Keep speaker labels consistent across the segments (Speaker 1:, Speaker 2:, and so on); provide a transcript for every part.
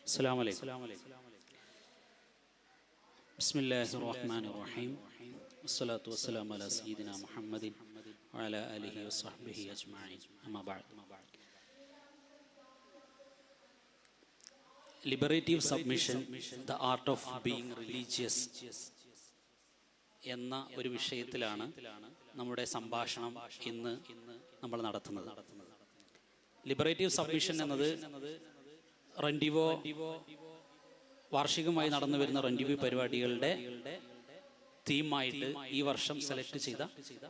Speaker 1: السلام عليكم. بسم الله الرحمن الرحيم. والصلاة والسلام على سيدنا محمد وعلى آله وصحبه أجمعين. أما بعد. Liberative submission, the art of being religious എന്ന ഒരു വിഷയത്തിലാണ് നമ്മുടെ സംഭാഷണം ഇന്ന് നമ്മൾ നടത്തുന്നത്. ലിബറേറ്റീവ് സബ്മിഷൻ എന്നത് റെൻഡിവോ വാർഷികമായി നടന്നു വരുന്ന റെൻഡിവോ പരിപാടികളുടെ തീമായിട്ട് ഈ വർഷം സെലക്ട് ചെയ്ത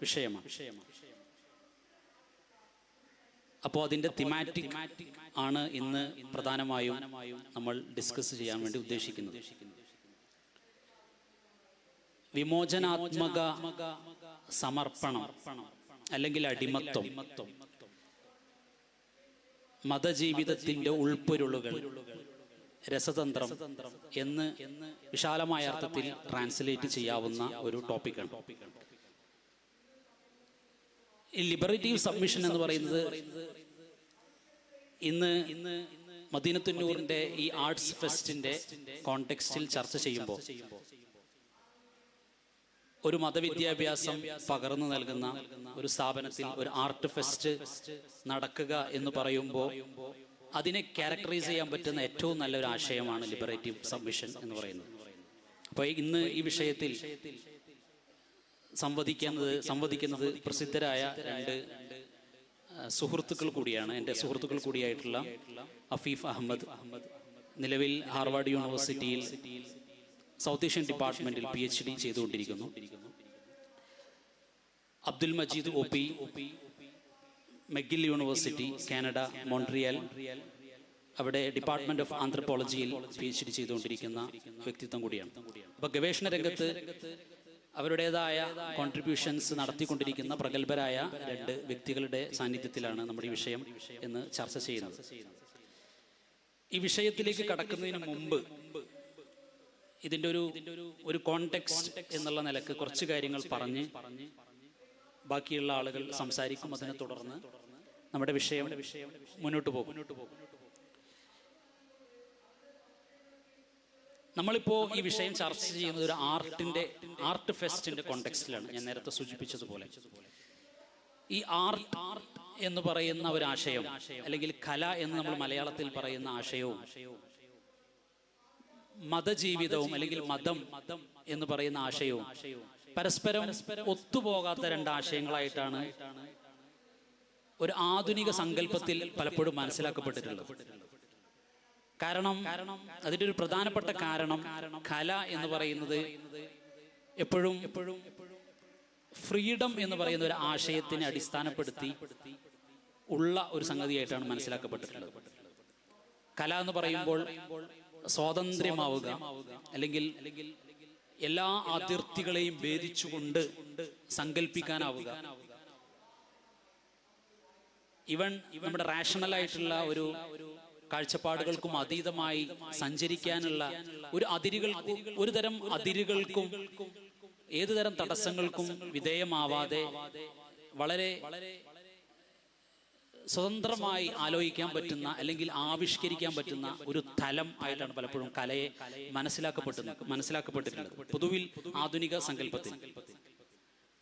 Speaker 1: വിഷയമാണ്. അപ്പോൾ അതിൻ്റെ തിമാറ്റിക് ആണ് ഇന്ന് പ്രധാനമായും നമ്മൾ ഡിസ്കസ് ചെയ്യാൻ വേണ്ടി ഉദ്ദേശിക്കുന്നത്. വിമോചനാത്മക സമർപ്പണം അല്ലെങ്കിൽ അടിമത്വം, മതജീവിതത്തിൻ്റെ ഉൾപ്പൊരുളുകൾ, രസതന്ത്രം എന്ന് വിശാലമായ അർത്ഥത്തിൽ ട്രാൻസ്ലേറ്റ് ചെയ്യാവുന്ന ഒരു ടോപ്പിക്കാണ്. ഈ ലിബറേറ്റീവ് സബ്മിഷൻ എന്ന് പറയുന്നത് ഇന്ന് മദീനത്തുന്നൂറിൻ്റെ ഈ ആർട്സ് ഫെസ്റ്റിൻ്റെ കോണ്ടെക്സ്റ്റിൽ ചർച്ച ചെയ്യുമ്പോൾ ഒരു മതവിദ്യാഭ്യാസം പകർന്നു നൽകുന്ന ഒരു സ്ഥാപനത്തിൽ ഒരു ആർട്ട് ഫെസ്റ്റ് നടക്കുക എന്ന് പറയുമ്പോൾ അതിനെ ക്യാരക്ടറൈസ് ചെയ്യാൻ പറ്റുന്ന ഏറ്റവും നല്ലൊരു ആശയമാണ് ലിബറേറ്റീവ് സബ്മിഷൻ എന്ന് പറയുന്നത്. അപ്പോൾ ഇന്ന് ഈ വിഷയത്തിൽ സംവദിക്കുന്നത് പ്രസിദ്ധരായ രണ്ട് സുഹൃത്തുക്കൾ കൂടിയാണ്. എൻ്റെ സുഹൃത്തുക്കൾ കൂടിയായിട്ടുള്ള അഫീഫ് അഹമ്മദ്, നിലവിൽ ഹാർവാർഡ് യൂണിവേഴ്സിറ്റിയിൽ സൗത്ത് ഏഷ്യൻ ഡിപ്പാർട്ട്മെന്റിൽ PhD ചെയ്തുകൊണ്ടിരിക്കുന്നു. Abdul Majeed OP, McGill university, Canada, Montreal, അവിടെ ഡിപ്പാർട്ട്മെന്റ് ഓഫ് ആന്ത്രപ്പോളജിയിൽ PhD ചെയ്തുകൊണ്ടിരിക്കുന്ന വ്യക്തിത്വം കൂടിയാണ്. അപ്പോൾ ഗവേഷണ രംഗത്ത് അവരുടേതായ കോൺട്രിബ്യൂഷൻസ് നടത്തിക്കൊണ്ടിരിക്കുന്ന പ്രഗത്ഭരായ രണ്ട് വ്യക്തികളുടെ സാന്നിധ്യത്തിലാണ് നമ്മുടെ ഈ വിഷയം എന്ന് ചർച്ച ചെയ്യുന്നത്. ഈ വിഷയത്തിലേക്ക് കടക്കുന്നതിന് മുമ്പ് ഇതിൻ്റെ ഒരു കോണ്ടെക്സ്റ്റ് എന്നുള്ള നിലക്ക് കുറച്ച് കാര്യങ്ങൾ പറഞ്ഞ് ബാക്കിയുള്ള ആളുകൾ സംസാരിക്കും. അതിനെ തുടർന്ന് നമ്മുടെ വിഷയം മുന്നോട്ട് പോകും. നമ്മളിപ്പോൾ ഈ വിഷയം ചർച്ച ചെയ്യുന്നത് ഒരു ആർട്ട് ഫെസ്റ്റിന്റെ കോണ്ടെക്സ്റ്റിലാണ്. ഞാൻ നേരത്തെ സൂചിപ്പിച്ചതുപോലെ ഈ ആർട്ട് എന്ന് പറയുന്ന ഒരു ആശയം, അല്ലെങ്കിൽ കല എന്ന് നമ്മൾ മലയാളത്തിൽ പറയുന്ന ആശയവും മതജീവിതവും അല്ലെങ്കിൽ മതം എന്ന് പറയുന്ന ആശയവും പരസ്പരം ഒത്തുപോകാത്ത രണ്ട് ആശയങ്ങളായിട്ടാണ് ഒരു ആധുനിക സങ്കല്പത്തിൽ പലപ്പോഴും മനസ്സിലാക്കപ്പെട്ടിട്ടുള്ളത്. കാരണം അതിൻ്റെ ഒരു പ്രധാനപ്പെട്ട കാരണം കല എന്ന് പറയുന്നത് എപ്പോഴും ഫ്രീഡം എന്ന് പറയുന്ന ഒരു ആശയത്തിനെ അടിസ്ഥാനപ്പെടുത്തി ഉള്ള ഒരു സംഗതിയായിട്ടാണ് മനസ്സിലാക്കപ്പെട്ടിട്ടുള്ളത്. കല എന്ന് പറയുമ്പോൾ സ്വാതന്ത്ര്യമാവുക, അല്ലെങ്കിൽ എല്ലാ അതിർത്തികളെയും ഭേദിച്ചുകൊണ്ട് സങ്കല്പിക്കാനാവുക, ഇവൻ നമ്മുടെ റാഷണലായിട്ടുള്ള ഒരു കാഴ്ചപ്പാടുകൾക്കും അതീതമായി സഞ്ചരിക്കാനുള്ള ഒരു തരം അതിരുകൾക്കും ഏതുതരം തടസ്സങ്ങൾക്കും വിധേയമാവാതെ വളരെ സ്വതന്ത്രമായി ആലോചിക്കാൻ പറ്റുന്ന അല്ലെങ്കിൽ ആവിഷ്കരിക്കാൻ പറ്റുന്ന ഒരു തലം ആയിട്ടാണ് പലപ്പോഴും കലയെ മനസ്സിലാക്കപ്പെട്ടിട്ടുള്ളത് പൊതുവിൽ ആധുനിക സങ്കല്പത്തിൽ.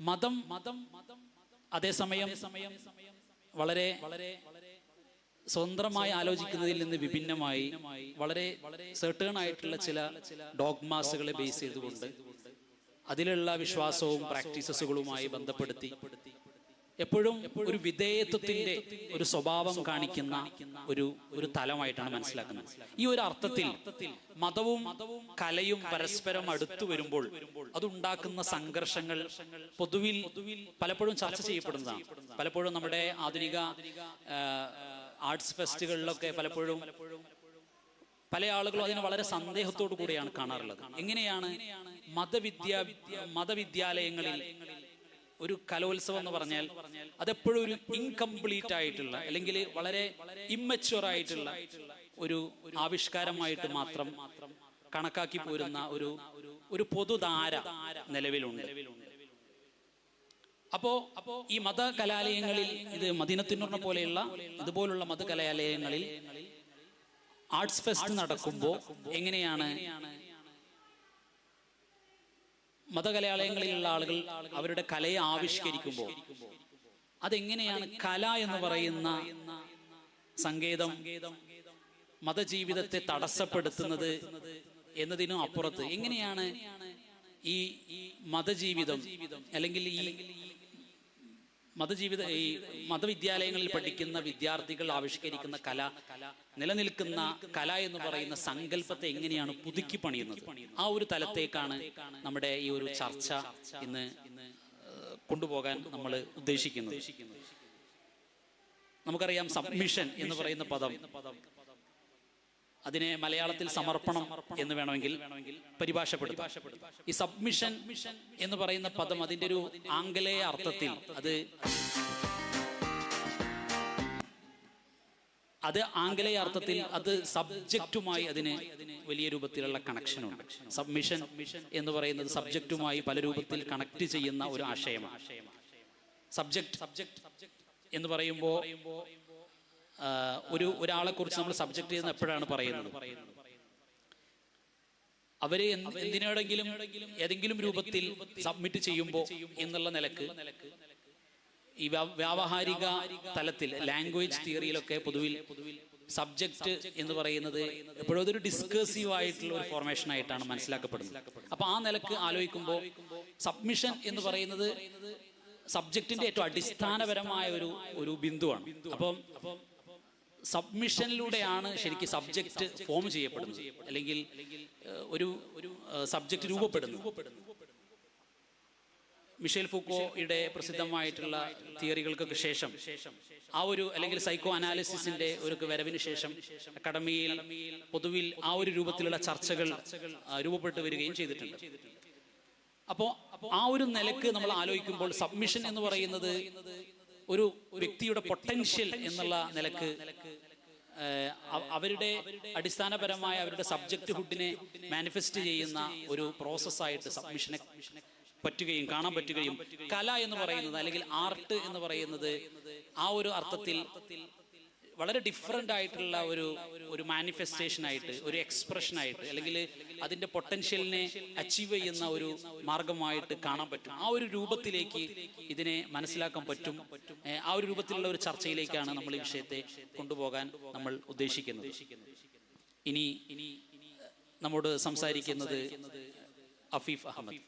Speaker 1: മതം അതേസമയം വളരെ സ്വതന്ത്രമായി ആലോചിക്കുന്നതിൽ നിന്ന് വിഭിന്നമായി വളരെ സെർട്ടേൺ ആയിട്ടുള്ള ചില ഡോഗ്മാസുകളെ ബേസ് ചെയ്തുകൊണ്ട് അതിലുള്ള വിശ്വാസവും പ്രാക്ടീസസുകളുമായി ബന്ധപ്പെടുത്തി എപ്പോഴും ഒരു വിധേയത്വത്തിന്റെ ഒരു സ്വഭാവം കാണിക്കുന്ന ഒരു തലമായിട്ടാണ് മനസ്സിലാക്കുന്നത്. ഈ ഒരു അർത്ഥത്തിൽ മതവും കലയും പരസ്പരം അടുത്തു വരുമ്പോൾ അതുണ്ടാക്കുന്ന സംഘർഷങ്ങൾ പൊതുവിൽ പലപ്പോഴും ചർച്ച ചെയ്യപ്പെടുന്നതാണ്. പലപ്പോഴും നമ്മുടെ ആധുനിക ആർട്സ് ഫെസ്റ്റുകളിലൊക്കെ പലപ്പോഴും പല ആളുകളും അതിനെ വളരെ സന്ദേഹത്തോടു കൂടിയാണ് കാണാറുള്ളത്. എങ്ങനെയാണ് മതവിദ്യാലയങ്ങളിൽ ഒരു കലോത്സവം എന്ന് പറഞ്ഞാൽ അതെപ്പോഴും ഒരു ഇൻകംപ്ലീറ്റ് ആയിട്ടുള്ള അല്ലെങ്കിൽ വളരെ ഇമ്മച്വർ ആയിട്ടുള്ള ഒരു ആവിഷ്കാരമായിട്ട് മാത്രം കണക്കാക്കി പോരുന്ന ഒരു പൊതുധാര നിലവിലുണ്ട്. അപ്പോ ഈ മതകലാലയങ്ങളിൽ, ഇത് മദീനത്തുന്നൂറിനെ പോലെയുള്ള ഇതുപോലുള്ള മതകലാലയങ്ങളിൽ ആർട്സ് ഫെസ്റ്റ് നടക്കുമ്പോൾ എങ്ങനെയാണ് മതകലാലയങ്ങളിലുള്ള ആളുകൾ അവരുടെ കലയെ ആവിഷ്കരിക്കുമ്പോൾ അതെങ്ങനെയാണ് കല എന്ന് പറയുന്ന സങ്കേതം മതജീവിതത്തെ തടസ്സപ്പെടുത്തുന്നത് എന്നതിനും അപ്പുറത്ത് എങ്ങനെയാണ് ഈ മതജീവിതം അല്ലെങ്കിൽ ഈ മതവിദ്യാലയങ്ങളിൽ പഠിക്കുന്ന വിദ്യാർത്ഥികൾ ആവിഷ്കരിക്കുന്ന കല, നിലനിൽക്കുന്ന കല എന്ന് പറയുന്ന സങ്കല്പത്തെ എങ്ങനെയാണ് പുതുക്കി പണിയുന്നത്? ആ ഒരു തലത്തേക്കാണ് നമ്മുടെ ഈ ഒരു ചർച്ച ഇന്ന് കൊണ്ടുപോകാൻ നമ്മൾ ഉദ്ദേശിക്കുന്നത്. നമുക്കറിയാം, സബ്മിഷൻ എന്ന് പറയുന്ന പദം, അതിനെ മലയാളത്തിൽ സമർപ്പണം എന്ന് വേണമെങ്കിൽ പരിഭാഷപ്പെടുത്താം. ഈ സബ്മിഷൻ എന്ന് പറയുന്ന പദം അതിൻ്റെ ഒരു ആംഗലേയ അർത്ഥത്തിൽ അത് ആംഗലേയ അർത്ഥത്തിൽ അത് സബ്ജക്റ്റുമായി അതിന് വലിയ രൂപത്തിലുള്ള കണക്ഷനുണ്ട്. സബ്മിഷൻ എന്ന് പറയുന്നത് സബ്ജക്റ്റുമായി പല രൂപത്തിൽ കണക്ട് ചെയ്യുന്ന ഒരു ആശയമാണ്. സബ്ജക്റ്റ് എന്ന് പറയുമ്പോൾ ഒരാളെ കുറിച്ച് നമ്മൾ സബ്ജക്റ്റ് ചെയ്യുന്ന എപ്പോഴാണ് പറയുന്നത്? അവരെ എന്തിനോടെങ്കിലും ഏതെങ്കിലും രൂപത്തിൽ സബ്മിറ്റ് ചെയ്യുമ്പോൾ എന്നുള്ള നിലക്ക് ഈ വ്യാവഹാരിക തലത്തിൽ ലാംഗ്വേജ് തിയറിയിലൊക്കെ പൊതുവിൽ സബ്ജക്റ്റ് എന്ന് പറയുന്നത് എപ്പോഴും അതൊരു ഡിസ്കസീവ് ആയിട്ടുള്ള ഒരു ഫോർമേഷൻ ആയിട്ടാണ് മനസ്സിലാക്കപ്പെടുന്നത്. അപ്പൊ ആ നിലക്ക് ആലോചിക്കുമ്പോൾ സബ്മിഷൻ എന്ന് പറയുന്നത് സബ്ജക്റ്റിന്റെ ഏറ്റവും അടിസ്ഥാനപരമായ ഒരു ബിന്ദുവാണ്. അപ്പം സബ്മിഷനിലൂടെയാണ് ശരിക്കും സബ്ജക്റ്റ് ഫോം ചെയ്യപ്പെടുന്നത്, അല്ലെങ്കിൽ ഒരു സബ്ജക്റ്റ് രൂപപ്പെടുന്നത്. മിഷേൽ ഫൂക്കോയുടെ പ്രസിദ്ധമായിട്ടുള്ള തിയറികൾക്കൊക്കെ ശേഷം അല്ലെങ്കിൽ സൈക്കോ അനാലിസിസിന്റെ ഒരു വരവിന് ശേഷം അക്കാഡമിയിൽ പൊതുവിൽ ആ ഒരു രൂപത്തിലുള്ള ചർച്ചകൾ രൂപപ്പെട്ടു വരികയും ചെയ്തിട്ടുണ്ട്. അപ്പോൾ ആ ഒരു നിലക്ക് നമ്മൾ ആലോചിക്കുമ്പോൾ സബ്മിഷൻ എന്ന് പറയുന്നത് ഒരു വ്യക്തിയുടെ പൊട്ടൻഷ്യൽ എന്നുള്ള നിലക്ക് അവരുടെ അടിസ്ഥാനപരമായ അവരുടെ സബ്ജക്റ്റ്ഹുഡിനെ മാനിഫെസ്റ്റ് ചെയ്യുന്ന ഒരു പ്രോസസ്സായിട്ട് സബ്മിഷനെ പറ്റുകയും കാണാൻ പറ്റുകയും, കല എന്ന് പറയുന്നത് അല്ലെങ്കിൽ ആർട്ട് എന്ന് പറയുന്നത് ആ ഒരു അർത്ഥത്തിൽ വളരെ ഡിഫറെൻ്റ് ആയിട്ടുള്ള ഒരു മാനിഫെസ്റ്റേഷനായിട്ട്, ഒരു എക്സ്പ്രഷനായിട്ട്, അല്ലെങ്കിൽ അതിൻ്റെ പൊട്ടൻഷ്യലിനെ അച്ചീവ് ചെയ്യുന്ന ഒരു മാർഗമായിട്ട് കാണാൻ പറ്റും. ആ ഒരു രൂപത്തിലേക്ക് ഇതിനെ മനസ്സിലാക്കാൻ പറ്റും. ആ ഒരു രൂപത്തിലുള്ള ഒരു ചർച്ചയിലേക്കാണ് നമ്മൾ ഈ വിഷയത്തെ കൊണ്ടുപോകാൻ നമ്മൾ ഉദ്ദേശിക്കുന്നത്. ഇനി നമ്മോട് സംസാരിക്കുന്നത് അഫീഫ് അഹമ്മദ്.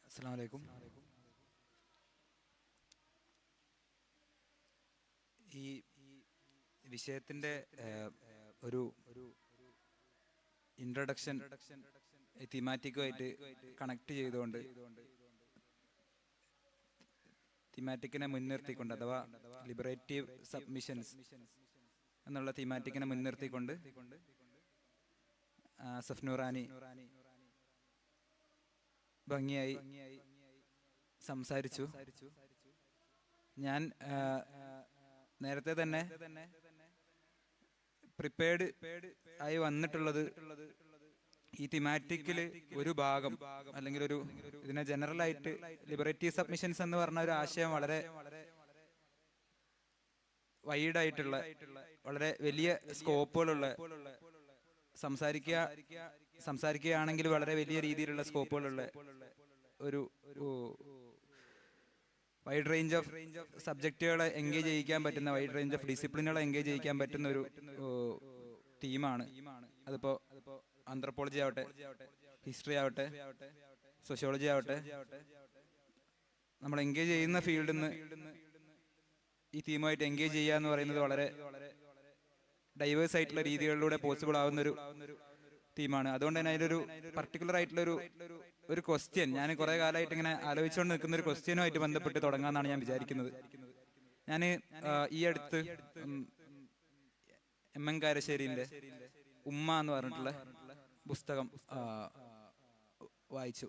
Speaker 2: അസ്സലാമു അലൈക്കും. ഈ വിഷയത്തിൻ്റെ ഒരു ഇൻട്രൊഡക്ഷൻ തീമാറ്റിക്കുമായിട്ട് കണക്ട് ചെയ്തുകൊണ്ട്, തീമാറ്റിക്കിനെ മുൻനിർത്തിക്കൊണ്ട്, അഥവാ ലിബറേറ്റീവ് സബ്മിഷൻസ് എന്നുള്ള തീമാറ്റിക്കിനെ മുൻനിർത്തിക്കൊണ്ട് ആസഫ് നൂറാനി ഭംഗിയായി സംസാരിച്ചു. ഞാൻ നേരത്തെ തന്നെ പ്രിപ്പയർഡ് ആയി വന്നിട്ടുള്ളത് ഈ തിമാറ്റിക്കിൽ ഒരു ഭാഗം, അല്ലെങ്കിൽ ഇതിനെ ജനറൽ ആയിട്ട് ലിബറേറ്റീവ് സബ്മിഷൻസ് എന്ന് പറഞ്ഞ ഒരു ആശയം വളരെ വൈഡായിട്ടുള്ള, വളരെ വലിയ സ്കോപ്പുകളുള്ള, സംസാരിക്കുകയാണെങ്കിൽ വളരെ വലിയ രീതിയിലുള്ള സ്കോപ്പുകളുള്ള ഒരു വൈഡ് റേഞ്ച് ഓഫ് സബ്ജക്റ്റുകളെ എൻഗേജ് ചെയ്യിക്കാൻ പറ്റുന്ന, വൈഡ് റേഞ്ച് ഓഫ് ഡിസിപ്ലിനുകളെ എൻഗേജ് ചെയ്യിക്കാൻ പറ്റുന്ന ഒരു ടീമാണ്. അതിപ്പോൾ ആന്ത്രപ്പോളജി ആവട്ടെ, ഹിസ്റ്ററി ആവട്ടെ, സോഷ്യോളജി ആവട്ടെ, നമ്മൾ എൻഗേജ് ചെയ്യുന്ന ഫീൽഡിൽ നിന്ന് ഈ തീമുമായിട്ട് എൻഗേജ് ചെയ്യുക എന്ന് പറയുന്നത് വളരെ ഡൈവേഴ്സ് ആയിട്ടുള്ള രീതികളിലൂടെ പോസിബിൾ ആവുന്നൊരു തീമാണ്. അതുകൊണ്ട് തന്നെ അതിലൊരു പർട്ടിക്കുലർ ആയിട്ടുള്ള ഒരു ക്വസ്റ്റ്യൻ ഞാൻ കുറെ കാലമായിട്ട് ഇങ്ങനെ ആലോചിച്ചുകൊണ്ട് നിൽക്കുന്ന ഒരു ക്വസ്റ്റ്യനുമായിട്ട് ബന്ധപ്പെട്ട് തുടങ്ങാമെന്നാണ് ഞാൻ വിചാരിക്കുന്നത്. ഞാൻ ഈ അടുത്ത് എം കാരശ്ശേരിന്റെ ഉമ്മ എന്ന് പറഞ്ഞിട്ടുള്ള പുസ്തകം വായിച്ചു.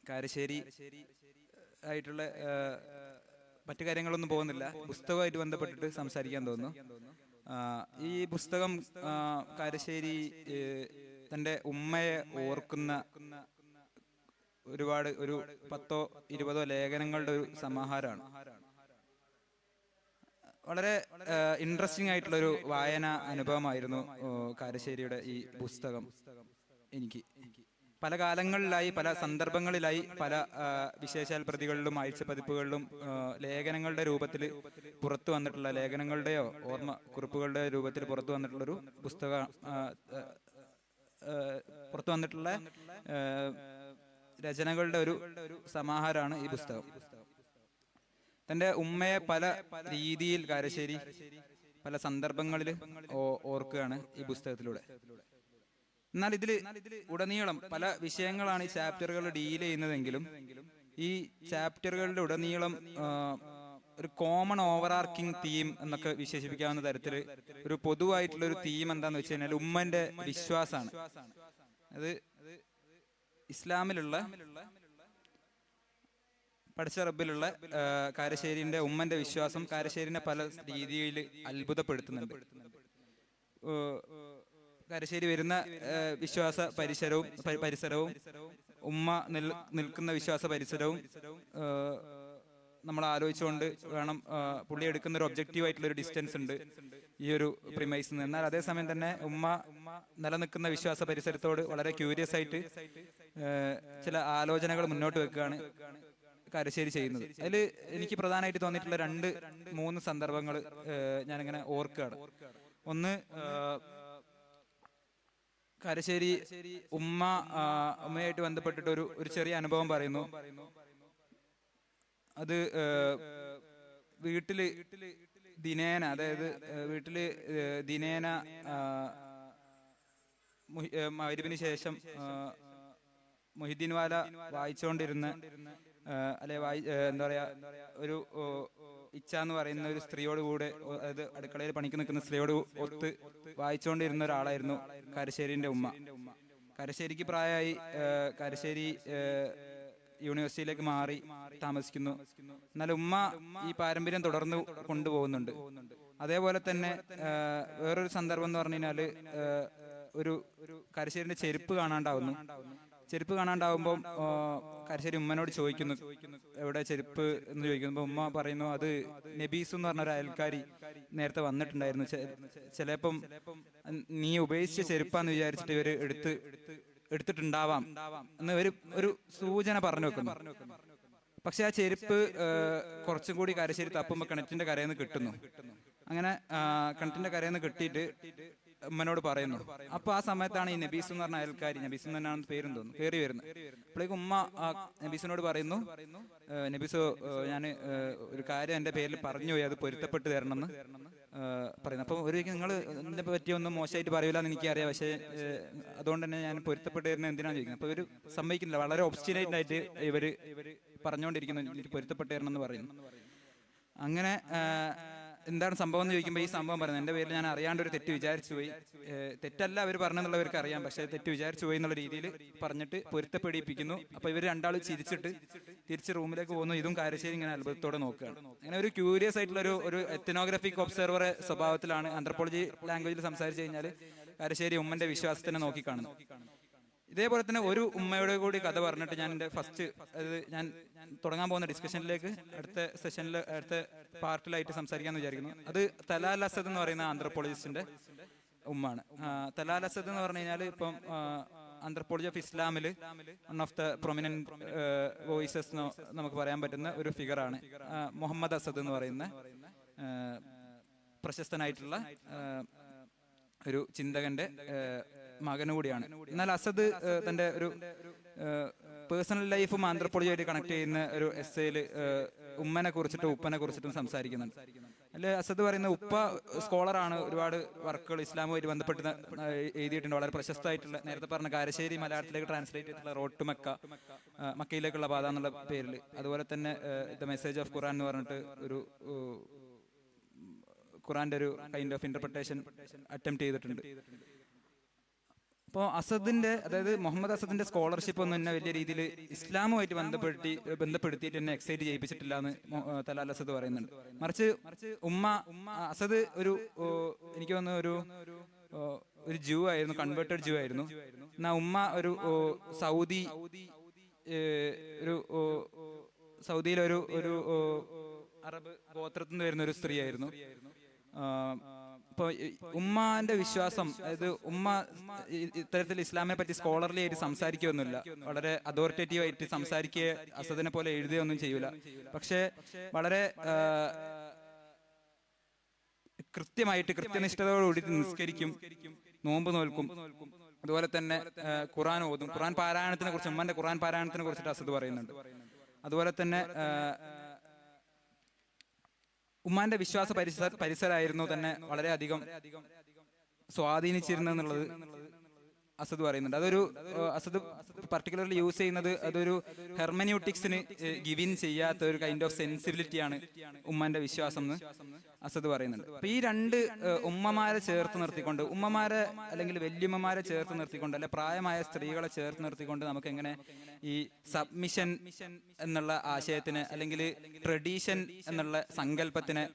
Speaker 2: കാരശ്ശേരി ആയിട്ടുള്ള മറ്റു കാര്യങ്ങളൊന്നും പോകുന്നില്ല, പുസ്തകമായിട്ട് ബന്ധപ്പെട്ടിട്ട് സംസാരിക്കാൻ തോന്നുന്നു. ഈ പുസ്തകം കാരശ്ശേരി തൻ്റെ ഉമ്മയെ ഓർക്കുന്ന ഒരുപാട് ഒരു 10-20 ലേഖനങ്ങളുടെ ഒരു സമാഹാരമാണ്. വളരെ ഇൻട്രസ്റ്റിംഗ് ആയിട്ടുള്ള ഒരു വായന അനുഭവമായിരുന്നു കാരശ്ശേരിയുടെ ഈ പുസ്തകം. എനിക്ക് പല കാലങ്ങളിലായി, പല സന്ദർഭങ്ങളിലായി, പല വിശേഷാൽ പ്രതികളിലും ആഴ്ച പതിപ്പുകളിലും ലേഖനങ്ങളുടെ രൂപത്തിൽ പുറത്തു വന്നിട്ടുള്ള, ലേഖനങ്ങളുടെയോ ഓർമ്മ കുറിപ്പുകളുടെ രൂപത്തിൽ പുറത്തു വന്നിട്ടുള്ളൊരു പുറത്തു വന്നിട്ടുള്ള രചനകളുടെ ഒരു സമാഹാരമാണ് ഈ പുസ്തകം. തൻ്റെ ഉമ്മയെ പല രീതിയിൽ കാരശ്ശേരി പല സന്ദർഭങ്ങളിൽ ഓർക്കുകയാണ് ഈ പുസ്തകത്തിലൂടെ. എന്നാൽ ഇതിൽ ഉടനീളം പല വിഷയങ്ങളാണ് ഈ ചാപ്റ്ററുകൾ ഡീൽ ചെയ്യുന്നതെങ്കിലും ഈ ചാപ്റ്ററുകളുടെ ഉടനീളം ഒരു കോമൺ ഓവർ-ആർക്കിംഗ് തീം എന്നൊക്കെ വിശേഷിപ്പിക്കാവുന്ന തരത്തിൽ ഒരു പൊതുവായിട്ടുള്ള ഒരു തീം എന്താന്ന് വെച്ച് കഴിഞ്ഞാൽ ഉമ്മന്റെ വിശ്വാസമാണ്. അത് ഇസ്ലാമിലുള്ള പഠിച്ച റബ്ബിലുള്ള കാരശ്ശേരിന്റെ ഉമ്മന്റെ വിശ്വാസം കാരശ്ശേരിനെ പല രീതിയിൽ അത്ഭുതപ്പെടുത്തുന്നുണ്ട്. കാരശ്ശേരി വരുന്ന വിശ്വാസ പരിസരവും ഉമ്മ നിൽക്കുന്ന വിശ്വാസ പരിസരവും നമ്മൾ ആലോചിച്ചുകൊണ്ട് വേണം. പുള്ളി എടുക്കുന്ന ഒരു ഒബ്ജക്റ്റീവ് ആയിട്ടുള്ള ഒരു ഡിസ്റ്റൻസ് ഉണ്ട് ഈ ഒരു പ്രിമൈസിൽ നിന്ന്. എന്നാൽ അതേസമയം തന്നെ ഉമ്മ നിലനിൽക്കുന്ന വിശ്വാസ പരിസരത്തോട് വളരെ ക്യൂരിയസ് ആയിട്ട് ചില ആലോചനകൾ മുന്നോട്ട് വെക്കുകയാണ് കാരശ്ശേരി ചെയ്യുന്നത്. അതിൽ എനിക്ക് പ്രധാനമായിട്ട് തോന്നിയിട്ടുള്ള 2-3 സന്ദർഭങ്ങൾ ഞാനിങ്ങനെ ഓർക്കുകയാണ്. ഒന്ന്, കാരശ്ശേരി ഉമ്മയായിട്ട് ബന്ധപ്പെട്ടിട്ട് ഒരു ചെറിയ അനുഭവം പറയുന്നു. അത് വീട്ടില് ദിനേന, അതായത് വീട്ടില് ദിനേന മഗ്‌രിബിന് ശേഷം മൊഹിദ്ദീൻ വാല വായിച്ചുകൊണ്ടിരുന്ന എന്താ പറയാ, ഒരു ഇച്ച എന്ന് പറയുന്ന ഒരു സ്ത്രീയോട് കൂടെ, അതായത് അടുക്കളയിൽ പണിക്ക് നിൽക്കുന്ന സ്ത്രീയോട് ഒത്ത് വായിച്ചുകൊണ്ടിരുന്ന ഒരാളായിരുന്നു കാരശ്ശേരിന്റെ ഉമ്മ. കാരശ്ശേരിക്ക് പ്രായമായി. കാരശ്ശേരി യൂണിവേഴ്സിറ്റിയിലേക്ക് മാറി താമസിക്കുന്നു. എന്നാൽ ഉമ്മ ഈ പാരമ്പര്യം തുടർന്ന് കൊണ്ടുപോകുന്നുണ്ട്. അതേപോലെ തന്നെ വേറൊരു സന്ദർഭം എന്ന് പറഞ്ഞു കഴിഞ്ഞാല് ഒരു കാരശ്ശേരിന്റെ ചെരുപ്പ് കാണാണ്ടാവുന്നു. ചെരുപ്പ് കാണാണ്ടാവുമ്പോൾ കാരശ്ശേരി ഉമ്മനോട് ചോദിക്കുന്നു, എവിടെ ചെരുപ്പ് എന്ന് ചോദിക്കുമ്പോൾ ഉമ്മ പറയുന്നു, അത് നബീസ് എന്ന് പറഞ്ഞ ഒരു അയൽക്കാരി നേരത്തെ വന്നിട്ടുണ്ടായിരുന്നു, ചിലപ്പം നീ ഉപേക്ഷിച്ച ചെരുപ്പാന്ന് വിചാരിച്ചിട്ട് ഇവര് എടുത്തിട്ടുണ്ടാവാം എന്ന് ഒരു സൂചന പറഞ്ഞു വെക്കുന്നു. പക്ഷെ ആ ചെരുപ്പ് കുറച്ചും കൂടി കാരശ്ശേരി തപ്പുമ്പോൾ കിണറ്റിന്റെ കരയിൽ നിന്ന് കിട്ടുന്നു. അങ്ങനെ കിണറ്റിന്റെ കരയിൽ നിന്ന് കിട്ടിയിട്ട് ഉമ്മനോട് പറയുന്നു. അപ്പൊ ആ സമയത്താണ് ഈ നബീസ് എന്ന് പറഞ്ഞ അയൽക്കാരി, നബീസ് തന്നെയാണ് പേരും തോന്നുന്നു, കയറി വരുന്നത്. അപ്പോഴേക്കും ഉമ്മ നബീസിനോട് പറയുന്നു, നബീസോ ഞാൻ ഒരു കാര്യം എന്റെ പേരിൽ പറഞ്ഞു പോയി, അത് പൊരുത്തപ്പെട്ട് തരണമെന്ന് പറയുന്നു. അപ്പൊ നിങ്ങൾ ഇതിനെ പറ്റിയൊന്നും മോശമായിട്ട് പറയൂല എന്ന് എനിക്കറിയാം, പക്ഷെ അതുകൊണ്ട് തന്നെ ഞാൻ പൊരുത്തപ്പെട്ട് തരുന്നത് എന്തിനാന്ന് ചോദിക്കുന്നത്. അപ്പൊ ഇവര് സമ്മതിക്കുന്നില്ല, വളരെ ഒബ്സ്റ്റിനേറ്റ് ആയിട്ട് ഇവര് പറഞ്ഞുകൊണ്ടിരിക്കുന്നു, എനിക്ക് പൊരുത്തപ്പെട്ട് തരണം എന്ന് പറയുന്നു. അങ്ങനെ എന്താണ് സംഭവം എന്ന് ചോദിക്കുമ്പോൾ ഈ സംഭവം പറയുന്നത്, എൻ്റെ പേരിൽ ഞാൻ അറിയാണ്ട് ഒരു തെറ്റ് വിചാരിച്ചു പോയി, തെറ്റല്ല അവർ പറഞ്ഞെന്നുള്ളവർക്ക് അറിയാം, പക്ഷെ തെറ്റ് വിചാരിച്ചു പോയി എന്നുള്ള രീതിയിൽ പറഞ്ഞിട്ട് പൊരുത്തപ്പെടിപ്പിക്കുന്നു. അപ്പൊ ഇവർ രണ്ടാളും ചിരിച്ചിട്ട് തിരിച്ച് റൂമിലേക്ക് പോകുന്നു. ഇതും കാരശ്ശേരി ഇങ്ങനെ അത്ഭുതത്തോടെ നോക്കുകയാണ്. അങ്ങനെ ഒരു ക്യൂരിയസ് ആയിട്ടുള്ള ഒരു എത്നോഗ്രഫിക് ഒബ്സർവർ സ്വഭാവത്തിലാണ് ആന്ത്രപ്പോളജി ലാംഗ്വേജിൽ സംസാരിച്ചു കഴിഞ്ഞാൽ കാരശ്ശേരി ഉമ്മന്റെ വിശ്വാസത്തിനെ നോക്കിക്കാണുന്നു. ഇതേപോലെ തന്നെ ഒരു ഉമ്മയുടെ കൂടി കഥ പറഞ്ഞിട്ട് ഞാൻ എൻ്റെ ഫസ്റ്റ്, അതായത് ഞാൻ തുടങ്ങാൻ പോകുന്ന ഡിസ്കഷനിലേക്ക് അടുത്ത സെഷനിൽ അടുത്ത പാർട്ടിലായിട്ട് സംസാരിക്കാമെന്ന് വിചാരിക്കുന്നു. അത് തലാൽ അസദ് എന്ന് പറയുന്ന ആന്ത്രപ്പോളജിസ്റ്റിന്റെ ഉമ്മാണ്. തലാൽ അസദ് എന്ന് പറഞ്ഞു കഴിഞ്ഞാൽ ഇപ്പം ആന്ത്രപ്പോളജി ഓഫ് ഇസ്ലാമിൽ one of the prominent voices നമുക്ക് പറയാൻ പറ്റുന്ന ഒരു ഫിഗറാണ് മുഹമ്മദ് അസദ് എന്ന് പറയുന്ന പ്രശസ്തനായിട്ടുള്ള ഒരു ചിന്തകന്റെ മകന് കൂടിയാണ്. എന്നാൽ അസദ് തന്റെ ഒരു പേഴ്സണൽ ലൈഫും ആന്ത്രപ്പോളജിയായിട്ട് കണക്ട് ചെയ്യുന്ന ഒരു എസ്സേയിൽ ഉമ്മനെ കുറിച്ചിട്ടും ഉപ്പനെ കുറിച്ചിട്ടും സംസാരിക്കുന്നുണ്ട്. അല്ലെ അസദ് പറയുന്ന ഉപ്പ സ്കോളറാണ്, ഒരുപാട് വർക്കുകൾ ഇസ്ലാമുമായിട്ട് ബന്ധപ്പെട്ട് എഴുതിയിട്ടുണ്ട്, വളരെ പ്രശസ്തമായിട്ടുള്ള. നേരത്തെ പറഞ്ഞ കാരശ്ശേരി മലയാളത്തിലേക്ക് ട്രാൻസ്ലേറ്റ് ചെയ്തിട്ടുള്ള റോഡ് ടു മക്ക, മക്കയിലേക്കുള്ള പാത എന്നുള്ള പേരിൽ. അതുപോലെ തന്നെ ദ മെസ്സേജ് ഓഫ് ഖുറാൻ എന്ന് പറഞ്ഞിട്ട് ഒരു ഖുറാന്റെ ഒരു കൈൻഡ് ഓഫ് ഇന്റർപ്രിട്ടേഷൻ അറ്റംപ്റ്റ് ചെയ്തിട്ടുണ്ട്. അപ്പോൾ അസദിന്റെ, അതായത് മുഹമ്മദ് അസദിന്റെ സ്കോളർഷിപ്പ് ഒന്നും എന്നെ വലിയ രീതിയിൽ ഇസ്ലാമുമായിട്ട് ബന്ധപ്പെടുത്തിയിട്ട് എന്നെ എക്സൈറ്റ് ചെയ്യിപ്പിച്ചിട്ടില്ല എന്ന് തലാൽ അസദ് പറയുന്നുണ്ട്. മറിച്ച് അസദ് എനിക്ക് തോന്നുന്നു ഒരു ജൂ ആയിരുന്നു, കൺവേർട്ടഡ് ജൂ ആയിരുന്നു. എന്നാ ഉമ്മ ഒരു സൗദി ഒരു സൗദിയിലെ ഒരു അറബ് ഗോത്രത്തിൽ നിന്ന് വരുന്ന ഒരു സ്ത്രീയായിരുന്നു. ഇപ്പോൾ ഉമ്മാന്റെ വിശ്വാസം, അതായത് ഉമ്മ ഇത്തരത്തിൽ ഇസ്ലാമിനെ പറ്റി സ്കോളർലി ആയിട്ട് സംസാരിക്കുകയൊന്നുമില്ല, വളരെ അതോറിറ്റേറ്റീവ് ആയിട്ട് സംസാരിക്കുക, അസദിനെ പോലെ എഴുതുകയൊന്നും ചെയ്യൂല. പക്ഷെ വളരെ കൃത്യമായിട്ട് കൃത്യനിഷ്ഠതയോടുകൂടി നിസ്കരിക്കും, നോമ്പ് നോൽക്കും, അതുപോലെ തന്നെ ഖുർആൻ ഓതും. ഖുർആൻ പാരായണത്തിനെ കുറിച്ച്, ഉമ്മന്റെ ഖുർആൻ പാരായണത്തിനെ കുറിച്ചിട്ട് അസദ് പറയുന്നുണ്ട്. അതുപോലെ തന്നെ ഉമ്മാന്റെ വിശ്വാസ പരിസരമായിരുന്നു തന്നെ വളരെയധികം സ്വാധീനിച്ചിരുന്നെന്നുള്ളത് അസദ് പറയുന്നുണ്ട്. അസദ് പർട്ടിക്കുലർലി യൂസ് ചെയ്യുന്നത് അതൊരു ഹെർമന്യൂട്ടിക്സിന് ഗിവിൻ ചെയ്യാത്ത ഒരു കൈൻഡ് ഓഫ് സെൻസിബിലിറ്റിയാണ് ഉമ്മാന്റെ വിശ്വാസം എന്ന് അസദ് പറയുന്നുണ്ട്. അപ്പൊ ഈ രണ്ട് ഉമ്മമാരെ ചേർത്ത് നിർത്തിക്കൊണ്ട്, ഉമ്മമാരെ അല്ലെങ്കിൽ വല്യമ്മമാരെ ചേർത്ത് നിർത്തിക്കൊണ്ട്, അല്ലെ പ്രായമായ സ്ത്രീകളെ ചേർത്ത് നിർത്തിക്കൊണ്ട് നമുക്ക് എങ്ങനെ ഈ സബ്മിഷൻ എന്നുള്ള ആശയത്തിന് അല്ലെങ്കിൽ ട്രഡീഷൻ എന്നുള്ള സങ്കല്പത്തിനെ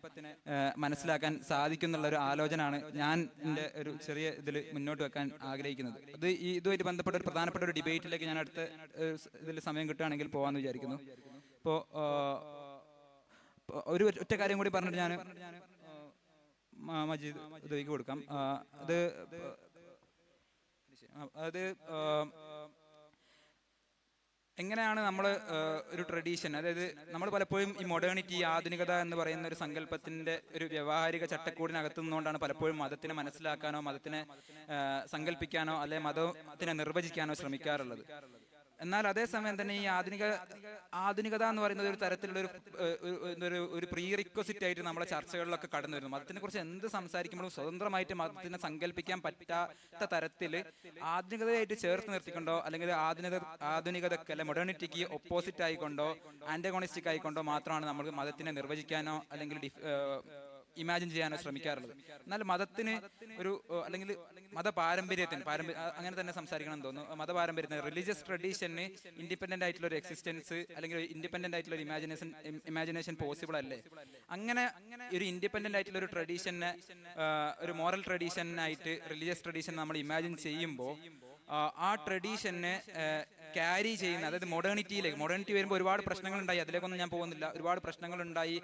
Speaker 2: മനസ്സിലാക്കാൻ സാധിക്കുന്നുള്ള ഒരു ആലോചനയാണ് ഞാൻ എൻ്റെ ഒരു ചെറിയ ഇതിൽ മുന്നോട്ട് വെക്കാൻ ആഗ്രഹിക്കുന്നത്. ഇതുമായിട്ട് ബന്ധപ്പെട്ട ഒരു പ്രധാനപ്പെട്ട ഒരു ഡിബേറ്റിലേക്ക് ഞാൻ അടുത്ത ഇതിൽ സമയം കിട്ടുകയാണെങ്കിൽ പോകാമെന്ന് വിചാരിക്കുന്നു. ഇപ്പോൾ ഒരു ഒറ്റ കാര്യം കൂടി പറഞ്ഞിട്ട് ഞാൻ മജീദ് ഇതിലേക്ക് കൊടുക്കാം. അത് എങ്ങനെയാണ് നമ്മൾ ഒരു ട്രഡീഷൻ, അതായത് നമ്മൾ പലപ്പോഴും ഈ മോഡേണിറ്റി, ആധുനികത എന്ന് പറയുന്ന ഒരു സങ്കല്പത്തിന്റെ ഒരു വ്യാവഹാരിക ചട്ടക്കൂടിനകത്തു നിന്നുകൊണ്ടാണ് പലപ്പോഴും മതത്തിനെ മനസ്സിലാക്കാനോ മതത്തിനെ സങ്കല്പിക്കാനോ അല്ലെ മതത്തിനെ നിർവചിക്കാനോ ശ്രമിക്കാറുള്ളത്. എന്നാൽ അതേസമയം തന്നെ ഈ ആധുനികത എന്ന് പറയുന്നത് ഒരു തരത്തിലുള്ള ഒരു പ്രീ റിക്വസിറ്റ് ആയിട്ട് നമ്മളെ ചർച്ചകളിലൊക്കെ കടന്നു വരുന്നു. മതത്തിനെ കുറിച്ച് എന്ത് സംസാരിക്കുമ്പോഴും സ്വതന്ത്രമായിട്ട് മതത്തിനെ സങ്കല്പിക്കാൻ പറ്റാത്ത തരത്തിൽ ആധുനികതയായിട്ട് ചേർത്ത് നിർത്തിക്കൊണ്ടോ അല്ലെങ്കിൽ ആധുനികതയ്ക്ക് അല്ലെ മോഡേണിറ്റിക്ക് ഒപ്പോസിറ്റ് ആയിക്കൊണ്ടോ ആന്റഗോണിസ്റ്റിക് ആയിക്കൊണ്ടോ മാത്രമാണ് നമ്മൾ മതത്തിനെ നിർവചിക്കാനോ അല്ലെങ്കിൽ ഇമാജിൻ ചെയ്യാനോ ശ്രമിക്കാറുള്ളത്. എന്നാൽ മതത്തിന് ഒരു അല്ലെങ്കിൽ മതപാരമ്പര്യത്തിന് അങ്ങനെ തന്നെ സംസാരിക്കണം എന്ന് തോന്നുന്നു. മതപാരമ്പര്യത്തിന്, റിലീജിയസ് ട്രഡീഷന് ഇൻഡിപെൻഡന്റ് ആയിട്ടുള്ള ഒരു എക്സിസ്റ്റൻസ് അല്ലെങ്കിൽ ഇൻഡിപെൻഡന്റ് ആയിട്ടുള്ള ഒരു ഇമാജിനേഷൻ പോസിബിൾ അല്ലേ? അങ്ങനെ ഒരു ഇൻഡിപെൻഡന്റ് ആയിട്ടുള്ള ഒരു ട്രഡീഷനെ ഒരു മോറൽ ട്രഡീഷനായിട്ട് റിലീജിയസ് ട്രഡീഷൻ നമ്മൾ ഇമാജിൻ ചെയ്യുമ്പോൾ ആ ട്രഡീഷനെ ക്യാരി ചെയ്യുന്ന, അതായത് മോഡേണിറ്റി വരുമ്പോൾ ഒരുപാട് പ്രശ്നങ്ങളുണ്ടായി, അതിലേക്കൊന്നും ഞാൻ പോകുന്നില്ല. ഒരുപാട് പ്രശ്നങ്ങളുണ്ടായി,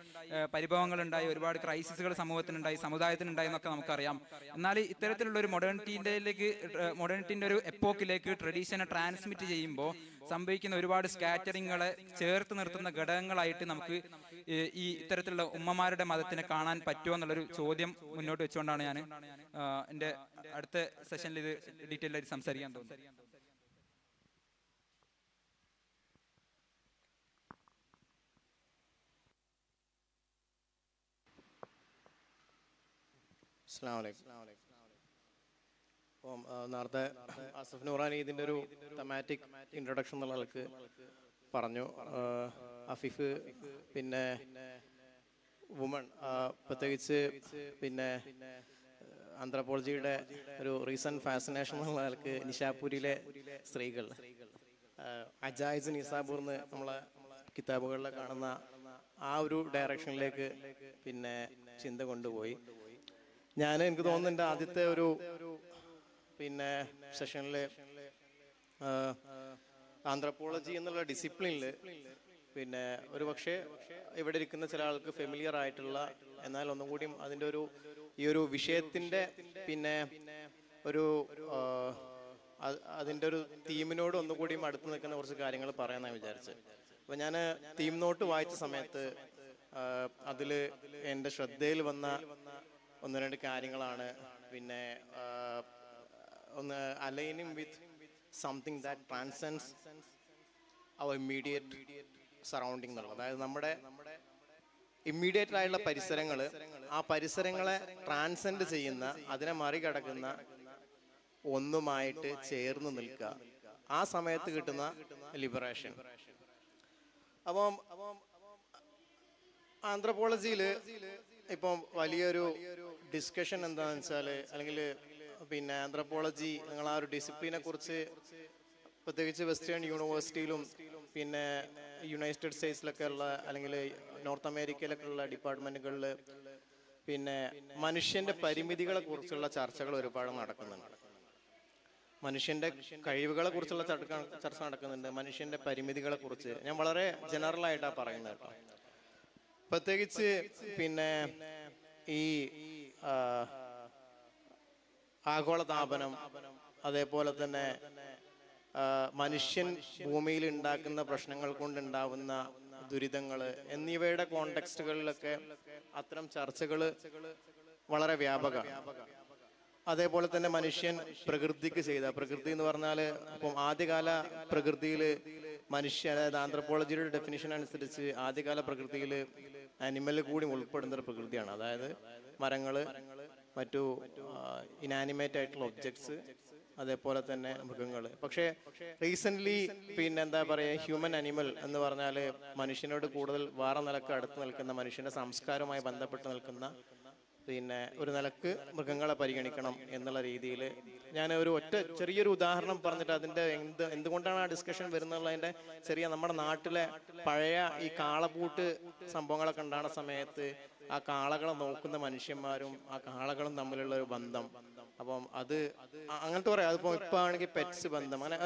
Speaker 2: പരിഭവങ്ങളുണ്ടായി, ഒരുപാട് ക്രൈസിസുകൾ സമൂഹത്തിനുണ്ടായി, സമുദായത്തിനുണ്ടായി എന്നൊക്കെ നമുക്കറിയാം. എന്നാൽ ഇത്തരത്തിലുള്ള ഒരു മോഡേണിറ്റിന്റെ ഒരു എപ്പോക്കിലേക്ക് ട്രഡീഷനെ ട്രാൻസ്മിറ്റ് ചെയ്യുമ്പോൾ സംഭവിക്കുന്ന ഒരുപാട് സ്കാറ്ററിങ്ങുകളെ ചേർത്ത് നിർത്തുന്ന ഘടകങ്ങളായിട്ട് നമുക്ക് ഈ ഇത്തരത്തിലുള്ള ഉമ്മമാരുടെ മതത്തിനെ കാണാൻ പറ്റുമോ എന്നുള്ളൊരു ചോദ്യം മുന്നോട്ട് വെച്ചുകൊണ്ടാണ് ഞാൻ എൻ്റെ അടുത്ത സെഷനിൽ ഇത് ഡീറ്റെയിൽ ആയിട്ട് സംസാരിക്കാൻ തോന്നുന്നത്.
Speaker 3: അപ്പം നേരത്തെ ആസിഫ് നൂറാനി ഇതിൻ്റെ ഒരു തമാറ്റിക് ഇൻട്രൊഡക്ഷൻ എന്നുള്ള ആൾക്ക് പറഞ്ഞു. അഫീഫ് പിന്നെ വുമൺ, പ്രത്യേകിച്ച് പിന്നെ ആന്ത്രപ്പോളജിയുടെ ഒരു റീസെന്റ് ഫാസിനേഷൻ എന്നുള്ള ആൾക്ക് നിശാപൂരിലെ സ്ത്രീകൾ, അജായിസ് നിസാബൂർ എന്ന് നമ്മളെ കിതാബുകളിൽ കാണുന്ന ആ ഒരു ഡയറക്ഷനിലേക്ക് പിന്നെ ചിന്ത കൊണ്ടുപോയി. എനിക്ക് തോന്നുന്നു എൻ്റെ ആദ്യത്തെ ഒരു പിന്നെ സെഷനിൽ ആന്ത്രപ്പോളജി എന്നുള്ള ഡിസിപ്ലിനിൽ പിന്നെ ഒരു പക്ഷേ ഇവിടെ ഇരിക്കുന്ന ചില ആൾക്ക് ഫെമിലിയർ ആയിട്ടുള്ള, എന്നാൽ ഒന്നും കൂടിയും അതിൻ്റെ ഈ ഒരു വിഷയത്തിൻ്റെ പിന്നെ അതിൻ്റെ ഒരു തീമിനോട് ഒന്നുകൂടിയും അടുത്ത് നിൽക്കുന്ന കുറച്ച് കാര്യങ്ങൾ പറയാമെന്നാണ് വിചാരിച്ചത്. അപ്പം ഞാൻ തീം നോട്ട് വായിച്ച സമയത്ത് അതിൽ എൻ്റെ ശ്രദ്ധയിൽ വന്ന ഒന്ന് രണ്ട് കാര്യങ്ങളാണ്. പിന്നെ ഒന്ന് aligning with something that transcends our immediate surrounding എന്നുള്ളത്. അതായത് നമ്മുടെ ഇമ്മീഡിയറ്റ് ആയിട്ടുള്ള പരിസരങ്ങൾ, ആ പരിസരങ്ങളെ ട്രാൻസെൻഡ് ചെയ്യുന്ന, അതിനെ മറികടക്കുന്ന ഒന്നുമായിട്ട് ചേർന്ന് നിൽക്കുക, ആ സമയത്ത് കിട്ടുന്ന ലിബറേഷൻ. അപ്പം ആന്ത്രപ്പോളജിയിൽ ഇപ്പം വലിയൊരു ഡിസ്കഷൻ എന്താണെന്ന് വെച്ചാൽ, അല്ലെങ്കിൽ പിന്നെ ആന്ത്രപ്പോളജി നിങ്ങൾ ആ ഒരു ഡിസിപ്ലിനെ കുറിച്ച് പ്രത്യേകിച്ച് വെസ്റ്റേൺ യൂണിവേഴ്സിറ്റിയിലും പിന്നെ യുണൈറ്റഡ് സ്റ്റേറ്റ്സിലൊക്കെ ഉള്ള അല്ലെങ്കിൽ നോർത്ത് അമേരിക്കയിലൊക്കെ ഉള്ള ഡിപ്പാർട്ട്മെന്റുകളിൽ പിന്നെ മനുഷ്യന്റെ പരിമിതികളെ കുറിച്ചുള്ള ചർച്ചകൾ ഒരുപാട് നടക്കുന്നുണ്ട്. മനുഷ്യന്റെ കഴിവുകളെ കുറിച്ചുള്ള ചർച്ച നടക്കുന്നുണ്ട്, മനുഷ്യന്റെ പരിമിതികളെ കുറിച്ച്. ഞാൻ വളരെ ജനറൽ ആയിട്ടാണ് പറയുന്നത് കേട്ടോ. പ്രത്യേകിച്ച് പിന്നെ ഈ ആഗോളതാപനം, അതേപോലെ തന്നെ മനുഷ്യൻ ഭൂമിയിൽ ഉണ്ടാക്കുന്ന പ്രശ്നങ്ങൾ കൊണ്ടുണ്ടാവുന്ന ദുരിതങ്ങൾ എന്നിവയുടെ കോണ്ടെക്സ്റ്റുകളിലൊക്കെ അത്തരം ചർച്ചകൾ വളരെ വ്യാപകമാണ്. അതേപോലെ തന്നെ മനുഷ്യൻ പ്രകൃതിക്ക് ചെയ്ത, പ്രകൃതി എന്ന് പറഞ്ഞാൽ ഇപ്പം ആദ്യകാല പ്രകൃതിയിൽ മനുഷ്യ, അതായത് ആന്ത്രപ്പോളജിയുടെ ഡെഫിനിഷൻ അനുസരിച്ച് ആദ്യകാല പ്രകൃതിയിൽ അനിമൽ കൂടി ഉൾപ്പെടുന്ന ഒരു പ്രകൃതിയാണ്. അതായത് മരങ്ങള്, മറ്റു ഇനാനിമേറ്റ് ആയിട്ടുള്ള ഒബ്ജക്ട്സ്, അതേപോലെ തന്നെ മൃഗങ്ങൾ. പക്ഷേ റീസെന്റ് പിന്നെ എന്താ പറയുക, ഹ്യൂമൻ അനിമൽ എന്ന് പറഞ്ഞാൽ മനുഷ്യനോട് കൂടുതൽ വേറെ നിലക്ക് അടുത്ത് നിൽക്കുന്ന, മനുഷ്യന്റെ സംസ്കാരവുമായി ബന്ധപ്പെട്ട് നിൽക്കുന്ന പിന്നെ ഒരു നിലക്ക് മൃഗങ്ങളെ പരിഗണിക്കണം എന്നുള്ള രീതിയിൽ ഞാൻ ഒരു ചെറിയൊരു ഉദാഹരണം പറഞ്ഞിട്ട് അതിൻ്റെ എന്തുകൊണ്ടാണ് ആ ഡിസ്കഷൻ വരുന്നുള്ളതിൻ്റെ നമ്മുടെ നാട്ടിലെ പഴയ ഈ കാളപൂട്ട് സംഭവങ്ങളൊക്കെ ഉണ്ടാകുന്ന സമയത്ത് ആ കാളകളെ നോക്കുന്ന മനുഷ്യന്മാരും ആ കാളകളും തമ്മിലുള്ള ഒരു ബന്ധം. അപ്പം അത് അങ്ങനത്തെ പറയാം. അതിപ്പോൾ ഇപ്പോൾ ആണെങ്കിൽ പെറ്റ്സ് ബന്ധം, അങ്ങനെ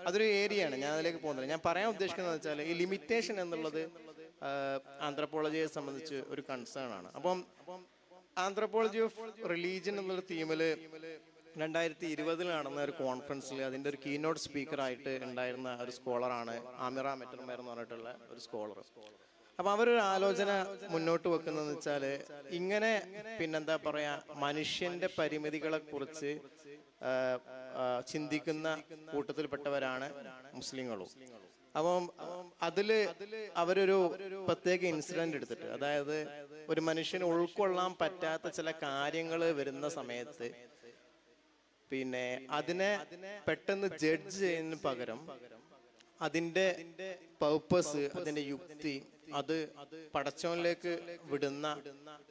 Speaker 3: അതൊരു ഏരിയയാണ്. ഞാൻ അതിലേക്ക് പോകുന്നില്ല. ഞാൻ പറയാൻ ഉദ്ദേശിക്കുന്നത് വെച്ചാൽ ഈ ലിമിറ്റേഷൻ എന്നുള്ളത് ആന്ത്രപ്പോളജിയെ സംബന്ധിച്ച് ഒരു കൺസേൺ ആണ്. അപ്പം ആന്ത്രപ്പോളജി ഓഫ് റിലീജിയൻ എന്നുള്ള തീമില് 2020 നടന്ന ഒരു കോൺഫറൻസിൽ അതിൻ്റെ ഒരു കീനോട്ട് സ്പീക്കറായിട്ട് ഉണ്ടായിരുന്ന ഒരു സ്കോളറാണ് ആമിറ മെറ്റർമേർ എന്ന് പറഞ്ഞിട്ടുള്ള ഒരു സ്കോളർ. അപ്പൊ അവരൊരു ആലോചന മുന്നോട്ട് വെക്കുന്നതെന്ന് വെച്ചാൽ ഇങ്ങനെ പിന്നെന്താ പറയാ, മനുഷ്യന്റെ പരിമിതികളെ കുറിച്ച് ചിന്തിക്കുന്ന കൂട്ടത്തിൽപ്പെട്ടവരാണ് മുസ്ലിങ്ങളും. അപ്പം അതില് അവരൊരു പ്രത്യേക ഇൻസിഡന്റ് എടുത്തിട്ട്, അതായത് ഒരു മനുഷ്യന് ഉൾക്കൊള്ളാൻ പറ്റാത്ത ചില കാര്യങ്ങൾ വരുന്ന സമയത്ത് പിന്നെ അതിനെ പെട്ടെന്ന് ജഡ്ജ് ചെയ്യുന്നതിന് പകരം അതിന്റെ പർപ്പസ്, അതിന്റെ യുക്തി, അത് പടച്ചോനിലേക്ക് വിടുന്ന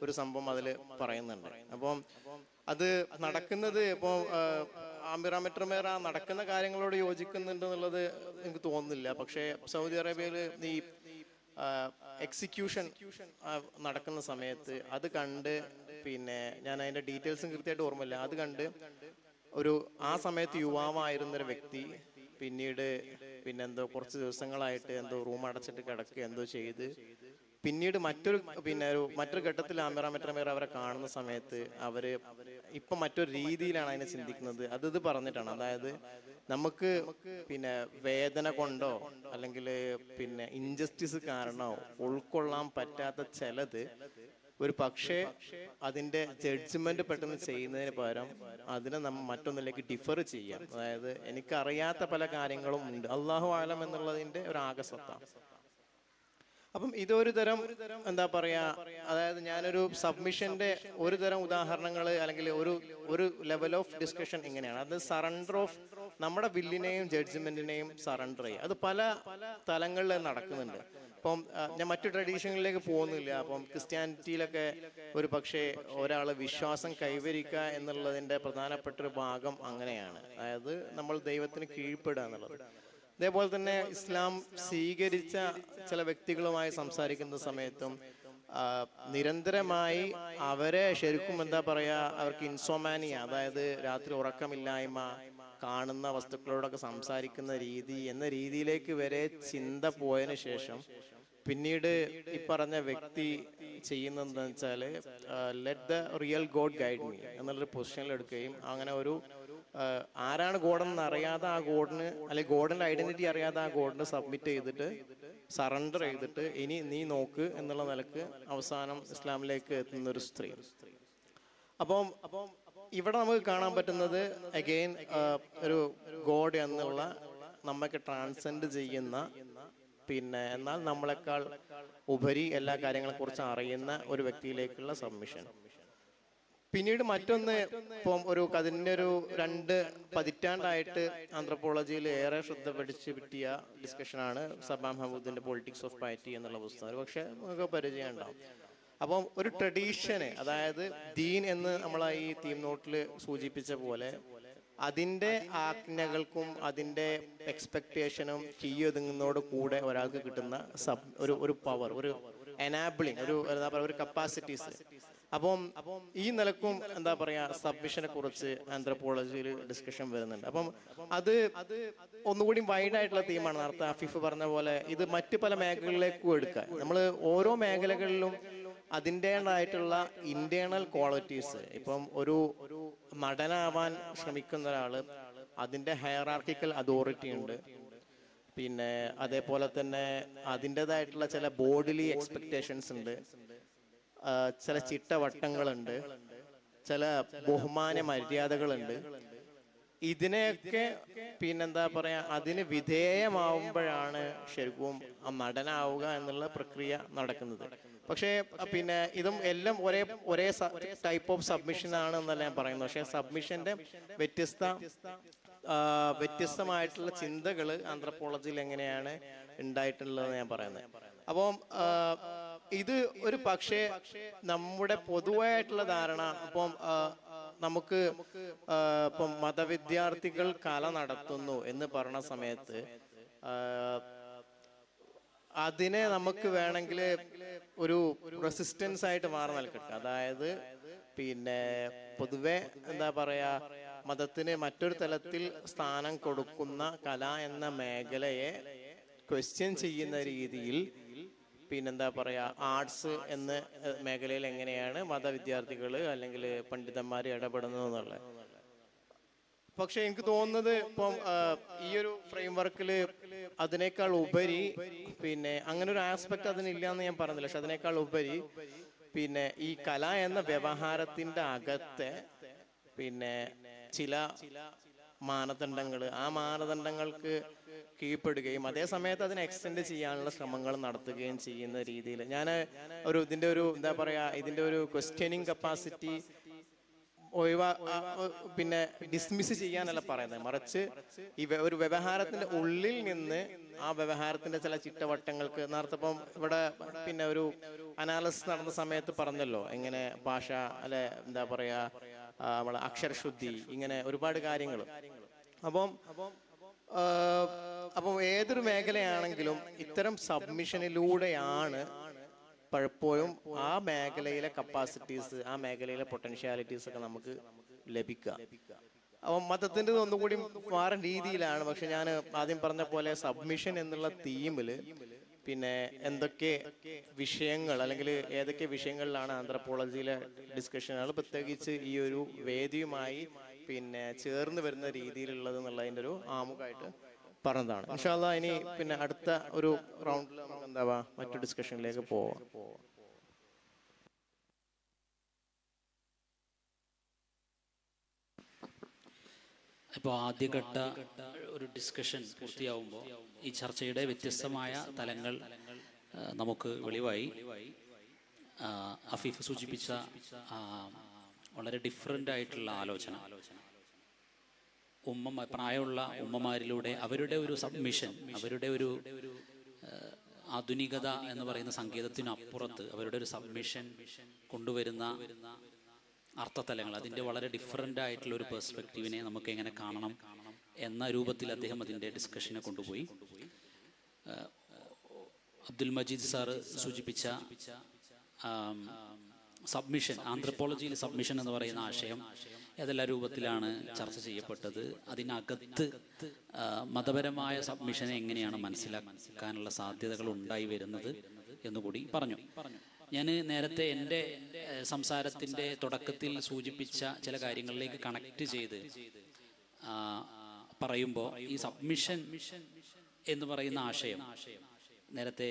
Speaker 3: ഒരു സംഭവം അതിൽ പറയുന്നുണ്ട്. അപ്പം അത് നടക്കുന്നത് ഇപ്പോൾ ആമിറ മെട്രോമേർ ആ നടക്കുന്ന കാര്യങ്ങളോട് യോജിക്കുന്നുണ്ട് എന്നുള്ളത് എനിക്ക് തോന്നുന്നില്ല. പക്ഷേ സൗദി അറേബ്യയിൽ ഈ എക്സിക്യൂഷൻ നടക്കുന്ന സമയത്ത് അത് കണ്ട്, പിന്നെ ഞാൻ അതിന്റെ ഡീറ്റെയിൽസും കൃത്യമായിട്ട് ഓർമ്മയില്ല, അത് കണ്ട് ആ സമയത്ത് യുവാവായിരുന്നൊരു വ്യക്തി പിന്നീട് പിന്നെന്തോ കുറച്ച് ദിവസങ്ങളായിട്ട് എന്തോ റൂം അടച്ചിട്ട് കിടക്കുക എന്തോ ചെയ്ത് പിന്നീട് മറ്റൊരു ഘട്ടത്തിൽ ആമിറ മെട്രോമേർ അവരെ കാണുന്ന സമയത്ത് അവര് ഇപ്പൊ മറ്റൊരു രീതിയിലാണ് അതിനെ ചിന്തിക്കുന്നത്. അത് പറഞ്ഞിട്ടാണ്, അതായത് നമുക്ക് പിന്നെ വേദന കൊണ്ടോ അല്ലെങ്കിൽ പിന്നെ ഇൻജസ്റ്റിസ് കാരണമോ ഉൾക്കൊള്ളാൻ പറ്റാത്ത ചിലത് ഒരു പക്ഷേ അതിന്റെ ജഡ്ജ്മെന്റ് പെട്ടെന്ന് ചെയ്യുന്നതിന് പകരം അതിനെ നമ്മൾ മറ്റൊന്നിലേക്ക് ഡിഫർ ചെയ്യാം. അതായത് എനിക്കറിയാത്ത പല കാര്യങ്ങളും ഉണ്ട്, അള്ളാഹു ആലം എന്നുള്ളതിന്റെ ഒരു ആകസത്താണ്. അപ്പം ഇതൊരു തരം എന്താ പറയാ, അതായത് ഞാനൊരു സബ്മിഷന്റെ ഒരു തരം ഉദാഹരണങ്ങൾ അല്ലെങ്കിൽ ഒരു ലെവൽ ഓഫ് ഡിസ്കഷൻ ഇങ്ങനെയാണ്. അത് സറണ്ടർ ഓഫ് നമ്മുടെ വില്ലിനെയും ജഡ്ജ്മെന്റിനെയും സറണ്ടർ ചെയ്യുക. അത് പല തലങ്ങളിൽ നടക്കുന്നുണ്ട്. ഇപ്പം ഞാൻ മറ്റു ട്രഡീഷനിലേക്ക് പോകുന്നില്ല. അപ്പം ക്രിസ്ത്യാനിറ്റിയിലൊക്കെ ഒരു പക്ഷേ ഒരാള് വിശ്വാസം കൈവരിക്കുക എന്നുള്ളതിന്റെ പ്രധാനപ്പെട്ട ഒരു ഭാഗം അങ്ങനെയാണ്, അതായത് നമ്മൾ ദൈവത്തിന് കീഴ്പ്പെടുക എന്നുള്ളത്. അതേപോലെ തന്നെ ഇസ്ലാം സ്വീകരിച്ച ചില വ്യക്തികളുമായി സംസാരിക്കുന്ന സമയത്തും നിരന്തരമായി അവരെ ശരിക്കും എന്താ പറയാ, അവർക്ക് ഇൻസോമാനിയ, അതായത് രാത്രി ഉറക്കമില്ലായ്മ, കാണുന്ന വസ്തുക്കളോടൊക്കെ സംസാരിക്കുന്ന രീതി എന്ന രീതിയിലേക്ക് വരെ ചിന്ത പോയതിനു ശേഷം പിന്നീട് ഈ പറഞ്ഞ വ്യക്തി ചെയ്യുന്നതെന്ന് വെച്ചാൽ let the real God guide me എന്നുള്ളൊരു പൊസിഷനിൽ എടുക്കുകയും അങ്ങനെ ആരാണ് ഗോഡെന്ന് അറിയാതെ ആ ഗോഡിന്, അല്ലെങ്കിൽ ഗോഡിന്റെ ഐഡന്റിറ്റി അറിയാതെ ആ ഗോഡിന് സബ്മിറ്റ് ചെയ്തിട്ട് സറണ്ടർ ചെയ്തിട്ട് ഇനി നീ നോക്ക് എന്നുള്ള നിലക്ക് അവസാനം ഇസ്ലാമിലേക്ക് എത്തുന്ന ഒരു സ്ത്രീ. അപ്പം ഇവിടെ നമുക്ക് കാണാൻ പറ്റുന്നത് അഗെയിൻ ഒരു ഗോഡ് എന്നുള്ള നമ്മൾക്ക് ട്രാൻസെൻഡ് ചെയ്യുന്ന, പിന്നെ എന്നാൽ നമ്മളെക്കാൾ ഉപരി എല്ലാ കാര്യങ്ങളെ കുറിച്ച് അറിയുന്ന ഒരു വ്യക്തിയിലേക്കുള്ള സബ്മിഷൻ. പിന്നീട് മറ്റൊന്ന്, ഇപ്പം അതിൻ്റെ ഒരു 2 പതിറ്റാണ്ടായിട്ട് ആന്ത്രപ്പോളജിയിൽ ഏറെ ശ്രദ്ധ പറ്റിയ ഡിസ്കഷനാണ് സബാം ഹമൂദിന്റെ പൊളിറ്റിക്സ് ഓഫ് പയറ്റി എന്നുള്ള പുസ്തകം. പക്ഷെ നമുക്ക് പരിചയം ഉണ്ടാവും. അപ്പം ഒരു ട്രഡീഷന്, അതായത് ദീൻ എന്ന് നമ്മൾ ഈ തീം നോട്ടിൽ സൂചിപ്പിച്ച പോലെ അതിൻ്റെ ആജ്ഞകൾക്കും അതിൻ്റെ എക്സ്പെക്ടേഷനും കീയൊതുങ്ങുന്നതോട് കൂടെ ഒരാൾക്ക് കിട്ടുന്ന ഒരു പവർ, ഒരു എനാബിളിങ്, എന്താ പറയുക, ഒരു കപ്പാസിറ്റീസ്, അപ്പം ഈ നിലക്കും എന്താ പറയാ സബ്മിഷനെ കുറിച്ച് ആന്ത്രപ്പോളജിയിൽ ഡിസ്കഷൻ വരുന്നുണ്ട്. അപ്പം അത് ഒന്നുകൂടി വൈഡ് ആയിട്ടുള്ള തീമാണ്. നേരത്തെ അഫീഫ് പറഞ്ഞ പോലെ ഇത് മറ്റു പല മേഖലകളിലേക്കും എടുക്കുക. നമ്മൾ ഓരോ മേഖലകളിലും അതിൻ്റെതായിട്ടുള്ള ഇന്റേണൽ ക്വാളിറ്റീസ്, ഇപ്പം ഒരു നടനാവാൻ ശ്രമിക്കുന്ന ഒരാള് അതിന്റെ ഹയറാർക്കിക്കൽ അതോറിറ്റി ഉണ്ട്. പിന്നെ അതേപോലെ തന്നെ അതിൻ്റെതായിട്ടുള്ള ചില ബോഡിലി എക്സ്പെക്ടേഷൻസ് ഉണ്ട്, ചില ചിട്ടവട്ടങ്ങളുണ്ട്, ചില ബഹുമാന മര്യാദകളുണ്ട്. ഇതിനെയൊക്കെ പിന്നെന്താ പറയാ അതിന് വിധേയമാവുമ്പോഴാണ് ശരിക്കും ആ നടനാവുക എന്നുള്ള പ്രക്രിയ നടക്കുന്നത്. പക്ഷേ പിന്നെ ഇതും എല്ലാം ഒരേ ടൈപ്പ് ഓഫ് സബ്മിഷൻ ആണ് എന്നല്ല ഞാൻ പറയുന്നത്. പക്ഷെ സബ്മിഷന്റെ വ്യത്യസ്തമായിട്ടുള്ള ചിന്തകൾ ആന്ത്രപ്പോളജിയിൽ എങ്ങനെയാണ് ഉണ്ടായിട്ടുള്ളത് ഞാൻ പറയുന്നത്. അപ്പം ഇത് ഒരു പക്ഷേ നമ്മുടെ പൊതുവായിട്ടുള്ള ധാരണ ഇപ്പം നമുക്ക് ഇപ്പം മതവിദ്യാർത്ഥികൾ കല നടത്തുന്നു എന്ന് പറഞ്ഞ സമയത്ത് അതിനെ നമുക്ക് വേണമെങ്കിൽ ഒരു റെസിസ്റ്റൻസ് ആയിട്ട് മാറി നിൽക്കട്ടെ. അതായത് പിന്നെ പൊതുവെ എന്താ പറയാ മതത്തിന് മറ്റൊരു തലത്തിൽ സ്ഥാനം കൊടുക്കുന്ന കല എന്ന മേഖലയെ ക്വസ്റ്റ്യൻ ചെയ്യുന്ന രീതിയിൽ പിന്നെന്താ പറയാ ആർട്സ് എന്ന മേഖലയിൽ എങ്ങനെയാണ് മതവിദ്യാർത്ഥികൾ അല്ലെങ്കിൽ പണ്ഡിതന്മാർ ഇടപെടുന്നത് എന്നുള്ളത്. പക്ഷെ എനിക്ക് തോന്നുന്നത് ഇപ്പം ഈ ഒരു ഫ്രെയിം വർക്കിൽ അതിനേക്കാൾ ഉപരി പിന്നെ അങ്ങനെ ഒരു ആസ്പെക്ട് അതിനില്ല എന്ന് ഞാൻ പറഞ്ഞില്ല. പക്ഷെ അതിനേക്കാൾ ഉപരി പിന്നെ ഈ കല എന്ന വ്യവഹാരത്തിന്റെ അകത്തെ പിന്നെ ചില മാനദണ്ഡങ്ങൾ, ആ മാനദണ്ഡങ്ങൾക്ക് കീഴ്പ്പെടുകയും അതേ സമയത്ത് അതിനെ എക്സ്റ്റെൻഡ് ചെയ്യാനുള്ള ശ്രമങ്ങൾ നടത്തുകയും ചെയ്യുന്ന രീതിയിൽ ഞാൻ ഇതിന്റെ ഒരു എന്താ പറയാ ഇതിന്റെ ഒരു ക്വസ്റ്റ്യനിങ് കപ്പാസിറ്റി പിന്നെ ഡിസ്മിസ് ചെയ്യാനല്ല പറയുന്നത്, മറിച്ച് ഈ ഒരു വ്യവഹാരത്തിന്റെ ഉള്ളിൽ നിന്ന് ആ വ്യവഹാരത്തിന്റെ ചില ചിട്ടവട്ടങ്ങൾക്ക് നേരത്തപ്പം ഇവിടെ പിന്നെ ഒരു അനാലിസിസ് നടന്ന സമയത്ത് പറഞ്ഞല്ലോ എങ്ങനെ ഭാഷ അല്ലെ എന്താ പറയാ നമ്മളെ അക്ഷരശുദ്ധി, ഇങ്ങനെ ഒരുപാട് കാര്യങ്ങൾ. അപ്പം ഏതൊരു മേഖലയാണെങ്കിലും ഇത്തരം സബ്മിഷനിലൂടെയാണ് പലപ്പോഴും ആ മേഖലയിലെ കപ്പാസിറ്റീസ്, ആ മേഖലയിലെ പൊട്ടൻഷ്യാലിറ്റീസ് ഒക്കെ നമുക്ക് ലഭിക്കുക. അപ്പം മതത്തിന്റെ ഒന്നുകൂടി വേറെ രീതിയിലാണ്. പക്ഷെ ഞാൻ ആദ്യം പറഞ്ഞ പോലെ സബ്മിഷൻ എന്നുള്ള തീമില് പിന്നെ എന്തൊക്കെ വിഷയങ്ങൾ അല്ലെങ്കിൽ ഏതൊക്കെ വിഷയങ്ങളിലാണ് ആന്ത്രപ്പോളജിയിലെ ഡിസ്കഷനുകൾ പ്രത്യേകിച്ച് ഈ ഒരു വേദിയുമായി പിന്നെ ചേർന്ന് വരുന്ന രീതിയിലുള്ളത് എന്നുള്ളതിൻ്റെ ഒരു ആമുഖമായിട്ട് പറഞ്ഞതാണ്. ഇൻഷാ അല്ലാഹ് ഇനി പിന്നെ അടുത്ത ഒരു റൗണ്ടിൽ നമുക്ക് എന്താവാ മറ്റു ഡിസ്കഷനിലേക്ക് പോവാം.
Speaker 1: ഇപ്പോൾ ആദ്യഘട്ട ഒരു ഡിസ്കഷൻ പൂർത്തിയാവുമ്പോൾ ഈ ചർച്ചയുടെ വ്യത്യസ്തമായ തലങ്ങൾ നമുക്ക് വെളിവായി. അഫീഫ് സൂചിപ്പിച്ച വളരെ ഡിഫറൻ്റ് ആയിട്ടുള്ള ആലോചന, പ്രായമുള്ള ഉമ്മമാരിലൂടെ അവരുടെ ഒരു സബ്മിഷൻ, അവരുടെ ഒരു ആധുനികത എന്ന് പറയുന്ന സങ്കേതത്തിനപ്പുറത്ത് അവരുടെ ഒരു സബ്മിഷൻ കൊണ്ടുവരുന്ന അർത്ഥതലങ്ങൾ, അതിൻ്റെ വളരെ ഡിഫറൻ്റ് ആയിട്ടുള്ള ഒരു പെർസ്പെക്റ്റീവിനെ നമുക്ക് എങ്ങനെ കാണണം എന്ന രൂപത്തിൽ അദ്ദേഹം അതിൻ്റെ ഡിസ്കഷനെ കൊണ്ടുപോയി. അബ്ദുൽ മജീദ് സാറ് സൂചിപ്പിച്ച സബ്മിഷൻ, ആന്ത്രപ്പോളജിയിൽ സബ്മിഷൻ എന്ന് പറയുന്ന ആശയം ഏതെല്ലാം രൂപത്തിലാണ് ചർച്ച ചെയ്യപ്പെട്ടത്, അതിനകത്ത് മതപരമായ സബ്മിഷനെ എങ്ങനെയാണ് മനസ്സിലാക്കാനുള്ള സാധ്യതകൾ ഉണ്ടായി വരുന്നത് എന്നുകൂടി പറഞ്ഞു. ഞാൻ നേരത്തെ എൻ്റെ സംസാരത്തിൻ്റെ തുടക്കത്തിൽ സൂചിപ്പിച്ച ചില കാര്യങ്ങളിലേക്ക് കണക്ട് ചെയ്ത് പറയുമ്പോൾ ഈ സബ്മിഷൻ എന്ന് പറയുന്ന ആശയം നേരത്തെ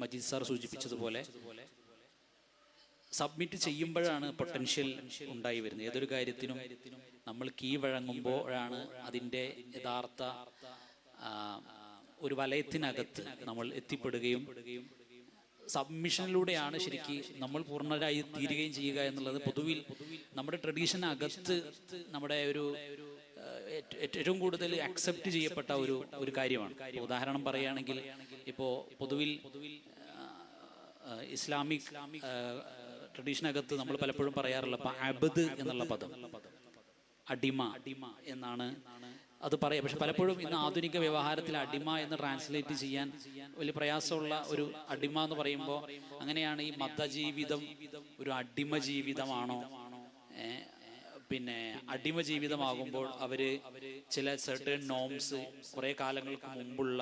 Speaker 1: മജീദ് സാർ സൂചിപ്പിച്ചതുപോലെ സബ്മിറ്റ് ചെയ്യുമ്പോഴാണ് പൊട്ടൻഷ്യൽ ഉണ്ടായി വരുന്നത്. ഏതൊരു കാര്യത്തിനും നമ്മൾ കീഴ്വഴങ്ങുമ്പോഴാണ് അതിൻ്റെ യഥാർത്ഥ ഒരു വലയത്തിനകത്ത് നമ്മൾ എത്തിപ്പെടുകയും സബ്മിഷനിലൂടെയാണ് ശരിക്കും നമ്മൾ പൂർണ്ണരായി തീരുകയും ചെയ്യുക എന്നുള്ളത് പൊതുവിൽ നമ്മുടെ ട്രഡീഷനകത്ത് നമ്മുടെ ഒരു ഏറ്റവും കൂടുതൽ അക്സെപ്റ്റ് ചെയ്യപ്പെട്ട ഒരു കാര്യമാണ്. ഉദാഹരണം പറയുകയാണെങ്കിൽ ഇപ്പോൾ പൊതുവിൽ ഇസ്ലാമിക് ട്രഡീഷനകത്ത് നമ്മൾ പലപ്പോഴും പറയാറുള്ള അബ്ദ് എന്നുള്ള പദം, അടിമ എന്നാണ് അത് പറയാം. പക്ഷെ പലപ്പോഴും ഇന്ന് ആധുനിക വ്യവഹാരത്തിൽ അടിമ എന്ന് ട്രാൻസ്ലേറ്റ് ചെയ്യാൻ വലിയ പ്രയാസമുള്ള ഒരു അടിമ എന്ന് പറയുമ്പോൾ അങ്ങനെയാണ് ഈ മതജീവിതം ഒരു അടിമ ജീവിതമാണോ? പിന്നെ അടിമ ജീവിതമാകുമ്പോൾ അവര് ചില സെർട്ടൺ നോംസ്, കുറെ കാലങ്ങൾക്ക് മുമ്പുള്ള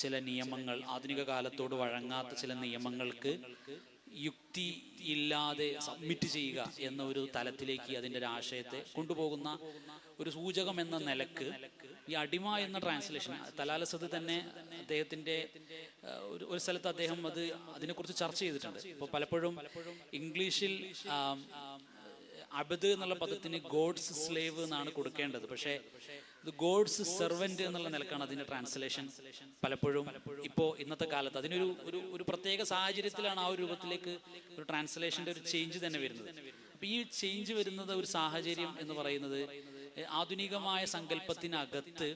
Speaker 1: ചില നിയമങ്ങൾ, ആധുനിക കാലത്തോട് വഴങ്ങാത്ത ചില നിയമങ്ങൾക്ക് യുക്തി ഇല്ലാതെ സബ്മിറ്റ് ചെയ്യുക എന്ന ഒരു തലത്തിലേക്ക് അതിൻ്റെ ഒരു ആശയത്തെ കൊണ്ടുപോകുന്ന ഒരു സൂചകം എന്ന നിലക്ക് ഈ അടിമ എന്ന ട്രാൻസ്ലേഷൻ തലാലസത്ത് തന്നെ അദ്ദേഹത്തിൻ്റെ ഒരു സ്ഥലത്ത് അദ്ദേഹം അതിനെക്കുറിച്ച് ചർച്ച ചെയ്തിട്ടുണ്ട്. ഇപ്പോൾ പലപ്പോഴും ഇംഗ്ലീഷിൽ അബദ് എന്നുള്ള പദത്തിന് ഗോഡ്സ് സ്ലേവ് എന്നാണ് കൊടുക്കേണ്ടത്. പക്ഷേ ഇത് ഗോഡ്സ് സെർവൻറ്റ് എന്നുള്ള നിലക്കാണ് അതിൻ്റെ ട്രാൻസ്ലേഷൻ പലപ്പോഴും ഇപ്പോൾ ഇന്നത്തെ കാലത്ത് അതിനൊരു ഒരു പ്രത്യേക സാഹചര്യത്തിലാണ് ആ ഒരു രൂപത്തിലേക്ക് ഒരു ട്രാൻസ്ലേഷൻ്റെ ഒരു ചേഞ്ച് തന്നെ വരുന്നത്. അപ്പം ഈ ചേഞ്ച് വരുന്നത് ഒരു സാഹചര്യം എന്ന് പറയുന്നത് ആധുനികമായ സങ്കല്പത്തിനകത്ത്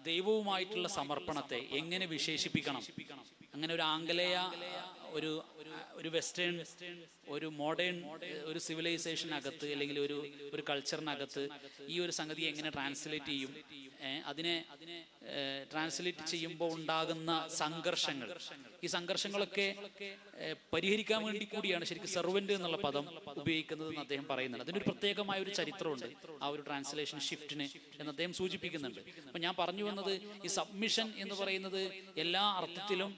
Speaker 1: ദൈവവുമായിട്ടുള്ള സമർപ്പണത്തെ എങ്ങനെ വിശേഷിപ്പിക്കണം, അങ്ങനെ ഒരു ആംഗലേയ ഒരു വെസ്റ്റേൺ ഒരു മോഡേൺ ഒരു സിവിലൈസേഷനകത്ത് അല്ലെങ്കിൽ ഒരു കൾച്ചറിനകത്ത് ഈ ഒരു സംഗതി എങ്ങനെ ട്രാൻസ്ലേറ്റ് ചെയ്യും, അതിനെ ട്രാൻസ്ലേറ്റ് ചെയ്യുമ്പോൾ ഉണ്ടാകുന്ന സംഘർഷങ്ങൾ, ഈ സംഘർഷങ്ങളൊക്കെ പരിഹരിക്കാൻ വേണ്ടി കൂടിയാണ് ശരിക്കും സെർവന്റ് എന്നുള്ള പദം ഉപയോഗിക്കുന്നത് എന്ന് അദ്ദേഹം പറയുന്നുണ്ട്. അതിനൊരു പ്രത്യേകമായ ഒരു ചരിത്രമുണ്ട് ആ ഒരു ട്രാൻസ്ലേഷൻ ഷിഫ്റ്റിന് എന്ന് അദ്ദേഹം സൂചിപ്പിക്കുന്നുണ്ട്. അപ്പം ഞാൻ പറഞ്ഞു വന്നത് ഈ സബ്മിഷൻ എന്ന് പറയുന്നത് എല്ലാ അർത്ഥത്തിലും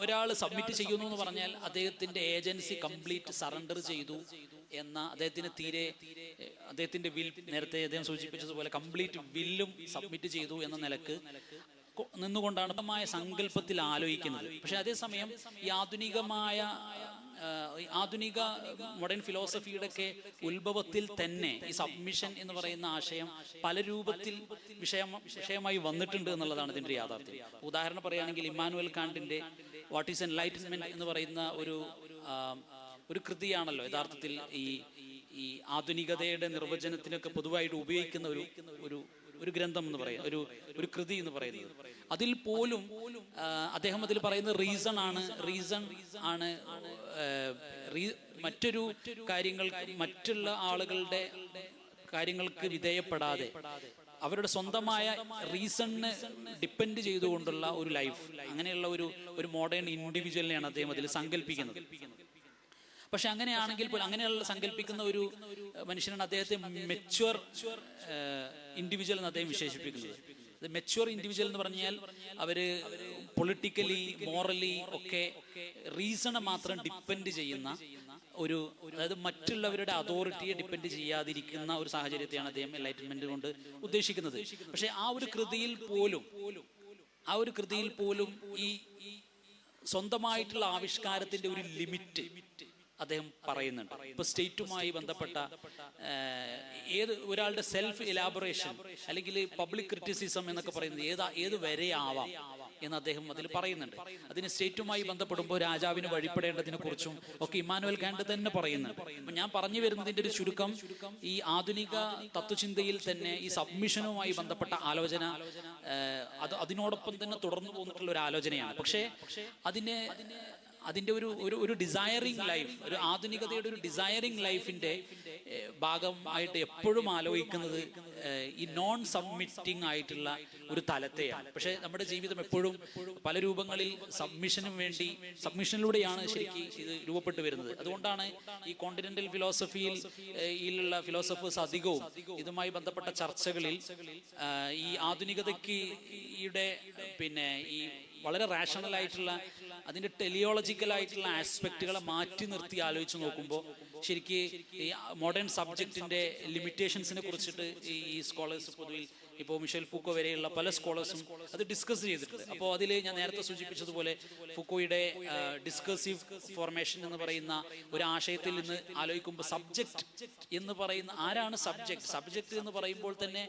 Speaker 1: ഒരാൾ സബ്മിറ്റ് ചെയ്യുന്നു എന്ന് പറഞ്ഞാൽ അദ്ദേഹത്തിന്റെ ഏജൻസി കംപ്ലീറ്റ് സറണ്ടർ ചെയ്തു എന്ന അദ്ദേഹത്തിന്റെ വിൽ, നേരത്തെ അദ്ദേഹം സൂചിപ്പിച്ചതുപോലെ കംപ്ലീറ്റ് വില്ലും സബ്മിറ്റ് ചെയ്തു എന്ന നിലക്ക് നിന്നുകൊണ്ടാണ് സങ്കല്പത്തിൽ ആലോചിക്കുന്നത്. പക്ഷെ അതേസമയം ഈ ആധുനിക മോഡേൺ ഫിലോസഫിയുടെ ഒക്കെ ഉത്ഭവത്തിൽ തന്നെ ഈ സബ്മിഷൻ എന്ന് പറയുന്ന ആശയം പല രൂപത്തിൽ വിഷയമായി വന്നിട്ടുണ്ട് എന്നുള്ളതാണ് ഇതിന്റെ യാഥാർത്ഥ്യം. ഉദാഹരണം പറയുകയാണെങ്കിൽ ഇമ്മാനുവൽ കാന്റിന്റെ വാട്ട് ഈസ് എൻലൈറ്റൻമെന്റ് എന്ന് പറയുന്ന ഒരു കൃതിയാണല്ലോ യഥാർത്ഥത്തിൽ ഈ ആധുനികതയുടെ നിർവചനത്തിനൊക്കെ പൊതുവായിട്ട് ഉപയോഗിക്കുന്ന ഒരു ഗ്രന്ഥം എന്ന് പറയുന്നത്, ഒരു കൃതി എന്ന് പറയുന്നത്. അതിൽ പോലും അദ്ദേഹം അതിൽ പറയുന്നത് റീസൺ ആണ് മറ്റൊരു മറ്റുള്ള ആളുകളുടെ കാര്യങ്ങൾക്ക് വിധേയപ്പെടാതെ അവരുടെ സ്വന്തമായ റീസണിന് ഡിപ്പെൻഡ് ചെയ്തുകൊണ്ടുള്ള ഒരു ലൈഫ്, അങ്ങനെയുള്ള ഒരു മോഡേൺ ഇൻഡിവിജ്വലിനെയാണ് അദ്ദേഹം അതിൽ സങ്കല്പിക്കുന്നത്. പക്ഷെ അങ്ങനെയാണെങ്കിൽ പോലും അങ്ങനെയുള്ള സങ്കല്പിക്കുന്ന ഒരു മനുഷ്യനാണ് അദ്ദേഹത്തെ മെച്വർ ഇൻഡിവിജ്വൽ എന്ന് അദ്ദേഹം വിശേഷിപ്പിക്കുന്നത്. മെച്വർ ഇൻഡിവിജ്വൽ എന്ന് പറഞ്ഞാൽ അവര് പൊളിറ്റിക്കലി മോറലി ഒക്കെ റീസണെ മാത്രം ഡിപ്പെൻഡ് ചെയ്യുന്ന അതായത് മറ്റുള്ളവരുടെ അതോറിറ്റിയെ ഡിപ്പെൻഡ് ചെയ്യാതിരിക്കുന്ന ഒരു സാഹചര്യത്തെയാണ് അദ്ദേഹം എൻലൈറ്റൻമെന്റ് കൊണ്ട് ഉദ്ദേശിക്കുന്നത്. പക്ഷെ ആ ഒരു കൃതിയിൽ പോലും ഈ സ്വന്തമായിട്ടുള്ള ആവിഷ്കാരത്തിന്റെ ഒരു ലിമിറ്റ് അദ്ദേഹം പറയുന്നുണ്ട്. ഇപ്പൊ സ്റ്റേറ്റുമായി ബന്ധപ്പെട്ട ഒരാളുടെ സെൽഫ് എലാബറേഷൻ അല്ലെങ്കിൽ പബ്ലിക് ക്രിറ്റിസിസം എന്നൊക്കെ പറയുന്നത് ഏത് വരെ ആവാം എന്ന് അദ്ദേഹം അതിൽ പറയുന്നുണ്ട്. അതിന് സ്റ്റേറ്റുമായി ബന്ധപ്പെടുമ്പോൾ രാജാവിന് വഴിപ്പെടേണ്ടതിനെ കുറിച്ചും ഒക്കെ ഇമ്മാനുവൽ കാന്റ് തന്നെ പറയുന്നുണ്ട്. അപ്പൊ ഞാൻ പറഞ്ഞു വരുന്നതിന്റെ ഒരു ചുരുക്കം, ഈ ആധുനിക തത്വചിന്തയിൽ തന്നെ ഈ സബ്മിഷനുമായി ബന്ധപ്പെട്ട ആലോചന അതിനോടൊപ്പം തന്നെ തുടർന്നു പോന്നിട്ടുള്ള ഒരു ആലോചനയാണ്. പക്ഷേ അതിന്റെ ഒരു ഡിസയറിങ് ലൈഫ്, ഒരു ആധുനികതയുടെ ഒരു ഡിസയറിങ് ലൈഫിന്റെ ഭാഗമായിട്ട് എപ്പോഴും ആലോചിക്കുന്നത് ഈ നോൺ സബ്മിറ്റിംഗ് ആയിട്ടുള്ള ഒരു തലത്തെയാണ്. പക്ഷെ നമ്മുടെ ജീവിതം എപ്പോഴും പല രൂപങ്ങളിൽ സബ്മിഷനിലൂടെയാണ് ശരിക്കും ഇത് രൂപപ്പെട്ടു വരുന്നത്. അതുകൊണ്ടാണ് ഈ കോണ്ടിനെന്റൽ ഫിലോസഫിയിലുള്ള ഫിലോസഫേഴ്സ് അധികവും ഇതുമായി ബന്ധപ്പെട്ട ചർച്ചകളിൽ ഈ ആധുനികതയ്ക്ക് പിന്നെ ഈ വളരെ റാഷണൽ ആയിട്ടുള്ള അതിന്റെ ടെലിയോളജിക്കൽ ആയിട്ടുള്ള ആസ്പെക്റ്റുകളെ മാറ്റി നിർത്തി ആലോചിച്ച് നോക്കുമ്പോൾ ശരിക്ക് ഈ മോഡേൺ സബ്ജക്റ്റിന്റെ ലിമിറ്റേഷൻസിനെ കുറിച്ചിട്ട് ഈ സ്കോളേഴ്സ് പൊതുവിൽ ഇപ്പോൾ മിഷേൽ ഫൂക്കോ വരെയുള്ള പല സ്കോളേഴ്സും അത് ഡിസ്കസ് ചെയ്തിട്ടുണ്ട്. അപ്പോൾ അതിൽ ഞാൻ നേരത്തെ സൂചിപ്പിച്ചതുപോലെ ഫൂക്കോയുടെ ഡിസ്കസീവ് ഫോർമേഷൻ എന്ന് പറയുന്ന ഒരു ആശയത്തിൽ നിന്ന് ആലോചിക്കുമ്പോൾ സബ്ജക്റ്റ് എന്ന് പറയുന്ന ആരാണ് സബ്ജക്റ്റ് എന്ന് പറയുമ്പോൾ തന്നെ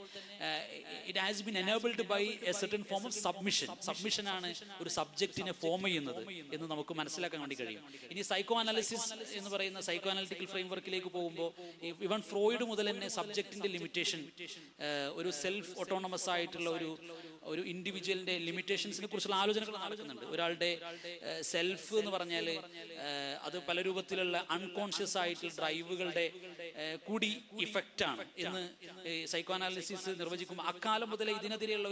Speaker 1: it has been enabled by a certain form of സബ്മിഷനാണ് ഒരു സബ്ജക്റ്റിനെ ഫോം ചെയ്യുന്നത് എന്ന് നമുക്ക് മനസ്സിലാക്കാൻ വേണ്ടി കഴിയും. ഇനി സൈക്കോ അനാലിസിസ് എന്ന് പറയുന്ന സൈക്കോ അനാലിറ്റിക്കൽ ഫ്രെയിംവർക്കിലേക്ക് പോകുമ്പോൾ ഇവൻ ഫ്രോയിഡ് മുതൽ തന്നെ സബ്ജക്റ്റിന്റെ ലിമിറ്റേഷൻ ഒരു സെൽഫ് ഓട്ടോണമസ് ആയിട്ടുള്ള ഒരു ഇൻഡിവിജ്വലിന്റെ ലിമിറ്റേഷൻസിനെ കുറിച്ചുള്ള ആലോചനകൾ നടക്കുന്നുണ്ട്. ഒരാളുടെ സെൽഫ് എന്ന് പറഞ്ഞാൽ അത് പല രൂപത്തിലുള്ള അൺകോൺഷ്യസ് ആയിട്ടുള്ള ഡ്രൈവുകളുടെ കൂടി ഇഫക്റ്റാണ് എന്ന് സൈക്കോ അനാലിസിസ് നിർവചിക്കുമ്പോൾ അക്കാലം മുതലേ ഇതിനെതിരെയുള്ള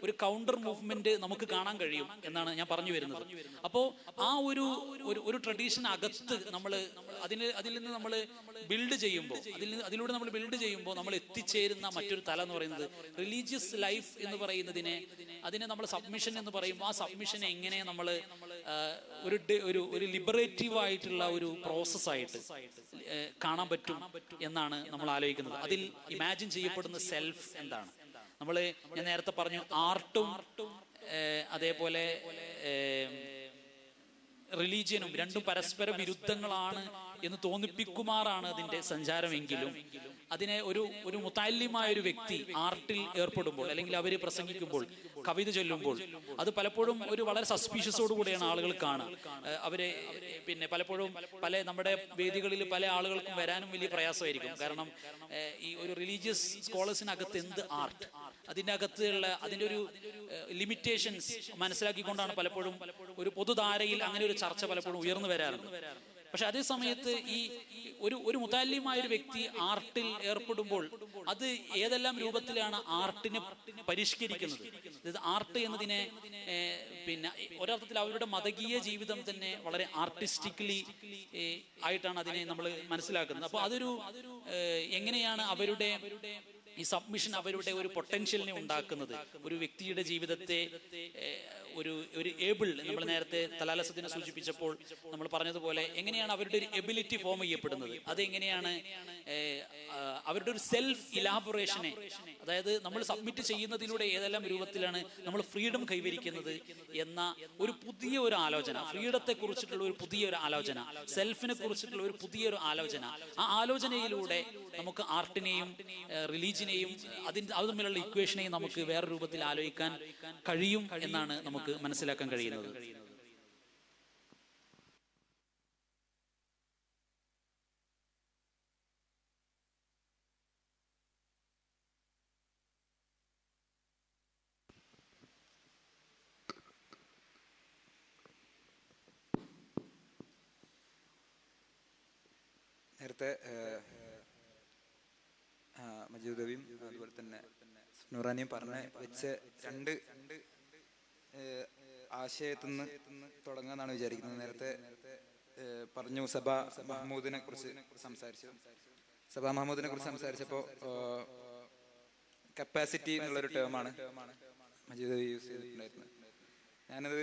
Speaker 1: ഒരു കൗണ്ടർ മൂവ്മെന്റ് നമുക്ക് കാണാൻ കഴിയും എന്നാണ് ഞാൻ പറഞ്ഞു വരുന്നത്. അപ്പോൾ ആ ഒരു ട്രഡീഷൻ അകത്ത് നമ്മൾ അതിൽ നിന്ന് നമ്മൾ ബിൽഡ് ചെയ്യുമ്പോൾ അതിലൂടെ നമ്മൾ ബിൽഡ് ചെയ്യുമ്പോൾ നമ്മൾ എത്തിച്ചേരുന്ന മറ്റൊരു തലം എന്ന് പറയുന്നത് റിലീജിയസ് ലൈഫ് എന്ന് അതിനെ നമ്മൾ സബ്മിഷൻ എന്ന് പറയുമ്പോൾ ആ സബ്മിഷനെ എങ്ങനെ നമ്മൾ ഒരു ലിബറേറ്റീവ് ആയിട്ടുള്ള ഒരു പ്രോസസ്സായിട്ട് കാണാൻ പറ്റും എന്നാണ് നമ്മൾ ആലോചിക്കുന്നത്. അതിൽ ഇമാജിൻ ചെയ്യപ്പെടുന്ന സെൽഫ് എന്താണ്? ഞാൻ നേരത്തെ പറഞ്ഞു ആർട്ടും അതേപോലെ റിലീജിയനും രണ്ടും പരസ്പര വിരുദ്ധങ്ങളാണ് എന്ന് തോന്നിപ്പിക്കുമാറാണ് അതിന്റെ സഞ്ചാരമെങ്കിലും അതിനെ ഒരു മുത്തല്ലിമായ ഒരു വ്യക്തി ആർട്ടിൽ ഏർപ്പെടുമ്പോൾ അല്ലെങ്കിൽ അവര് പ്രസംഗിക്കുമ്പോൾ കവിത ചൊല്ലുമ്പോൾ അത് പലപ്പോഴും ഒരു വളരെ സസ്പീഷ്യസോടുകൂടിയാണ് ആളുകൾ കാണുക. അവരെ പലപ്പോഴും നമ്മുടെ വേദികളിൽ പല ആളുകൾക്കും വരാനും വലിയ പ്രയാസമായിരിക്കും. കാരണം ഈ ഒരു റിലീജിയസ് സ്കോളേഴ്സിനകത്ത് എന്ത് ആർട്ട്, അതിൻ്റെ അകത്തുള്ള അതിൻ്റെ ഒരു ലിമിറ്റേഷൻസ് മനസ്സിലാക്കിക്കൊണ്ടാണ് പലപ്പോഴും ഒരു പൊതുധാരയിൽ അങ്ങനെ ഒരു ചർച്ച പലപ്പോഴും ഉയർന്നു വരാറുണ്ട്. പക്ഷെ അതേ സമയത്ത് ഈ ഒരു മുതാല്ലിമായ ഒരു വ്യക്തി ആർട്ടിൽ ഏർപ്പെടുമ്പോൾ അത് ഏതെല്ലാം രൂപത്തിലാണ് ആർട്ടിനെ പരിഷ്കരിക്കുന്നത്. ആർട്ട് എന്നതിനെ ഒരർത്ഥത്തിൽ അവരുടെ മതകീയ ജീവിതം തന്നെ വളരെ ആർട്ടിസ്റ്റിക്കലി ആയിട്ടാണ് അതിനെ നമ്മൾ മനസ്സിലാക്കുന്നത്. അപ്പോൾ അതൊരു എങ്ങനെയാണ് അവരുടെ ഈ സബ്മിഷൻ അവരുടെ ഒരു പൊട്ടൻഷ്യലിനെ ഉണ്ടാക്കുന്നത്, ഒരു വ്യക്തിയുടെ ജീവിതത്തെ ഒരു ഏബിൾ, നമ്മൾ നേരത്തെ തലാലസത്തിനെ സൂചിപ്പിച്ചപ്പോൾ നമ്മൾ പറഞ്ഞതുപോലെ എങ്ങനെയാണ് അവരുടെ ഒരു എബിലിറ്റി ഫോം ചെയ്യപ്പെടുന്നത്, അതെങ്ങനെയാണ് അവരുടെ ഒരു സെൽഫ് ഇലാബറേഷനെ, അതായത് നമ്മൾ സബ്മിറ്റ് ചെയ്യുന്നതിലൂടെ ഏതെല്ലാം രൂപത്തിലാണ് നമ്മൾ ഫ്രീഡം കൈവരിക്കുന്നത് എന്ന ഒരു പുതിയ ഒരു ആലോചന, ഫ്രീഡത്തെ കുറിച്ചിട്ടുള്ള ഒരു പുതിയൊരു ആലോചന, സെൽഫിനെ കുറിച്ചിട്ടുള്ള ഒരു പുതിയൊരു ആലോചന, ആ ആലോചനയിലൂടെ നമുക്ക് ആർട്ടിനെയും റിലീജിയനെയും അത് തമ്മിലുള്ള ഇക്വേഷനെയും നമുക്ക് വേറെ രൂപത്തിൽ ആലോചിക്കാൻ കഴിയും എന്നാണ് നമുക്ക് മനസ്സിലാക്കാൻ കഴിയുന്നത്.
Speaker 2: നേരത്തെ മജീദുവിയും അതുപോലെ തന്നെ നൂറാനിയും പറഞ്ഞ വെച്ച് രണ്ട് ആശയത്തിൽ നിന്ന് തുടങ്ങാന്നാണ് വിചാരിക്കുന്നത്. നേരത്തെ പറഞ്ഞു സബ മഹ്മൂദിനെ കുറിച്ച് സംസാരിച്ചപ്പോൾ കപ്പാസിറ്റി എന്നുള്ളൊരു ടേമാണ് മജീദ് യൂസ് ചെയ്തിട്ടുണ്ടായിരുന്നത്. ഞാനത്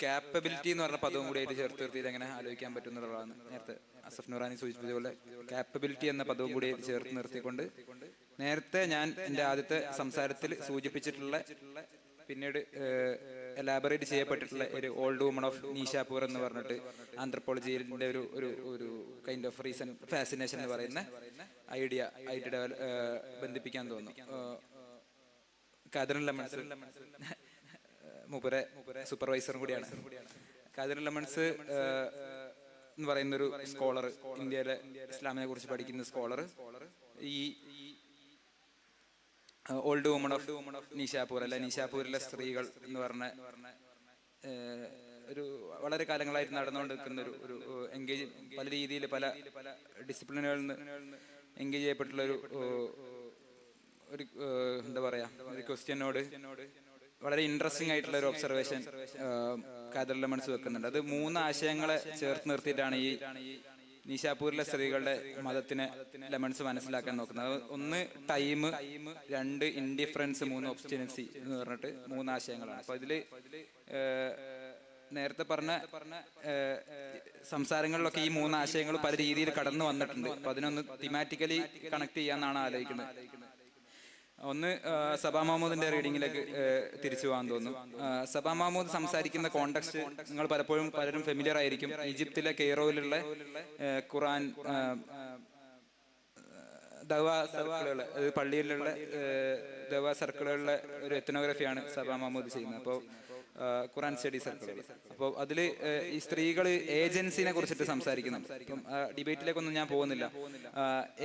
Speaker 2: ക്യാപ്പബിലിറ്റി എന്ന് പറഞ്ഞ പദവും കൂടി ആയിട്ട് ചേർത്ത് നിർത്തിയത് എങ്ങനെ ആലോചിക്കാൻ പറ്റുന്നതാണ്. നേരത്തെ അസഫ് നൂറാനി സൂചിപ്പിച്ച പോലെ ക്യാപ്പബിലിറ്റി എന്ന പദവും കൂടി ചേർത്ത് നിർത്തിക്കൊണ്ട് നേരത്തെ ഞാൻ എൻ്റെ ആദ്യത്തെ സംസാരത്തിൽ സൂചിപ്പിച്ചിട്ടുള്ള പിന്നീട് എലാബറേറ്റ് ചെയ്യപ്പെട്ടിട്ടുള്ള ഒരു ഓൾഡ് വുമൺ ഓഫ് നീഷാപൂർ എന്ന് പറഞ്ഞിട്ട് ആന്ത്രപ്പോളജിയുടെ ഒരു കൈൻഡ് ഓഫ് റീസൺ ഫാസിനേഷൻ എന്ന് പറയുന്ന ഐഡിയ ആയിട്ട് ബന്ധിപ്പിക്കാൻ തോന്നുന്നു. കാദർ ലെമൺസ് മൂപ്പരെ സൂപ്പർവൈസറും കൂടിയാണ്. കാദർ ലെമൺസ് എന്ന് പറയുന്ന ഒരു സ്കോളർ, ഇന്ത്യയിലെ ഇസ്ലാമിനെ കുറിച്ച് പഠിക്കുന്ന സ്കോളർ, ഈ ഓൾഡ് വുമൺ ഓഫ് നീഷാപൂർ അല്ല നീഷാപൂരിലെ സ്ത്രീകൾ എന്ന് പറഞ്ഞ ഒരു വളരെ കാലങ്ങളായിട്ട് നടന്നുകൊണ്ടിരിക്കുന്ന ഒരു എൻഗേജ്, പല രീതിയിൽ പല ഡിസിപ്ലിനുകളിൽ നിന്ന് എൻഗേജ് ചെയ്യപ്പെട്ടുള്ള ഒരു എന്താ പറയാ ഒരു ക്വസ്റ്റ്യനോട് വളരെ ഇൻട്രസ്റ്റിംഗ് ആയിട്ടുള്ള ഒരു ഒബ്സർവേഷൻ കാദർ ലെമൺസ് വെക്കുന്നുണ്ട്. അത് 3 ആശയങ്ങളെ ചേർത്ത് നിർത്തിയിട്ടാണ് ഈ നീഷാപൂരിലെ സ്ത്രീകളുടെ മതത്തിനെ ലെമൺസ് മനസ്സിലാക്കാൻ നോക്കുന്നത്. 1 ടൈം, 2 ഇൻഡിഫറൻസ്, 3 ഒബ്സ്റ്റിനൻസി എന്ന് പറഞ്ഞിട്ട് 3 ആശയങ്ങളാണ്. അപ്പൊ ഇതില് നേരത്തെ പറഞ്ഞ സംസാരങ്ങളിലൊക്കെ ഈ 3 ആശയങ്ങൾ പല രീതിയിൽ കടന്നു വന്നിട്ടുണ്ട്. അപ്പൊ അതിനൊന്ന് തിമാറ്റിക്കലി കണക്ട് ചെയ്യാന്നാണ് ആലോചിക്കുന്നത്. ഒന്ന് സബാ മഹ്മൂദിന്റെ റീഡിങ്ങിലേക്ക് തിരിച്ചു പോകാൻ തോന്നുന്നു. സബാ മഹ്മൂദ് സംസാരിക്കുന്ന കോണ്ടെക്സ്റ്റ് നിങ്ങൾ പലരും ഫെമിലിയർ ആയിരിക്കും. ഈജിപ്തിലെ കെയ്റോയിലുള്ള ഖുറാൻ ദവാ സർക്കിളുകൾ, പള്ളിയിലുള്ള ദവാ സർക്കിളുകളിലെ ഒരു എത്നോഗ്രഫിയാണ് സബാ മഹ്മൂദ് ചെയ്യുന്നത്. അപ്പോൾ ഖുറാൻ സ്റ്റഡി സർക്കിളുകൾ. അപ്പോൾ അതിൽ ഈ സ്ത്രീകൾ ഏജൻസിനെ കുറിച്ചിട്ട് സംസാരിക്കുന്നുണ്ട്. ഇപ്പം ഡിബേറ്റിലേക്കൊന്നും ഞാൻ പോകുന്നില്ല.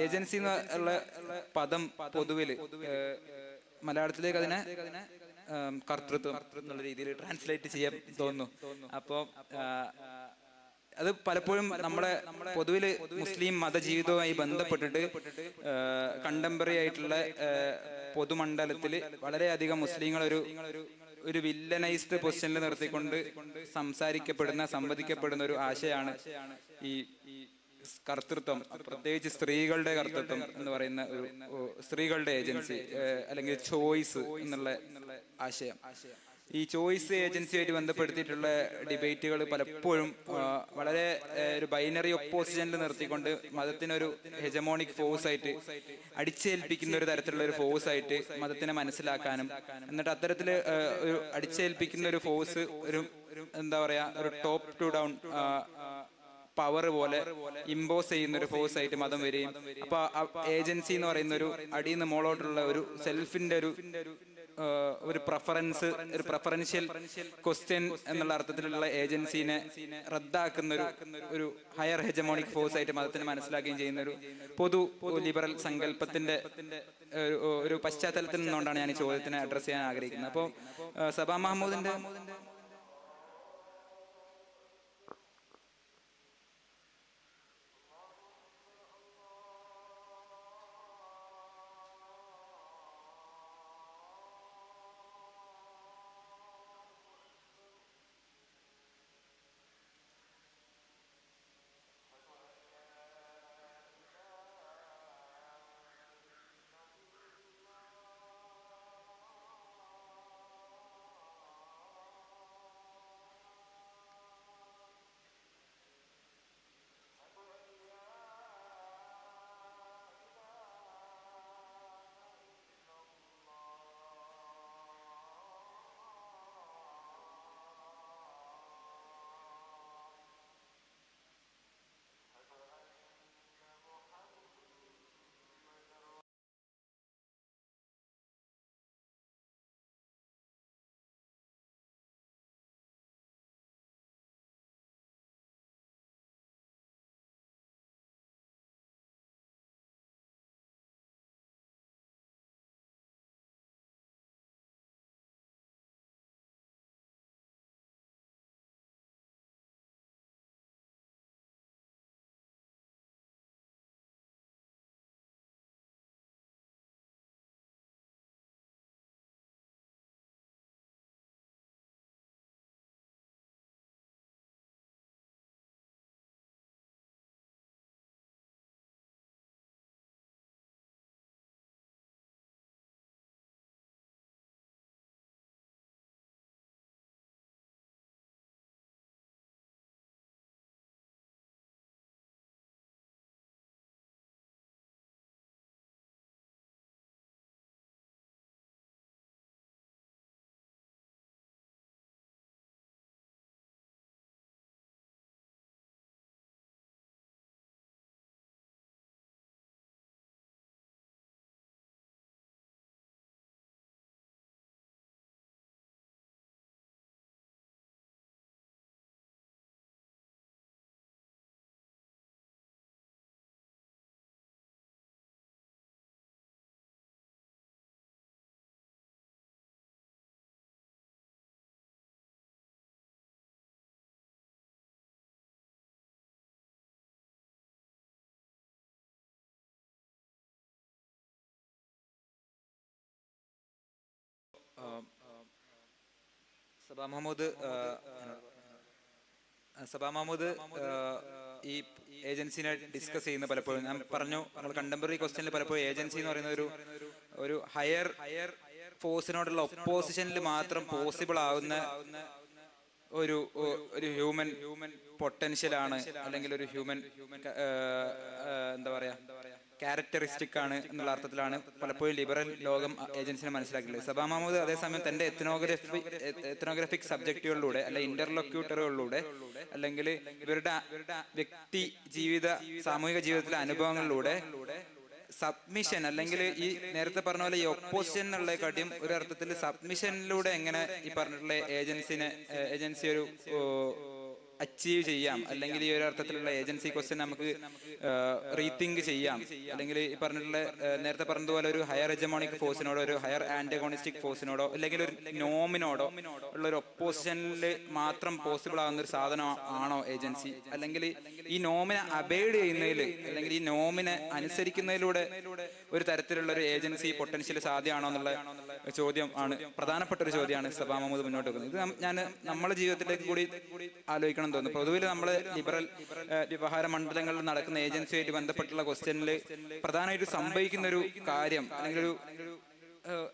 Speaker 2: ഏജൻസി എന്നുള്ള പദം പൊതുവിൽ മലയാളത്തിലേക്ക് അതിനെ കർത്തൃത്വം എന്നുള്ള രീതിയിൽ ട്രാൻസ്ലേറ്റ് ചെയ്യാൻ തോന്നുന്നു. അപ്പോൾ അത് പലപ്പോഴും നമ്മുടെ പൊതുവിൽ മുസ്ലിം മതജീവിതവുമായി ബന്ധപ്പെട്ടിട്ട് കണ്ടംപററി ആയിട്ടുള്ള പൊതുമണ്ഡലത്തിൽ വളരെയധികം മുസ്ലിങ്ങൾ ഒരു വില്ലനൈസ്ഡ് പൊസിഷനിൽ നിർത്തിക്കൊണ്ട് സംവദിക്കപ്പെടുന്ന ഒരു ആശയമാണ് ഈ കർത്തൃത്വം, പ്രത്യേകിച്ച് സ്ത്രീകളുടെ കർത്തൃത്വം എന്ന് പറയുന്ന ഒരു സ്ത്രീകളുടെ ഏജൻസി അല്ലെങ്കിൽ ചോയ്സ് എന്നുള്ള ആശയം. ഈ ചോയ്സ് ഏജൻസിയായിട്ട് ബന്ധപ്പെടുത്തിയിട്ടുള്ള ഡിബേറ്റുകൾ പലപ്പോഴും വളരെ ഒരു ബൈനറി ഒപ്പോസിഷനിൽ നിർത്തിക്കൊണ്ട് മതത്തിനൊരു ഹെജമോണിക് ഫോഴ്സ് ആയിട്ട് അടിച്ചേൽപ്പിക്കുന്ന ഒരു തരത്തിലുള്ള ഒരു ഫോഴ്സ് ആയിട്ട് മതത്തിനെ മനസ്സിലാക്കാനും, എന്നിട്ട് അത്തരത്തിൽ ഒരു അടിച്ചേൽപ്പിക്കുന്ന ഒരു ഫോഴ്സ് ഒരു എന്താ പറയാ ഒരു ടോപ്പ് ടു ഡൗൺ പവർ പോലെ ഇമ്പോസ് ചെയ്യുന്ന ഒരു ഫോഴ്സ് ആയിട്ട് മതം വരികയും, അപ്പൊ ഏജൻസി എന്ന് പറയുന്ന ഒരു അടിയിൽ നിന്ന് മോളോട്ടുള്ള ഒരു സെൽഫിന്റെ ഒരു പ്രഫറൻഷ്യൽ ക്വസ്റ്റ്യൻ എന്നുള്ള അർത്ഥത്തിലുള്ള ഏജൻസിനെ റദ്ദാക്കുന്ന ഒരു ഹയർ ഹെജമോണിക് ഫോഴ്സ് ആയിട്ട് മതത്തിനെ മനസ്സിലാക്കുകയും ചെയ്യുന്ന ഒരു പൊതു ലിബറൽ സങ്കല്പത്തിന്റെ ഒരു പശ്ചാത്തലത്തിൽ നിന്നുകൊണ്ടാണ് ഞാൻ ഈ ചോദ്യത്തിനെ അഡ്രസ് ചെയ്യാൻ ആഗ്രഹിക്കുന്നത്. അപ്പോൾ സബാ മഹമ്മൂദിന്റെ സബാ മഹമ്മൂദ് ഈ ഏജൻസിനെ ഡിസ്കസ് ചെയ്യുന്ന പലപ്പോഴും ഞാൻ പറഞ്ഞു, നമ്മൾ കണ്ടംപററി ക്വസ്റ്റ്യനിൽ പലപ്പോഴും ഏജൻസി എന്ന് പറയുന്ന ഒരു ഹയർ ഫോഴ്സിനോടുള്ള ഒപ്പോസിഷനിൽ മാത്രം പോസിബിൾ ആവുന്ന ഒരു ഹ്യൂമൻ പൊട്ടൻഷ്യൽ ആണ്, അല്ലെങ്കിൽ ഒരു ഹ്യൂമൻ എന്താ പറയാ ക്യാരക്ടറിസ്റ്റിക് ആണ് എന്നുള്ള അർത്ഥത്തിലാണ് പലപ്പോഴും ലിബറൽ ലോകം ഏജൻസിനെ മനസ്സിലാക്കിയിട്ടുള്ളത്. സബാ മഹമ്മൂദ് അതേസമയം തന്റെ എത്നോഗ്രഫിക് സബ്ജക്റ്റുകളിലൂടെ അല്ലെ ഇന്റർലോക്യൂട്ടറുകളിലൂടെ അല്ലെങ്കിൽ ഇവരുടെ വ്യക്തി സാമൂഹിക ജീവിതത്തിലെ അനുഭവങ്ങളിലൂടെ സബ്മിഷൻ അല്ലെങ്കിൽ ഈ നേരത്തെ പറഞ്ഞ പോലെ ഈ ഒപ്പോസിഷൻ എന്നുള്ള കാര്യം ഒരു അർത്ഥത്തിൽ സബ്മിഷനിലൂടെ എങ്ങനെ ഈ പറഞ്ഞിട്ടുള്ള ഏജൻസി ഒരു അച്ചീവ് ചെയ്യാം, അല്ലെങ്കിൽ ഈ ഒരു അർത്ഥത്തിലുള്ള ഏജൻസി ക്വസ്റ്റ്യൻ നമുക്ക് റീതിങ്ക് ചെയ്യാം, അല്ലെങ്കിൽ ഈ പറഞ്ഞിട്ടുള്ള നേരത്തെ പറഞ്ഞതുപോലെ ഒരു ഹയർ ഹെജമോണിക് ഫോഴ്സിനോടോ ഒരു ഹയർ ആന്റഗോണിസ്റ്റിക് ഫോഴ്സിനോടോ അല്ലെങ്കിൽ ഒരു നോമിനോടോ ഉള്ള ഒരു ഒപ്പോസിഷനിൽ മാത്രം പോസിബിൾ ആകുന്ന ഒരു സാധനം ആണോ ഏജൻസി, അല്ലെങ്കിൽ ഈ നോമിനെ അബൈഡ് ചെയ്യുന്നതിൽ അല്ലെങ്കിൽ ഈ നോമിനെ അനുസരിക്കുന്നതിലൂടെ ഒരു തരത്തിലുള്ള ഒരു ഏജൻസി പൊട്ടൻഷ്യൽ സാധ്യമാണോ എന്നുള്ള ചോദ്യം ആണ്, പ്രധാനപ്പെട്ട ഒരു ചോദ്യമാണ് സബാ മഹമ്മൂദ് മുന്നോട്ട് വെക്കുന്നത്. ഇത് ഞാൻ നമ്മുടെ ജീവിതത്തിലേക്ക് കൂടി ആലോചിക്കണം തോന്നുന്നു. പൊതുവിൽ നമ്മൾ ലിബറൽ വ്യവഹാര മണ്ഡലങ്ങളിൽ നടക്കുന്ന ഏജൻസിയുമായിട്ട് ബന്ധപ്പെട്ടുള്ള ക്വസ്റ്റ്യനിൽ പ്രധാനമായിട്ട് സംഭവിക്കുന്ന ഒരു കാര്യം അല്ലെങ്കിൽ ഒരു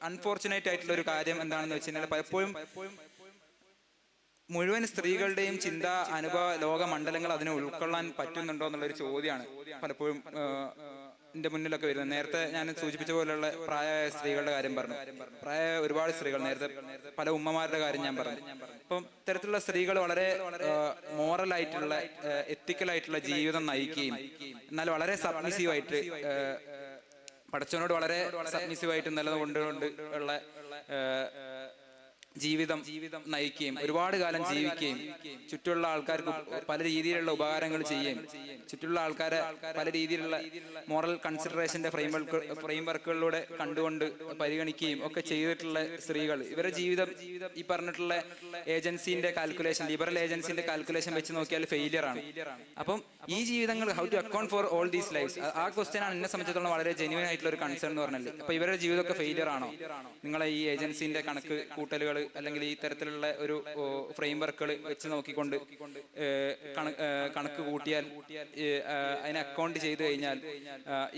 Speaker 2: അൺഫോർച്ചുനേറ്റ് ആയിട്ടുള്ള ഒരു കാര്യം എന്താണെന്ന് വെച്ച് കഴിഞ്ഞാൽ പലപ്പോഴും മുഴുവൻ സ്ത്രീകളുടെയും ചിന്ത, അനുഭവ, ലോക മണ്ഡലങ്ങൾ അതിനെ ഉൾക്കൊള്ളാൻ പറ്റുന്നുണ്ടോ എന്നുള്ളൊരു ചോദ്യമാണ് പലപ്പോഴും എന്റെ മുന്നിലൊക്കെ വരുന്നത്. നേരത്തെ ഞാൻ സൂചിപ്പിച്ച പോലെയുള്ള പ്രായമായ സ്ത്രീകളുടെ കാര്യം പറഞ്ഞു, ഒരുപാട് സ്ത്രീകൾ, നേരത്തെ പല ഉമ്മമാരുടെ കാര്യം ഞാൻ പറഞ്ഞു. അപ്പം ഇത്തരത്തിലുള്ള സ്ത്രീകൾ വളരെ മോറലായിട്ടുള്ള, എത്തിക്കലായിട്ടുള്ള ജീവിതം നയിക്കുകയും എന്നാൽ വളരെ സബ്മിസീവായിട്ട്, പടച്ചവനോട് വളരെ സബ്മിസീവായിട്ട് നിലനിന്നുകൊണ്ട് ഉള്ള ജീവിതം നയിക്കുകയും ഒരുപാട് കാലം ജീവിക്കുകയും ചുറ്റുള്ള ആൾക്കാർക്ക് പല രീതിയിലുള്ള ഉപകാരങ്ങൾ ചെയ്യുകയും ചുറ്റുള്ള ആൾക്കാരെ പല രീതിയിലുള്ള മോറൽ കൺസിഡറേഷന്റെ ഫ്രെയിംവർക്കുകളിലൂടെ കണ്ടുകൊണ്ട് പരിഗണിക്കുകയും ഒക്കെ ചെയ്തിട്ടുള്ള സ്ത്രീകൾ, ഇവരുടെ ജീവിതം ഈ പറഞ്ഞിട്ടുള്ള ഏജൻസിന്റെ കാൽക്കുലേഷൻ, ലിബറൽ ഏജൻസിന്റെ കാൽക്കുലേഷൻ വെച്ച് നോക്കിയാൽ ഫെയിലിയർ ആണ്. അപ്പം ഈ ജീവിതങ്ങൾ how to account for all these lifes, ആ ക്വസ്റ്റ്യൻ ആണ് എന്നെ സംബന്ധിച്ചിടത്തോളം വളരെ ജെന്യൂൻ ആയിട്ടുള്ള ഒരു കൺസേൺ എന്ന് പറഞ്ഞാൽ. അപ്പൊ ഇവരുടെ ജീവിതമൊക്കെ ഫെയിലിയർ ആണോ? നിങ്ങളെ ഈ ഏജൻസിന്റെ കണക്ക് കൂട്ടലുകൾ അല്ലെങ്കിൽ ഈ തരത്തിലുള്ള ഒരു ഫ്രെയിംവർക്കുകൾ വെച്ച് നോക്കിക്കൊണ്ട് കണക്ക് കൂട്ടിയാൽ, അതിനെ അക്കൗണ്ട് ചെയ്തു കഴിഞ്ഞാൽ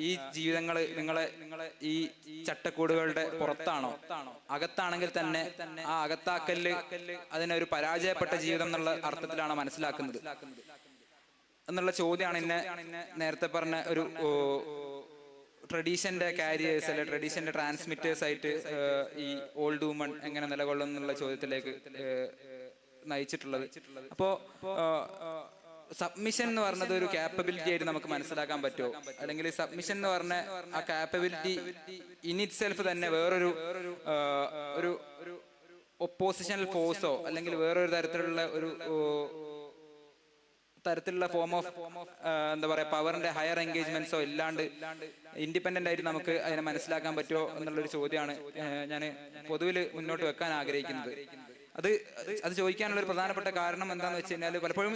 Speaker 2: ഈ ജീവിതങ്ങൾ നിങ്ങളെ ഈ ചട്ടക്കൂടുകളുടെ പുറത്താണോ? അകത്താണെങ്കിൽ തന്നെ ആ അകത്താക്കല് അതിനൊരു പരാജയപ്പെട്ട ജീവിതം എന്നുള്ള അർത്ഥത്തിലാണ് മനസ്സിലാക്കുന്നത് എന്നുള്ള ചോദ്യമാണ് എന്നെ നേരത്തെ പറഞ്ഞ ഒരു ട്രഡീഷന്റെ കാരിയേഴ്സ് അല്ലെ ട്രഡീഷന്റെ ട്രാൻസ്മിറ്റേഴ്സ് ആയിട്ട് ഈ ഓൾഡ് വുമൺ എങ്ങനെ നിലകൊള്ളും എന്നുള്ള ചോദ്യത്തിലേക്ക് നയിച്ചിട്ടുള്ളത്. അപ്പോ സബ്മിഷൻ എന്ന് പറഞ്ഞത് ഒരു കാപ്പബിലിറ്റി ആയിട്ട് നമുക്ക് മനസ്സിലാക്കാൻ പറ്റുമോ? അല്ലെങ്കിൽ സബ്മിഷൻ എന്ന് പറഞ്ഞ ആ കാപ്പബിലിറ്റി ഇൻ ഇറ്റ് സെൽഫ് തന്നെ വേറൊരു ഒപ്പോസിഷണൽ ഫോഴ്സോ അല്ലെങ്കിൽ വേറൊരു തരത്തിലുള്ള ഫോം ഓഫ് എന്താ പറയാ പവറിന്റെ ഹയർ എൻഗേജ്മെന്റ്സോ ഇല്ലാണ്ട് ഇൻഡിപെൻഡന്റ് ആയിട്ട് നമുക്ക് അതിനെ മനസ്സിലാക്കാൻ പറ്റുമോ എന്നുള്ളൊരു ചോദ്യമാണ് ഞാൻ പൊതുവിൽ മുന്നോട്ട് വെക്കാൻ ആഗ്രഹിക്കുന്നത്. അത് ചോദിക്കാനുള്ള ഒരു പ്രധാനപ്പെട്ട കാരണം എന്താണെന്ന് വെച്ച് കഴിഞ്ഞാൽ പലപ്പോഴും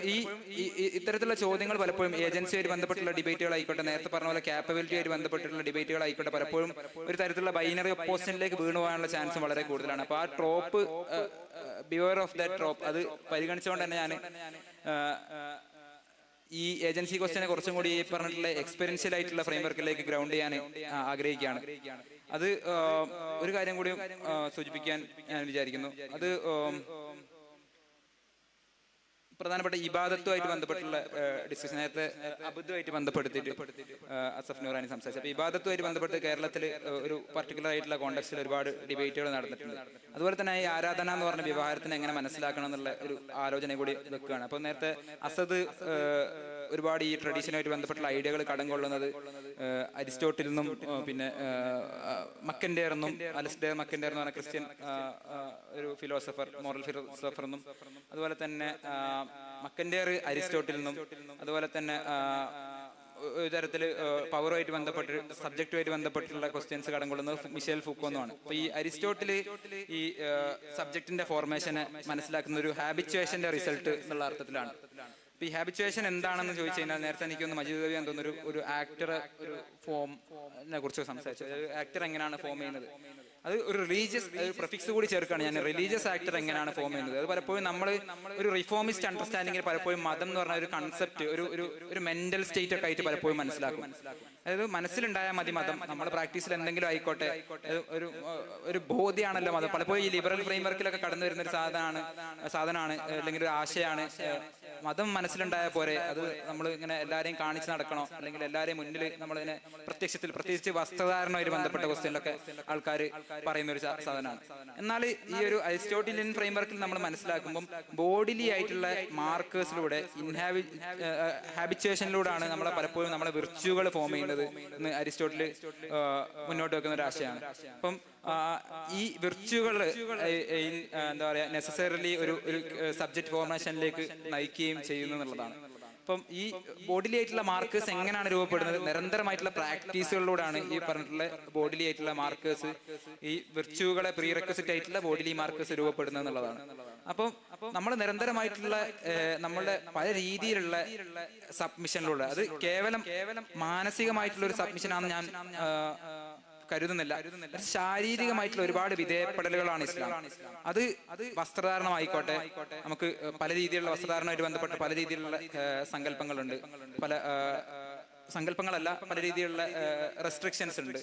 Speaker 2: ഇത്തരത്തിലുള്ള ചോദ്യങ്ങൾ പലപ്പോഴും ഏജൻസിയായിട്ട് ബന്ധപ്പെട്ടുള്ള ഡിബേറ്റുകളായിക്കോട്ടെ, നേരത്തെ പറഞ്ഞ പോലെ കാപ്പബിലിറ്റിയായിട്ട് ബന്ധപ്പെട്ടിട്ടുള്ള ഡിബേറ്റുകളായിക്കോട്ടെ, പലപ്പോഴും ഒരു തരത്തിലുള്ള ബൈനറി ഒപ്പോസിഷനിലേക്ക് വീണു പോകാനുള്ള ചാൻസ് വളരെ കൂടുതലാണ്. അപ്പൊ ആ troph, beware of that troph, അത് പരിഗണിച്ചുകൊണ്ട് തന്നെ ഞാൻ ഈ ഏജൻസി ക്വസ്റ്റ്യനെ കുറച്ചും കൂടി ഈ പറഞ്ഞിട്ടുള്ള എക്സ്പെരിയൻഷ്യൽ ആയിട്ടുള്ള ഫ്രെയിംവർക്കിലേക്ക് ഗ്രൗണ്ട് ചെയ്യാൻ ആഗ്രഹിക്കുകയാണ്. അത് ഒരു കാര്യം കൂടി സൂചിപ്പിക്കാൻ ഞാൻ വിചാരിക്കുന്നു. അത് പ്രധാനപ്പെട്ട ഇബാദത്തുമായിട്ട് ബന്ധപ്പെട്ടുള്ള ഡിസ്കഷൻ നേരത്തെ അബുദ്ധമായിട്ട് ബന്ധപ്പെടുത്തിയിട്ട് അസഫ് നൂറാനി സംസാരിച്ചു. അപ്പൊ ഇബാദത്തുമായിട്ട് ബന്ധപ്പെട്ട് കേരളത്തിൽ ഒരു പർട്ടിക്കുലർ ആയിട്ടുള്ള കോണ്ടെക്സ്റ്റിൽ ഒരുപാട് ഡിബേറ്റുകൾ നടന്നിട്ടുണ്ട്. അതുപോലെ തന്നെ ഈ ആരാധന എന്ന് പറഞ്ഞ വ്യവഹാരത്തിനെ എങ്ങനെ മനസ്സിലാക്കണം എന്നുള്ള ഒരു ആലോചന കൂടി വെക്കുകയാണ്. അപ്പൊ നേരത്തെ അസദ് ഒരുപാട് ഈ ട്രഡീഷനുമായിട്ട് ബന്ധപ്പെട്ടുള്ള ഐഡിയകൾ കടം കൊള്ളുന്നത് അരിസ്റ്റോട്ടിൽ നിന്നും പിന്നെ മക്കൻഡേർ എന്നും, അലസ്റ്റർ മക്കൻഡേർ എന്ന് പറഞ്ഞ ക്രിസ്ത്യൻ ഒരു ഫിലോസഫർ, മോറൽ ഫിലോസഫർ എന്നും, അതുപോലെ തന്നെ മക്കൻഡേർ അരിസ്റ്റോട്ടിൽ നിന്നും, അതുപോലെ തന്നെ ഒരു തരത്തില് പവറുമായിട്ട് ബന്ധപ്പെട്ട് സബ്ജക്റ്റുമായിട്ട് ബന്ധപ്പെട്ടുള്ള ക്വസ്റ്റ്യൻസ് കടം കൊള്ളുന്നത് മിഷേൽ ഫൂക്കോ എന്നാണ്. അപ്പൊ ഈ അരിസ്റ്റോട്ടില് ഈ സബ്ജക്റ്റിന്റെ ഫോർമേഷനെ മനസ്സിലാക്കുന്ന ഒരു ഹാബിച്വേഷന്റെ റിസൾട്ട് എന്നുള്ള അർത്ഥത്തിലാണ്. ഈ ഹാബിച്വേഷൻ എന്താണെന്ന് ചോദിച്ചു കഴിഞ്ഞാൽ നേരത്തെ എനിക്കൊന്ന് മജീദ് കവി എന്ന് തോന്നുന്നു ഒരു ആക്ടർ ഒരു ഫോമിനെ കുറിച്ച് സംസാരിച്ചു. ആക്ടർ എങ്ങനെയാണ് ഫോം ചെയ്യുന്നത്, അത് ഒരു റിലീജിയസ് പ്രഫിക്സ് കൂടി ചേർക്കുകയാണ് ഞാൻ. റിലീജിയസ് ആക്ടർ എങ്ങനെയാണ് ഫോം ചെയ്യുന്നത്, അത് പലപ്പോഴും നമ്മൾ ഒരു റിഫോമിസ്റ്റ് അണ്ടർസ്റ്റാൻഡിങ്ങിൽ പലപ്പോഴും മതം എന്ന് പറഞ്ഞ ഒരു കൺസെപ്റ്റ് ഒരു മെന്റൽ സ്റ്റേറ്റ് ഒക്കെ ആയിട്ട് പലപ്പോഴും മനസ്സിലാക്കും. അതായത് മനസ്സിലുണ്ടായാൽ മതി മതം, നമ്മുടെ പ്രാക്ടീസിൽ എന്തെങ്കിലും ആയിക്കോട്ടെ, ഒരു ബോധ്യമാണല്ലോ മതം. പലപ്പോഴും ഈ ലിബറൽ ഫ്രെയിംവർക്കിലൊക്കെ കടന്നു വരുന്ന ഒരു സാധനമാണ് അല്ലെങ്കിൽ ഒരു ആശയമാണ് മതം. മനസ്സിലുണ്ടായ പോരെ, അത് നമ്മൾ ഇങ്ങനെ എല്ലാവരെയും കാണിച്ച് നടക്കണോ, അല്ലെങ്കിൽ എല്ലാവരെയും മുന്നിൽ നമ്മളിതിനെ പ്രത്യേകിച്ച് വസ്ത്രധാരണമായിട്ട് ബന്ധപ്പെട്ട ക്വസ്റ്റ്യനിലൊക്കെ ആൾക്കാർ പറയുന്ന ഒരു സാധനമാണ്. എന്നാൽ ഈ ഒരു അരിസ്റ്റോട്ടിലിയൻ ഫ്രെയിംവർക്കിൽ നമ്മൾ മനസ്സിലാക്കുമ്പോൾ ബോഡിലി ആയിട്ടുള്ള മാർക്കേഴ്സിലൂടെ ഹാബിച്വേഷനിലൂടെയാണ് നമ്മളെ പലപ്പോഴും നമ്മളെ വിർച്യുകൾ ഫോം ചെയ്യുന്നത് എന്ന് അരിസ്റ്റോട്ടിൽ മുന്നോട്ട് വെക്കുന്ന ഒരു ആശയമാണ്. അപ്പം ഈ വിർച്വകൾ എന്താ പറയുക നെസസറിലി ഒരു സബ്ജക്ട് ഫോർമേഷനിലേക്ക് നയിക്കുകയും ചെയ്യുന്നു എന്നുള്ളതാണ്. അപ്പം ഈ ബോഡിലി ആയിട്ടുള്ള മാർക്കേഴ്സ് എങ്ങനെയാണ് രൂപപ്പെടുന്നത്? നിരന്തരമായിട്ടുള്ള പ്രാക്ടീസുകളിലൂടെയാണ് ഈ പറഞ്ഞിട്ടുള്ള ബോഡിലി ആയിട്ടുള്ള മാർക്കേഴ്സ്, ഈ വിർച്വകളെ പ്രീറെക്വസിറ്റ് ആയിട്ടുള്ള ബോഡിലി മാർക്കേഴ്സ് രൂപപ്പെടുന്നത് എന്നുള്ളതാണ്. അപ്പം നമ്മൾ നിരന്തരമായിട്ടുള്ള നമ്മളുടെ പല രീതിയിലുള്ള സബ്മിഷനിലൂടെ, അത് കേവലം മാനസികമായിട്ടുള്ള ഒരു സബ്മിഷനാണെന്ന് ഞാൻ കരുതുന്നില്ല. ശാരീരികമായിട്ടുള്ള ഒരുപാട് വിധേയപ്പെടലുകളാണ് ഇസ്ലാം. അത് വസ്ത്രധാരണമായിക്കോട്ടെ, നമുക്ക് പല രീതിയിലുള്ള വസ്ത്രധാരണമായിട്ട് ബന്ധപ്പെട്ട പല രീതിയിലുള്ള സങ്കല്പങ്ങളുണ്ട്, പല സങ്കല്പങ്ങളല്ല പല രീതിയിലുള്ള റെസ്ട്രിക്ഷൻസ് ഉണ്ട്.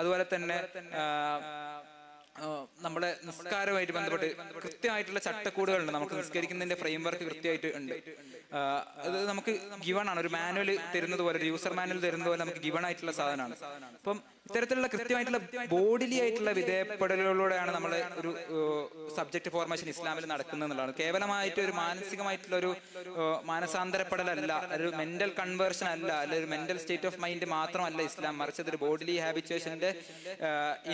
Speaker 2: അതുപോലെ തന്നെ നമ്മുടെ നിസ്കാരവുമായിട്ട് ബന്ധപ്പെട്ട് കൃത്യമായിട്ടുള്ള ചട്ടക്കൂടുകളുണ്ട്. നമുക്ക് നിസ്കരിക്കുന്നതിന്റെ ഫ്രെയിം വർക്ക് കൃത്യമായിട്ട് ഉണ്ട്. അത് നമുക്ക് ഗിവൺ ആണ്, ഒരു മാനുവൽ തരുന്നത് പോലെ, ഒരു യൂസർ മാനുവൽ തരുന്നത് പോലെ നമുക്ക് ഗിവൺ ആയിട്ടുള്ള സാധനമാണ്. അപ്പം ഇത്തരത്തിലുള്ള കൃത്യമായിട്ടുള്ള ബോഡിലി ആയിട്ടുള്ള വിധേയപ്പെടലുകളിലൂടെയാണ് നമ്മൾ ഒരു സബ്ജക്ട് ഫോർമേഷൻ ഇസ്ലാമിൽ നടക്കുന്നത് എന്നുള്ളതാണ്. കേവലമായിട്ട് ഒരു മാനസികമായിട്ടുള്ള ഒരു മാനസാന്തരപ്പെടലല്ല, ഒരു മെന്റൽ കൺവേർഷൻ അല്ല, ഒരു മെന്റൽ സ്റ്റേറ്റ് ഓഫ് മൈൻഡ് മാത്രമല്ല ഇസ്ലാം, മറിച്ച് ഒരു ബോഡിലി ഹാബിച്വേഷന്റെ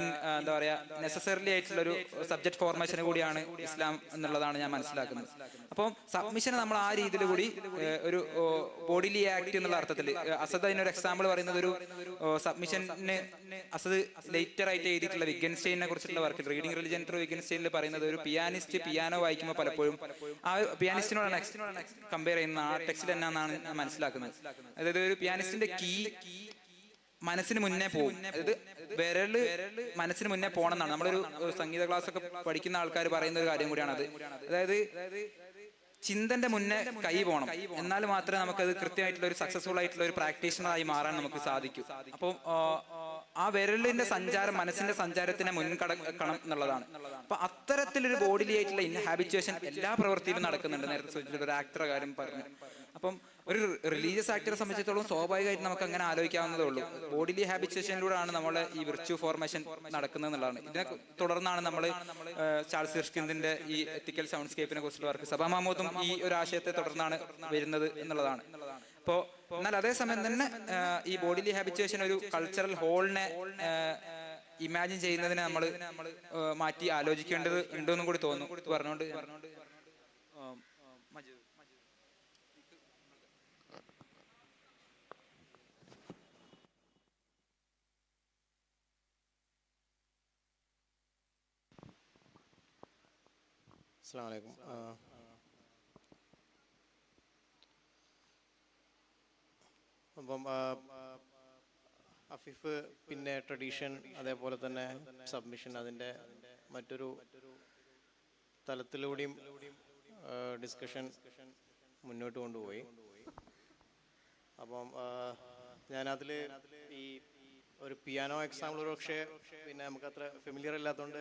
Speaker 2: എന്താ പറയാ നെസസറിലി ആയിട്ടുള്ള ഒരു സബ്ജക്ട് ഫോർമേഷൻ കൂടിയാണ് ഇസ്ലാം എന്നുള്ളതാണ് ഞാൻ മനസ്സിലാക്കുന്നത്. അപ്പം സബ്മിഷനെ നമ്മൾ ആ രീതിയിൽ കൂടി ഒരു ബോഡിലി ആക്ട് എന്നുള്ള അർത്ഥത്തിൽ, അസദ് അതിനൊരു എക്സാമ്പിൾ പറയുന്നത് ഒരു സബ്മിഷന് അസദ് ലേറ്റർ ആയിട്ട് എഴുതിയിട്ടുള്ള വിഗൻസ്റ്റൈനെ കുറിച്ചുള്ള വർക്ക്, റീഡിംഗ് റിലിജൻ ത്രൂ വിഗൻസ്റ്റൈനിൽ പറയുന്നത് ഒരു പിയാനിസ്റ്റ് പിയാനോ വായിക്കുമ്പോൾ പലപ്പോഴും ആ പിയാനിസ്റ്റിനോടാണ് കമ്പയർ ചെയ്യുന്ന ആ ടെക്സ്റ്റിൽ എന്നാണ് ഞാൻ മനസ്സിലാക്കുന്നത്. അതായത് ഒരു പിയാനിസ്റ്റിന്റെ കീ മനസ്സിന് മുന്നേ പോകും, അതായത് വിരല് മനസ്സിന് മുന്നേ പോകണം എന്നാണ്. നമ്മളൊരു സംഗീത ക്ലാസ് ഒക്കെ പഠിക്കുന്ന ആൾക്കാർ പറയുന്ന ഒരു കാര്യം കൂടിയാണ് അത്. അതായത് ചിന്തന്റെ മുന്നേ കൈ പോകണം, എന്നാൽ മാത്രമേ നമുക്കത് കൃത്യമായിട്ടുള്ള ഒരു സക്സസ്ഫുൾ ആയിട്ടുള്ള ഒരു പ്രാക്ടീഷണറായി മാറാൻ നമുക്ക് സാധിക്കൂ. അപ്പോൾ ആ വിരലിന്റെ സഞ്ചാരം മനസ്സിന്റെ സഞ്ചാരത്തിനെ മുൻകടക്കണം എന്നുള്ളതാണ്. അപ്പൊ അത്തരത്തിലൊരു ബോഡിലി ആയിട്ടുള്ള ഇൻഹാബിച്വേഷൻ എല്ലാ പ്രവൃത്തിയിലും നടക്കുന്നുണ്ട്. നേരത്തെ സൂചിപ്പിച്ച ഒരു ആക്ടറെ കാര്യം പറഞ്ഞു. അപ്പം ഒരു റിലീജിയസ് ആക്ടറെ സംബന്ധിച്ചിടത്തോളം സ്വാഭാവികമായിട്ട് നമുക്ക് അങ്ങനെ ആലോചിക്കാവുന്നതേ ഉള്ളൂ. ബോഡിലി ഹാബിച്വേഷനിലൂടെയാണ് നമ്മളെ ഈ വിർച്വൽ ഫോർമേഷൻ നടക്കുന്നത് എന്നുള്ളതാണ്. ഇതിനെ തുടർന്നാണ് നമ്മൾ ചാൾസ് ഇർഷ്കിന്റെ ഈ എത്തിക്കൽ സൗണ്ട്സ്കേപ്പിനെ കുറിച്ചുള്ള വർക്ക്, സബാ മഹ്മൂദും ഈ ഒരു ആശയത്തെ തുടർന്നാണ് വരുന്നത് എന്നുള്ളതാണ്. അപ്പോൾ എന്നാൽ അതേസമയം തന്നെ ഈ ബോഡിലി ഹാബിച്വേഷൻ ഒരു കൾച്ചറൽ ഹോളിനെ ഇമാജിൻ ചെയ്യുന്നതിനെ നമ്മൾ മാറ്റി ആലോചിക്കേണ്ടത് ഉണ്ടെന്നും കൂടി തോന്നുന്നു. പറഞ്ഞുകൊണ്ട്
Speaker 3: അസ്സലാമു അലൈക്കും. അപ്പം അഫീഫ് പിന്നെ ട്രഡീഷൻ, അതേപോലെ തന്നെ സബ്മിഷൻ, അതിൻ്റെ മറ്റൊരു തലത്തിലൂടെയും ഡിസ്കഷൻ മുന്നോട്ട് കൊണ്ടുപോയി. അപ്പം ഞാനതിൽ ഈ ഒരു പിയാനോ എക്സാമ്പിൾ ഒരു പക്ഷേ പിന്നെ നമുക്കത്ര ഫെമിലിയർ അല്ലാത്തതുകൊണ്ട്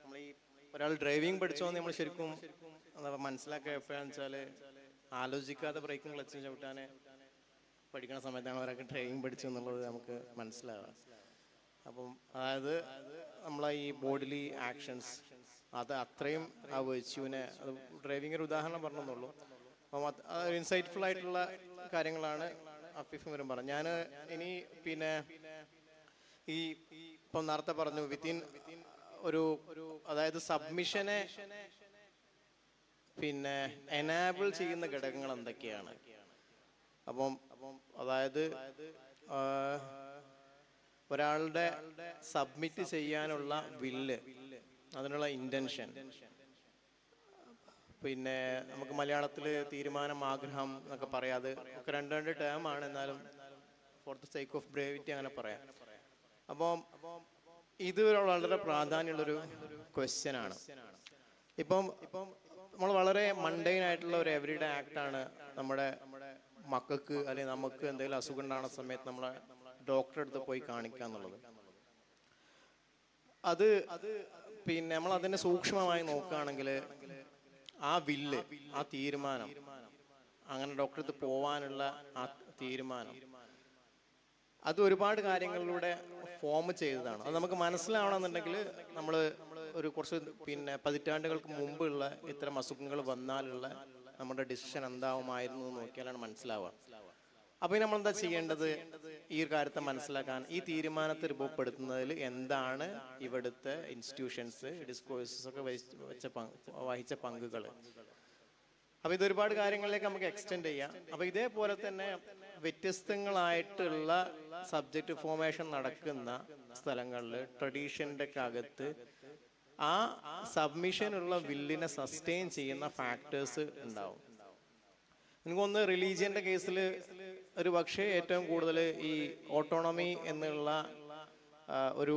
Speaker 3: നമ്മൾ ഈ ഒരാൾ ഡ്രൈവിംഗ് പഠിച്ചോന്ന് നമ്മൾ ശരിക്കും മനസ്സിലാക്കുക എപ്പോഴാണെന്ന് വെച്ചാൽ ആലോചിക്കാതെ ബ്രേക്കും ക്ലച്ചും ചവിട്ടാൻ പഠിക്കുന്ന സമയത്താണ് ഒരാൾക്ക് ഡ്രൈവിംഗ് പഠിച്ചു എന്നുള്ളത് നമുക്ക് മനസ്സിലാവുക. അപ്പം അതായത് നമ്മളെ ഈ ബോഡിലി ആക്ഷൻസ് അത് അത്രയും ആ വെർച്യൂവിനെ, അത് ഡ്രൈവിംഗ് ഒരു ഉദാഹരണം പറഞ്ഞെന്നുള്ളൂ. അപ്പം അത് ഇൻസൈറ്റ്ഫുൾ ആയിട്ടുള്ള കാര്യങ്ങളാണ് അഫീഫും വരും പറഞ്ഞു. ഞാൻ ഇനി പിന്നെ ഈ ഇപ്പം നേരത്തെ പറഞ്ഞു വിത്തിൻ ഒരു അതായത് സബ്മിഷനെ പിന്നെ എനാബിൾ ചെയ്യുന്ന ഘടകങ്ങൾ എന്തൊക്കെയാണ്. അപ്പം അതായത് ഒരാളുടെ സബ്മിറ്റ് ചെയ്യാനുള്ള വില്ല്, അതിനുള്ള ഇന്റൻഷൻ, പിന്നെ നമുക്ക് മലയാളത്തിൽ തീരുമാനം, ആഗ്രഹം എന്നൊക്കെ പറയാം. അത് ഒക്കെ രണ്ട് ടേമാണ്, എന്നാലും ഫോർ ദ സേക്ക് ഓഫ് ബ്രേവിറ്റി അങ്ങനെ പറയാം. അപ്പം ഇത് വളരെ പ്രാധാന്യമുള്ളൊരു ക്വസ്റ്റ്യൻ ആണ്. ഇപ്പം നമ്മൾ വളരെ മണ്ടൈൻ ആയിട്ടുള്ള ഒരു എവറിഡേ ആക്ടാണ് നമ്മുടെ മക്കൾക്ക് അല്ലെങ്കിൽ നമുക്ക് എന്തെങ്കിലും അസുഖം ഉണ്ടാകുന്ന സമയത്ത് നമ്മളെ ഡോക്ടറെ അടുത്ത് പോയി കാണിക്കുക എന്നുള്ളത്. അത് പിന്നെ നമ്മൾ അതിനെ സൂക്ഷ്മമായി നോക്കുകയാണെങ്കിൽ ആ വില്ല്, ആ തീരുമാനം, അങ്ങനെ ഡോക്ടറെ അടുത്ത് പോവാനുള്ള ആ തീരുമാനം, അത് ഒരുപാട് കാര്യങ്ങളിലൂടെ ഫോം ചെയ്തതാണ്. അത് നമുക്ക് മനസ്സിലാവണമെന്നുണ്ടെങ്കിൽ നമ്മൾ ഒരു കുറച്ച് പിന്നെ പതിറ്റാണ്ടുകൾക്ക് മുമ്പുള്ള ഇത്തരം അസുഖങ്ങൾ വന്നാലുള്ള നമ്മുടെ ഡിസിഷൻ എന്താവുമായിരുന്നു എന്ന് നോക്കിയാലാണ് മനസ്സിലാവുക. അപ്പോൾ നമ്മൾ എന്താ ചെയ്യേണ്ടത്? ഈ ഒരു കാര്യത്തെ മനസ്സിലാക്കാൻ, ഈ തീരുമാനത്തെ രൂപപ്പെടുത്തുന്നതിൽ എന്താണ് ഇവിടുത്തെ ഇൻസ്റ്റിറ്റ്യൂഷൻസ്, ഡിസ്കോഴ്സസ് ഒക്കെ വഹിച്ച പങ്കുകൾ. അപ്പോൾ ഇതൊരുപാട് കാര്യങ്ങളിലേക്ക് നമുക്ക് എക്സ്റ്റെൻഡ് ചെയ്യാം. അപ്പോൾ ഇതേപോലെ തന്നെ വ്യത്യസ്തങ്ങളായിട്ടുള്ള സബ്ജക്റ്റ് ഫോർമേഷൻ നടക്കുന്ന സ്ഥലങ്ങളിൽ ട്രഡീഷൻ്റെ ഒക്കെ അകത്ത് ആ സബ്മിഷനുള്ള വില്ലിനെ സസ്റ്റെയിൻ ചെയ്യുന്ന ഫാക്ടേഴ്സ് ഉണ്ടാവും. എനിക്കൊന്ന് റിലീജിയൻ്റെ കേസിൽ ഒരു പക്ഷേ ഏറ്റവും കൂടുതൽ ഈ ഓട്ടോണമി എന്നുള്ള ഒരു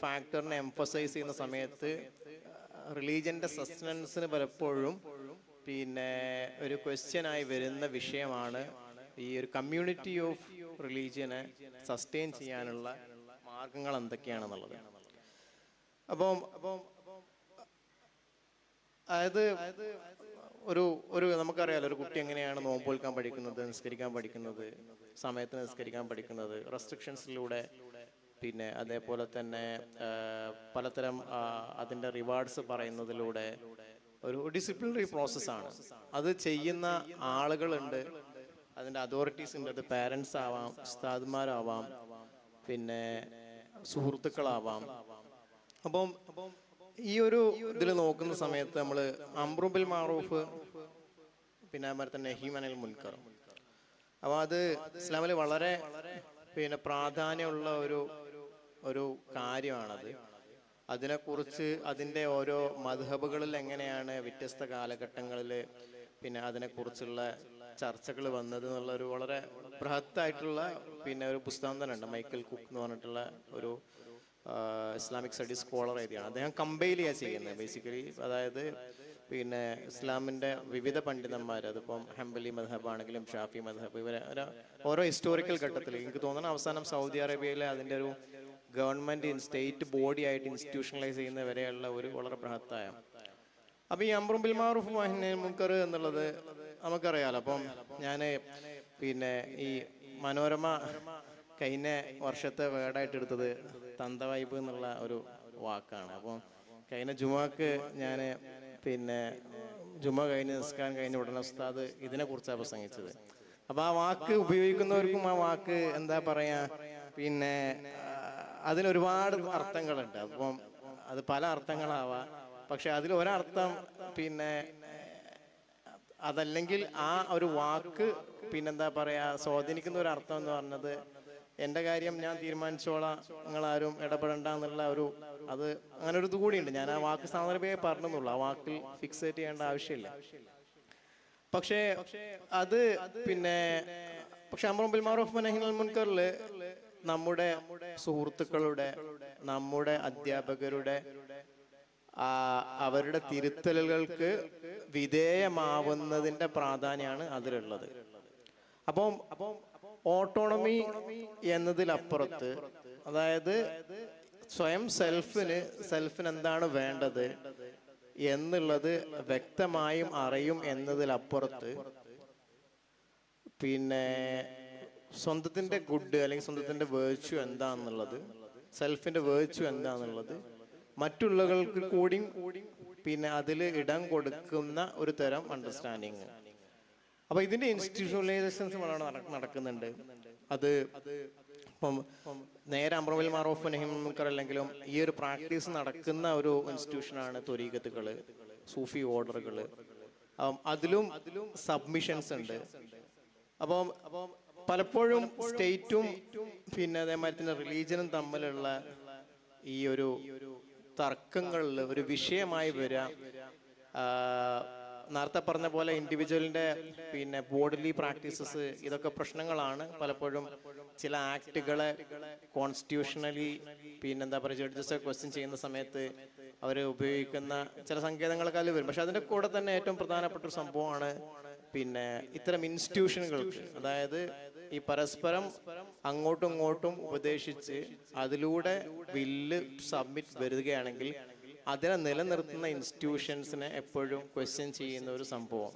Speaker 3: ഫാക്ടറിനെ എംഫസൈസ് ചെയ്യുന്ന സമയത്ത് റിലീജിയൻ്റെ സസ്റ്റനൻസിന് പലപ്പോഴും പിന്നെ ഒരു ക്വസ്റ്റ്യനായി വരുന്ന വിഷയമാണ് ഈ ഒരു കമ്മ്യൂണിറ്റി ഓഫ് റിലീജിയനെ സസ്റ്റെയിൻ ചെയ്യാനുള്ള മാർഗങ്ങൾ എന്തൊക്കെയാണെന്നുള്ളത്. അപ്പം അതായത് ഒരു നമുക്കറിയാലോ, ഒരു കുട്ടി എങ്ങനെയാണ് നോമ്പ് നോൽക്കാൻ പഠിക്കുന്നത്, നിസ്കരിക്കാൻ പഠിക്കുന്നത്, സമയത്തിന് നിസ്കരിക്കാൻ പഠിക്കുന്നത്, റെസ്ട്രിക്ഷൻസിലൂടെ, പിന്നെ അതേപോലെ തന്നെ പലതരം അതിൻ്റെ റിവാർഡ്സ് പറയുന്നതിലൂടെ ഒരു ഡിസിപ്ലിനറി പ്രോസസ്സാണ്. അത് ചെയ്യുന്ന ആളുകളുണ്ട്, അതിൻ്റെ അതോറിറ്റീസ് ഉണ്ട്. അത് പാരൻസ് ആവാം, ഉസ്താദ്മാരാവാം, പിന്നെ സുഹൃത്തുക്കളാവാം. അപ്പം ഈ ഒരു ഇതിൽ നോക്കുന്ന സമയത്ത് നമ്മൾ അംറു ബിൽ മഅറൂഫ്, പിന്നെ അതുപോലെ തന്നെ നഹ്യി അനിൽ മുൻകർ, അപ്പോൾ അത് ഇസ്ലാമിൽ വളരെ പിന്നെ പ്രാധാന്യമുള്ള ഒരു കാര്യമാണത്. അതിനെക്കുറിച്ച് അതിൻ്റെ ഓരോ മദ്ഹബുകളിൽ എങ്ങനെയാണ് വ്യത്യസ്ത കാലഘട്ടങ്ങളിൽ പിന്നെ അതിനെക്കുറിച്ചുള്ള ചർച്ചകൾ വന്നത് എന്നുള്ളൊരു വളരെ ബൃഹത്തായിട്ടുള്ള പിന്നെ ഒരു പുസ്തകം തന്നെ ഉണ്ട്. മൈക്കൽ കുക്ക് എന്ന് പറഞ്ഞിട്ടുള്ള ഒരു ഇസ്ലാമിക് സ്റ്റഡീസ് സ്കോളർ എഴുതിയാണ്. അദ്ദേഹം കമ്പൈൽ ചെയ്യുന്നത് ബേസിക്കലി. അതായത് പിന്നെ ഇസ്ലാമിൻ്റെ വിവിധ പണ്ഡിതന്മാർ, അതിപ്പം ഹംബലി മദ്ഹബ് ആണെങ്കിലും ഷാഫി മദ്ഹബ്, ഇവരെ ഓരോ ഹിസ്റ്റോറിക്കൽ ഘട്ടത്തിൽ എനിക്ക് തോന്നുന്നു അവസാനം സൗദി അറേബ്യയിലെ അതിൻ്റെ ഒരു ഗവൺമെൻറ് സ്റ്റേറ്റ് ബോഡി ആയിട്ട് ഇൻസ്റ്റിറ്റ്യൂഷണലൈസ് ചെയ്യുന്ന വരെയുള്ള ഒരു വളരെ ബൃഹത്തായ. അപ്പം ഈ അംറു ബിൽ മഅറൂഫ് വനഹ്യി അനിൽ മുൻകർ എന്നുള്ളത് നമുക്കറിയാലോ. അപ്പം ഞാൻ പിന്നെ ഈ മനോരമ കഴിഞ്ഞ വർഷത്തെ വേർഡായിട്ട് എടുത്തത് തന്തവൈബ് എന്നുള്ള ഒരു വാക്കാണ്. അപ്പം കഴിഞ്ഞ ജുമാക്ക് ഞാൻ പിന്നെ ജുമ കഴിഞ്ഞ് നിസ്കാരം കഴിഞ്ഞ ഉടനെ ഉസ്താദ് ഇതിനെക്കുറിച്ചാണ് പ്രസംഗിച്ചത്. അപ്പം ആ വാക്ക് ഉപയോഗിക്കുന്നവർക്കും ആ വാക്ക് എന്താ പറയാ പിന്നെ അതിനൊരുപാട് അർത്ഥങ്ങളുണ്ട്. അപ്പം അത് പല അർത്ഥങ്ങളാവാം. പക്ഷെ അതിൽ ഒരർത്ഥം പിന്നെ അതല്ലെങ്കിൽ ആ ഒരു വാക്ക് പിന്നെന്താ പറയാ സ്വാധീനിക്കുന്ന ഒരു അർത്ഥം എന്ന് പറഞ്ഞത് എൻ്റെ കാര്യം ഞാൻ തീരുമാനിച്ചോളാം, നിങ്ങളാരും ഇടപെടണ്ട എന്നുള്ള അത് അങ്ങനെ ഒരു ഇത് കൂടിയുണ്ട്. ഞാൻ ആ വാക്ക് സാന്ദർഭികമായി പറഞ്ഞെന്നുള്ളൂ, ആ വാക്കിൽ ഫിക്സേറ്റ് ചെയ്യേണ്ട ആവശ്യമില്ല. പക്ഷേ അത് പിന്നെ അംറു ബിൽ മഅറൂഫ് വനഹ്യി അനിൽ മുൻകറിൽ നമ്മുടെ സുഹൃത്തുക്കളുടെ, നമ്മുടെ അധ്യാപകരുടെ അവരുടെ തിരുത്തലുകൾക്ക് വിധേയമാവുന്നതിൻ്റെ പ്രാധാന്യമാണ് അതിലുള്ളത്. അപ്പം ഓട്ടോണമി എന്നതിലപ്പുറത്ത്, അതായത് സ്വയം സെൽഫിന് എന്താണ് വേണ്ടത് എന്നുള്ളത് വ്യക്തമായും അറിയും എന്നതിലപ്പുറത്ത് പിന്നെ സ്വന്തത്തിൻ്റെ ഗുഡ് അല്ലെങ്കിൽ സ്വന്തത്തിൻ്റെ വേർച്യു എന്താണെന്നുള്ളത്, സെൽഫിൻ്റെ വേർച്യു എന്താണെന്നുള്ളത് മറ്റുള്ളവർക്ക് കൂടി പിന്നെ അതിൽ ഇടം കൊടുക്കുന്ന ഒരു തരം അണ്ടർസ്റ്റാൻഡിങ്. അപ്പൊ ഇതിന്റെ ഇൻസ്റ്റിറ്റ്യൂഷണലൈസേഷൻസ് വളരെ നടക്കുന്നുണ്ട്. അത് ഇപ്പം നേരെ അംറു ബിൽ മഅറൂഫ് വനഹ്യി അനിൽ മുൻകർ അല്ലെങ്കിലും ഈ ഒരു പ്രാക്ടീസ് നടക്കുന്ന ഒരു ഇൻസ്റ്റിറ്റ്യൂഷനാണ് ത്വരീഖത്തുകൾ, സൂഫി ഓർഡറുകൾ. അതിലും സബ്മിഷൻസ് ഉണ്ട്. അപ്പം പലപ്പോഴും സ്റ്റേറ്റും പിന്നെ അതേമാതിരി തന്നെ റിലീജിയനും തമ്മിലുള്ള ഈ ഒരു തർക്കങ്ങളിൽ ഒരു വിഷയമായി വരാം. നേരത്തെ പറഞ്ഞ പോലെ ഇൻഡിവിജ്വലിന്റെ പിന്നെ ബോഡിലി പ്രാക്ടീസസ്, ഇതൊക്കെ പ്രശ്നങ്ങളാണ്. പലപ്പോഴും ചില ആക്ടുകളെ കോൺസ്റ്റിറ്റ്യൂഷണലി പിന്നെന്താ പറയുക ജഡ്ജസ് ക്വസ്റ്റ്യൻ ചെയ്യുന്ന സമയത്ത് അവർ ഉപയോഗിക്കുന്ന ചില സങ്കേതങ്ങളൊക്കെ അതിൽ വരും. പക്ഷെ അതിൻ്റെ കൂടെ തന്നെ ഏറ്റവും പ്രധാനപ്പെട്ട ഒരു സംഭവമാണ് പിന്നെ ഇത്തരം ഇൻസ്റ്റിറ്റ്യൂഷനുകൾക്ക്, അതായത് ഈ പരസ്പരം അങ്ങോട്ടും ഇങ്ങോട്ടും ഉപദേശിച്ച് അതിലൂടെ ബില്ല് സബ്മിറ്റ് വരികയാണെങ്കിൽ അതിനെ നിലനിർത്തുന്ന ഇൻസ്റ്റിറ്റ്യൂഷൻസിനെ എപ്പോഴും ക്വസ്റ്റ്യൻ ചെയ്യുന്ന ഒരു സംഭവം.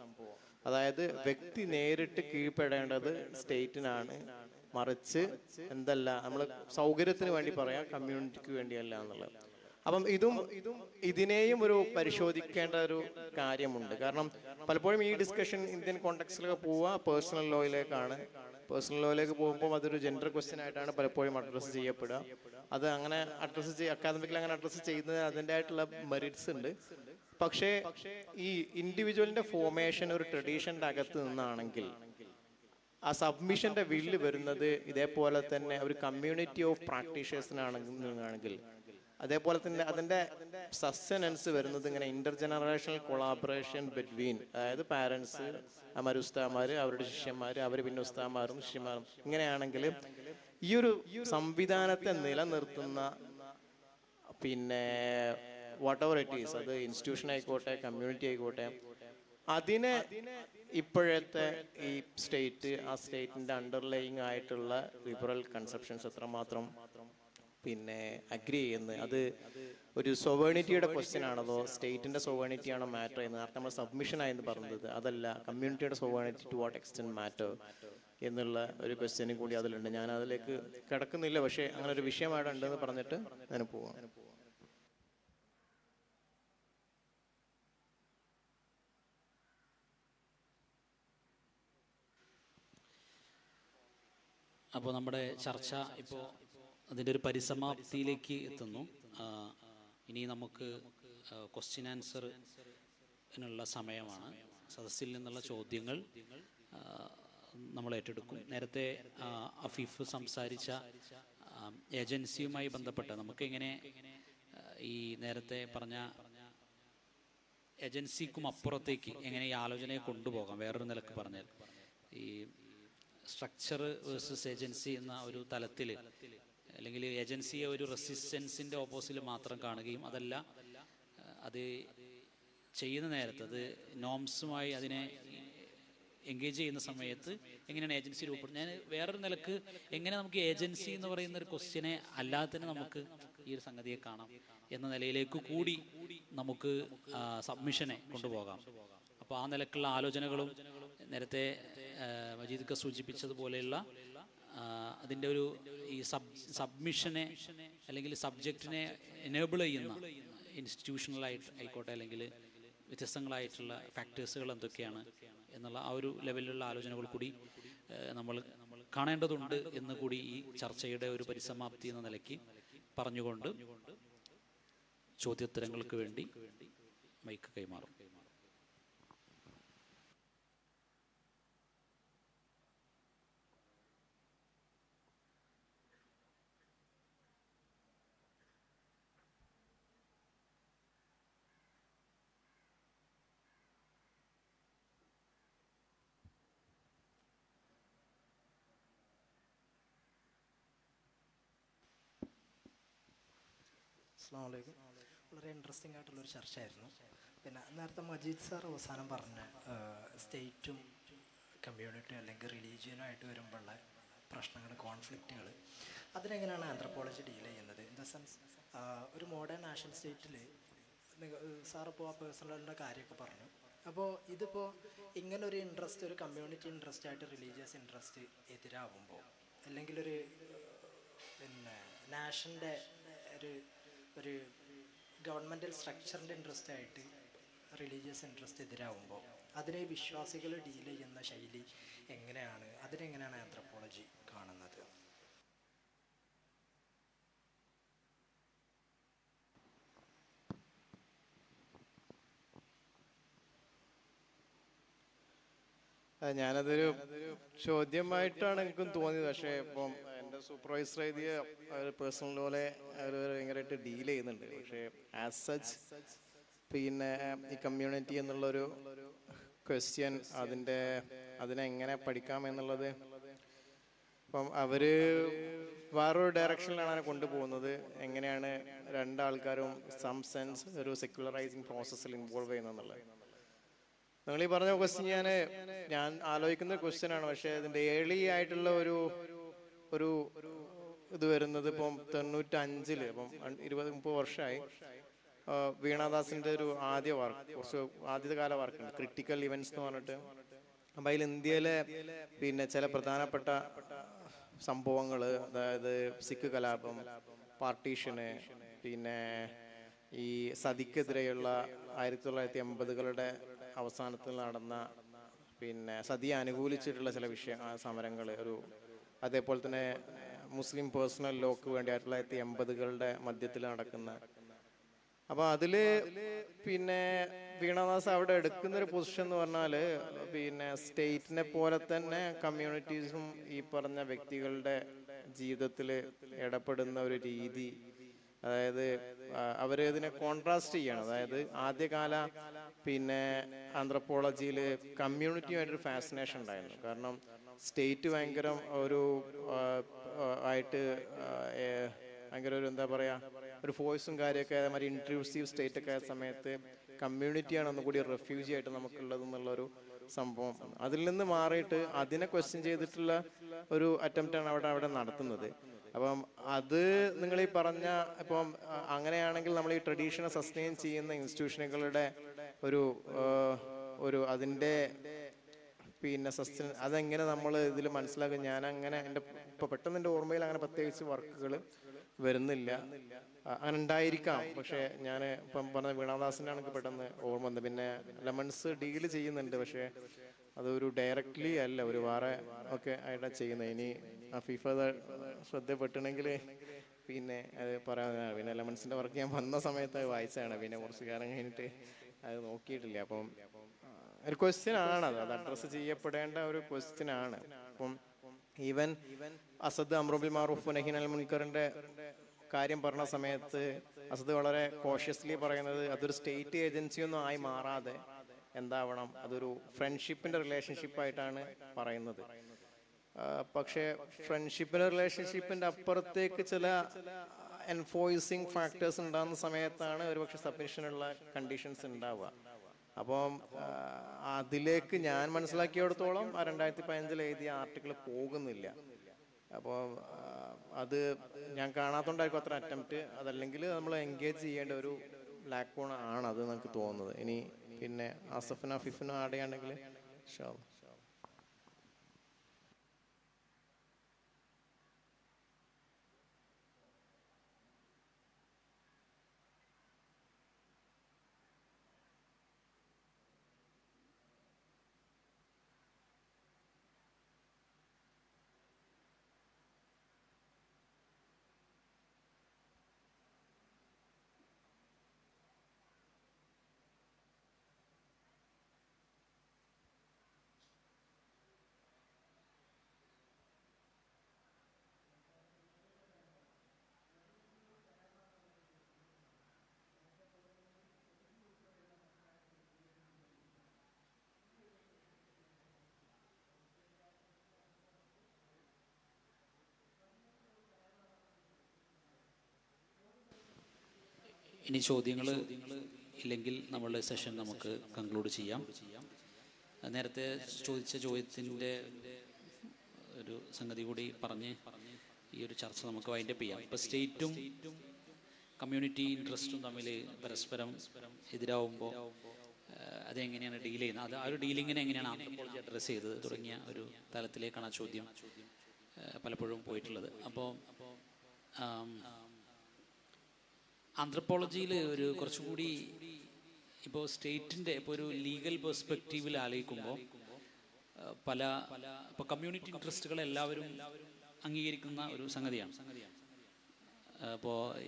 Speaker 3: അതായത് വ്യക്തി നേരിട്ട് കീഴ്പ്പെടേണ്ടത് സ്റ്റേറ്റിനാണ്, മറിച്ച് എന്തല്ല നമ്മൾ സൗകര്യത്തിന് വേണ്ടി പറയാം, കമ്മ്യൂണിറ്റിക്ക് വേണ്ടിയല്ല എന്നുള്ളത്. അപ്പം ഇതിനെയും ഒരു പരിശോധിക്കേണ്ട ഒരു കാര്യമുണ്ട്. കാരണം പലപ്പോഴും ഈ ഡിസ്കഷൻ ഇന്ത്യൻ കോണ്ടെക്സ്റ്റിലൊക്കെ പോവുക പേഴ്സണൽ ലോയിലേക്കാണ്. പേഴ്സണൽ ലോയിലേക്ക് പോകുമ്പോൾ അതൊരു ജെൻഡർ ക്വസ്റ്റ്യൻ ആയിട്ടാണ് പലപ്പോഴും അഡ്രസ്സ് ചെയ്യപ്പെടുക. അത് അങ്ങനെ അക്കാദമിക്കിൽ അങ്ങനെ അഡ്രസ്സ് ചെയ്യുന്നത് അതിൻ്റെതായിട്ടുള്ള മെറിറ്റ്സ് ഉണ്ട്. പക്ഷേ ഈ ഇൻഡിവിജ്വലിന്റെ ഫോർമേഷൻ ഒരു ട്രഡീഷൻ്റെ അകത്ത് നിന്നാണെങ്കിൽ ആ സബ്മിഷന്റെ വില്ല് വരുന്നത് ഇതേപോലെ തന്നെ ഒരു കമ്മ്യൂണിറ്റി ഓഫ് പ്രാക്ടീഷേഴ്സിനാണെങ്കിൽ, അതേപോലെ തന്നെ അതിന്റെ സസ്റ്റനൻസ് വരുന്നത് ഇങ്ങനെ ഇന്റർജനറേഷണൽ കൊളാബറേഷൻ ബിറ്റ്വീൻ, അതായത് പാരൻസ്, അമർ ഉസ്താമാര്, അവരുടെ ശിഷ്യന്മാര്, അവർ പിന്നെ ഉസ്താമാരും ശിഷ്യന്മാരും, ഇങ്ങനെയാണെങ്കിൽ ഈ ഒരു സംവിധാനത്തെ നിലനിർത്തുന്ന പിന്നെ വാട്ട് എവർ ഇറ്റ് ഈസ്, അത് ഇൻസ്റ്റിറ്റ്യൂഷൻ ആയിക്കോട്ടെ കമ്മ്യൂണിറ്റി ആയിക്കോട്ടെ, അതിനെ ഇപ്പോഴത്തെ ഈ സ്റ്റേറ്റ്, ആ സ്റ്റേറ്റിന്റെ അണ്ടർലൈങ് ആയിട്ടുള്ള ലിബറൽ കൺസെപ്ഷൻസ് എത്രമാത്രം പിന്നെ അഗ്രി ചെയ്യുന്നത്, അത് ഒരു സൊവേണിറ്റിയുടെ ക്വസ്റ്റ്യൻ ആണതോ സ്റ്റേറ്റിന്റെ സൊവേണിറ്റി ആണോ മാറ്റർ ചെയ്യുന്നത്? നേരത്തെ നമ്മൾ സബ്മിഷൻ ആയെന്ന് പറഞ്ഞത് അതല്ല, കമ്മ്യൂണിറ്റിയുടെ സൊവേണിറ്റി ടു വാട്ട് എക്സ്റ്റെന്റ് മാറ്റർ എന്നുള്ള ഒരു ക്വസ്റ്റ്യനും കൂടി അതിലുണ്ട്. ഞാൻ അതിലേക്ക് കിടക്കുന്നില്ല, പക്ഷേ അങ്ങനെ ഒരു വിഷയമായിട്ട് ഉണ്ടെന്ന് പറഞ്ഞിട്ട് ഞാൻ പോവാം.
Speaker 1: അപ്പോൾ നമ്മുടെ ചർച്ച ഇപ്പോൾ അതിൻ്റെ ഒരു പരിസമാപ്തിയിലേക്ക് എത്തുന്നു. ഇനി നമുക്ക് ക്വസ്റ്റ്യൻ ആൻസറിനുള്ള സമയമാണ്. സദസ്സിൽ നിന്നുള്ള ചോദ്യങ്ങൾ നമ്മൾ ഏറ്റെടുക്കും. നേരത്തെ അഫീഫ് സംസാരിച്ച ഏജൻസിയുമായി ബന്ധപ്പെട്ട് നമുക്കിങ്ങനെ ഈ നേരത്തെ പറഞ്ഞ ഏജൻസിക്കും അപ്പുറത്തേക്ക് എങ്ങനെ ഈ ആലോചനയെ കൊണ്ടുപോകാം, വേറൊരു നിലക്ക് പറഞ്ഞാൽ ഈ സ്ട്രക്ചർ വേഴ്സസ് ഏജൻസി എന്ന ഒരു തലത്തിൽ, അല്ലെങ്കിൽ ഏജൻസിയെ ഒരു റെസിസ്റ്റൻസിൻ്റെ ഓപ്പോസിറ്റ് മാത്രം കാണുകയും അതല്ല അത് ചെയ്യുന്ന നേരത്ത് അത് നോംസുമായി അതിനെ എൻഗേജ് ചെയ്യുന്ന സമയത്ത് എങ്ങനെയാണ് ഏജൻസി രൂപപ്പെടുന്നത്. ഞാൻ വേറൊരു നിലക്ക് എങ്ങനെ നമുക്ക് ഏജൻസി എന്ന് പറയുന്ന ഒരു ക്വസ്റ്റ്യനെ അല്ലാതെ തന്നെ നമുക്ക് ഈ ഒരു സംഗതിയെ കാണാം എന്ന നിലയിലേക്ക് കൂടി നമുക്ക് സബ്മിഷനെ കൊണ്ടുപോകാം. അപ്പോൾ ആ നിലക്കുള്ള ആലോചനകളും നേരത്തെ മജീദ് സൂചിപ്പിച്ചതുപോലെയുള്ള അതിൻ്റെ ഒരു ഈ സബ്മിഷനെ അല്ലെങ്കിൽ സബ്ജക്റ്റിനെ എനേബിൾ ചെയ്യുന്ന ഇൻസ്റ്റിറ്റ്യൂഷണലായിട്ട് ആയിക്കോട്ടെ അല്ലെങ്കിൽ വ്യത്യസ്തങ്ങളായിട്ടുള്ള ഫാക്ടേഴ്സുകൾ എന്തൊക്കെയാണ് എന്നുള്ള ആ ഒരു ലെവലിലുള്ള ആലോചനകൾ കൂടി നമ്മൾ കാണേണ്ടതുണ്ട് എന്ന് കൂടി ഈ ചർച്ചയുടെ ഒരു പരിസമാപ്തി എന്ന നിലയ്ക്ക് പറഞ്ഞുകൊണ്ട് ചോദ്യോത്തരങ്ങൾക്ക് വേണ്ടി മൈക്ക് കൈമാറും.
Speaker 4: അസ്സലാമു അലൈക്കും. വളരെ ഇൻട്രസ്റ്റിംഗ് ആയിട്ടുള്ളൊരു ചർച്ചയായിരുന്നു. പിന്നെ നേരത്തെ മജീദ് സാർ അവസാനം പറഞ്ഞ സ്റ്റേറ്റും കമ്മ്യൂണിറ്റി അല്ലെങ്കിൽ റിലീജിയനുമായിട്ട് വരുമ്പോഴുള്ള പ്രശ്നങ്ങൾ, കോൺഫ്ലിക്റ്റുകൾ, അതിനെങ്ങനെയാണ് ആന്ത്രപ്പോളജി ഡീൽ ചെയ്യുന്നത്? ഇൻ ദ സെൻസ് ഒരു മോഡേൺ നാഷൻ സ്റ്റേറ്റിൽ സാറിപ്പോൾ ആ പേഴ്സണലിൻ്റെ കാര്യമൊക്കെ പറഞ്ഞു. അപ്പോൾ ഇതിപ്പോൾ ഇങ്ങനൊരു ഇൻട്രസ്റ്റ്, ഒരു കമ്മ്യൂണിറ്റി ഇൻട്രസ്റ്റ് ആയിട്ട് റിലീജിയസ് ഇൻട്രസ്റ്റ് എതിരാവുമ്പോൾ, അല്ലെങ്കിൽ ഒരു പിന്നെ നാഷൻ്റെ ഒരു ഗവൺമെൻറ്റൽ സ്ട്രക്ചറിൻ്റെ ഇൻട്രസ്റ്റ് ആയിട്ട് റിലീജിയസ് ഇൻട്രസ്റ്റ് എതിരാവുമ്പോൾ അതിനെ വിശ്വാസികൾ ഡീൽ ചെയ്യുന്ന ശൈലി എങ്ങനെയാണ്, അതിനെങ്ങനെയാണ് ആന്ത്രപ്പോളജി കാണുന്നത്?
Speaker 3: ഞാനതൊരു ചോദ്യമായിട്ടാണ് എനിക്കും തോന്നിയത്. പക്ഷേ ഇപ്പം എൻ്റെ സൂപ്പർവൈസർ എഴുതിയ പേഴ്സണൽ പോലെ അവർ ഭയങ്കരമായിട്ട് ഡീൽ ചെയ്യുന്നുണ്ട്. പക്ഷേ ആസ് സച്ച് പിന്നെ ഈ കമ്മ്യൂണിറ്റി എന്നുള്ളൊരു ക്വസ്റ്റ്യൻ, അതിനെ എങ്ങനെ പഠിക്കാം എന്നുള്ളത് ഇപ്പം അവര് വേറൊരു ഡയറക്ഷനിലാണ് അതിനെ കൊണ്ടുപോകുന്നത്. എങ്ങനെയാണ് രണ്ടാൾക്കാരും സം സെൻസ് ഒരു സെക്യുലറൈസിങ് പ്രോസസ്സിൽ ഇൻവോൾവ് ചെയ്യുന്നത്. നിങ്ങൾ ഈ പറഞ്ഞ ക്വസ്റ്റ്യൻ ഞാൻ ആലോചിക്കുന്ന ക്വസ്റ്റ്യൻ ആണ്. പക്ഷെ അതിന്റെ ഏർലി ആയിട്ടുള്ള ഒരു ഇത് വരുന്നത് ഇപ്പം 95-ല്, ഇപ്പം 20-30 വർഷമായി വീണാദാസിന്റെ ഒരു ആദ്യത്തെ കാല വർക്കുണ്ട്, ക്രിട്ടിക്കൽ ഇവന്റ്സ് എന്ന് പറഞ്ഞിട്ട്. അപ്പം അതിൽ ഇന്ത്യയിലെ പിന്നെ ചില പ്രധാനപ്പെട്ട സംഭവങ്ങൾ, അതായത് സിഖ് കലാപം, പാർട്ടീഷന്, പിന്നെ ഈ സതിക്കെതിരെയുള്ള 1980-കളുടെ അവസാനത്തിൽ നടന്ന പിന്നെ സതിയെ അനുകൂലിച്ചിട്ടുള്ള ചില സമരങ്ങൾ അതേപോലെ തന്നെ മുസ്ലിം പേഴ്സണൽ ലോക്ക് വേണ്ടി 1980-കളുടെ മധ്യത്തിൽ നടക്കുന്ന. അപ്പൊ അതില് പിന്നെ വീണാദാസ് അവിടെ എടുക്കുന്നൊരു പൊസിഷൻ എന്ന് പറഞ്ഞാല് പിന്നെ സ്റ്റേറ്റിനെ പോലെ തന്നെ കമ്മ്യൂണിറ്റീസും ഈ പറഞ്ഞ വ്യക്തികളുടെ ജീവിതത്തിൽ ഇടപെടുന്ന ഒരു രീതി, അതായത് അവര് ഇതിനെ കോൺട്രാസ്റ്റ് ചെയ്യണം. അതായത് ആദ്യകാല പിന്നെ ആന്ത്രപ്പോളജിയിൽ കമ്മ്യൂണിറ്റിയുമായിട്ടൊരു ഫാസിനേഷൻ ഉണ്ടായിരുന്നു. കാരണം സ്റ്റേറ്റ് ഭയങ്കര ഒരു ആയിട്ട് ഭയങ്കര ഒരു എന്താ പറയാ ഒരു ഫോഴ്സും കാര്യമൊക്കെ അതേമാതിരി ഇൻട്രൂസീവ് സ്റ്റേറ്റ് ഒക്കെ ആയ സമയത്ത് കമ്മ്യൂണിറ്റിയാണ് ഒന്നുകൂടി റെഫ്യൂജി ആയിട്ട് നമുക്കുള്ളത് എന്നുള്ളൊരു സംഭവം. അതിൽ നിന്ന് മാറിയിട്ട് അതിനെ ക്വസ്റ്റ്യൻ ചെയ്തിട്ടുള്ള ഒരു അറ്റംപ്റ്റാണ് അവിടെ നടത്തുന്നത്. അപ്പം അത് നിങ്ങൾ ഈ പറഞ്ഞ ഇപ്പം അങ്ങനെയാണെങ്കിൽ നമ്മൾ ഈ ട്രഡീഷനെ സസ്റ്റെയിൻ ചെയ്യുന്ന ഇൻസ്റ്റിറ്റ്യൂഷനുകളുടെ ഒരു അതിൻ്റെ പിന്നെ അതെങ്ങനെ നമ്മൾ ഇതിൽ മനസ്സിലാക്കും? ഞാൻ അങ്ങനെ ഇപ്പൊ പെട്ടെന്ന് എൻ്റെ ഓർമ്മയിൽ അങ്ങനെ പ്രത്യേകിച്ച് വർക്കുകൾ വരുന്നില്ല. അങ്ങനെ ഉണ്ടായിരിക്കാം, പക്ഷെ ഞാൻ ഇപ്പം പറഞ്ഞ വീണാദാസിൻ്റെ ആണെങ്കിൽ പെട്ടെന്ന് ഓർമ്മ വന്നത്. പിന്നെ ലെമൺസ് ഡീല് ചെയ്യുന്നുണ്ട്, പക്ഷെ അതൊരു ഡയറക്റ്റ്ലി അല്ല, ഒരു വേറെ ഒക്കെ ആയിട്ടാണ് ചെയ്യുന്നത്. ഇനി അഫീഫ ശ്രദ്ധപ്പെട്ടിട്ടുണ്ടെങ്കിൽ പിന്നെ അത് പറയാൻ. പിന്നെ ലെമൺസിൻ്റെ വർക്ക് ഞാൻ വന്ന സമയത്ത് അത് വായിച്ചതാണ്, പിന്നെ കുറച്ച് കാലം കഴിഞ്ഞിട്ട് അത് നോക്കിയിട്ടില്ല. അപ്പം ഒരു ക്വസ്റ്റ്യൻ ആണത്, അത് അഡ്രസ്സ് ചെയ്യപ്പെടേണ്ട ഒരു ക്വസ്റ്റ്യൻ ആണ്. അപ്പം ഈവൻ അസദ് അമ്രുബിൽ മാറൂഫ് നഹി അനിൽ മുൻകറിന്റെ കാര്യം പറഞ്ഞ സമയത്ത് അസദ് വളരെ കോഷ്യസ്ലി പറയുന്നത് അതൊരു സ്റ്റേറ്റ് ഏജൻസി ഒന്നും ആയി മാറാതെ എന്താവണം, അതൊരു ഫ്രണ്ട്ഷിപ്പിന്റെ റിലേഷൻഷിപ്പായിട്ടാണ് പറയുന്നത്. പക്ഷേ ഫ്രണ്ട്ഷിപ്പിന്റെ റിലേഷൻഷിപ്പിന്റെ അപ്പുറത്തേക്ക് ചില എൻഫോഴ്സിങ് ഫാക്ടേഴ്സ് ഉണ്ടാകുന്ന സമയത്താണ് ഒരുപക്ഷെ സബ്മിഷനുള്ള കണ്ടീഷൻസ് ഉണ്ടാവുക. അപ്പം അതിലേക്ക് ഞാൻ മനസ്സിലാക്കിയിടത്തോളം 2015 എഴുതിയ ആർട്ടിക്കിൾ പോകുന്നില്ല. അപ്പോൾ അത് ഞാൻ കാണാത്തോണ്ടായിരിക്കും അത്ര അറ്റംപ്റ്റ്. അതല്ലെങ്കിൽ നമ്മൾ എൻഗേജ് ചെയ്യേണ്ട ഒരു ലാക്കൂൺ ആണ് അത് എനിക്ക് തോന്നുന്നത്. ഇനി പിന്നെ അസഫിനോ ഫിഫിനോ ആഡ് ചെയ്യാണ്ടെങ്കിൽ
Speaker 1: ഇനി ചോദ്യങ്ങൾ ഇല്ലെങ്കിൽ നമ്മളുടെ സെഷൻ നമുക്ക് കൺക്ലൂഡ് ചെയ്യാം. നേരത്തെ ചോദിച്ച ചോദ്യത്തിൻ്റെ ഒരു സംഗതി കൂടി പറഞ്ഞ് ഈ ഒരു ചർച്ച നമുക്ക് വൈൻഡപ്പ് ചെയ്യാം. ഇപ്പോൾ സ്റ്റേറ്റും കമ്മ്യൂണിറ്റി ഇൻട്രസ്റ്റും തമ്മിൽ പരസ്പരം എതിരാവുമ്പോൾ അതെങ്ങനെയാണ് ഡീൽ ചെയ്യുന്നത്, അത് ആ ഒരു ഡീലിങ്ങിനെ എങ്ങനെയാണ് ആന്ത്രപ്പോളജി അഡ്രസ്സ് ചെയ്തത് തുടങ്ങിയ ഒരു തലത്തിലേക്കാണ് ആ ചോദ്യം പലപ്പോഴും പോയിട്ടുള്ളത്. അപ്പോൾ ആന്ത്രപ്പോളജിയിൽ ഒരു കുറച്ചുകൂടി ഇപ്പോൾ സ്റ്റേറ്റിൻ്റെ ഇപ്പോൾ ഒരു ലീഗൽ പെർസ്പെക്റ്റീവിൽ ആലോചിക്കുമ്പോൾ ഇപ്പോൾ കമ്മ്യൂണിറ്റി ഇൻട്രസ്റ്റുകൾ എല്ലാവരും അംഗീകരിക്കുന്ന ഒരു സംഗതിയാണ്.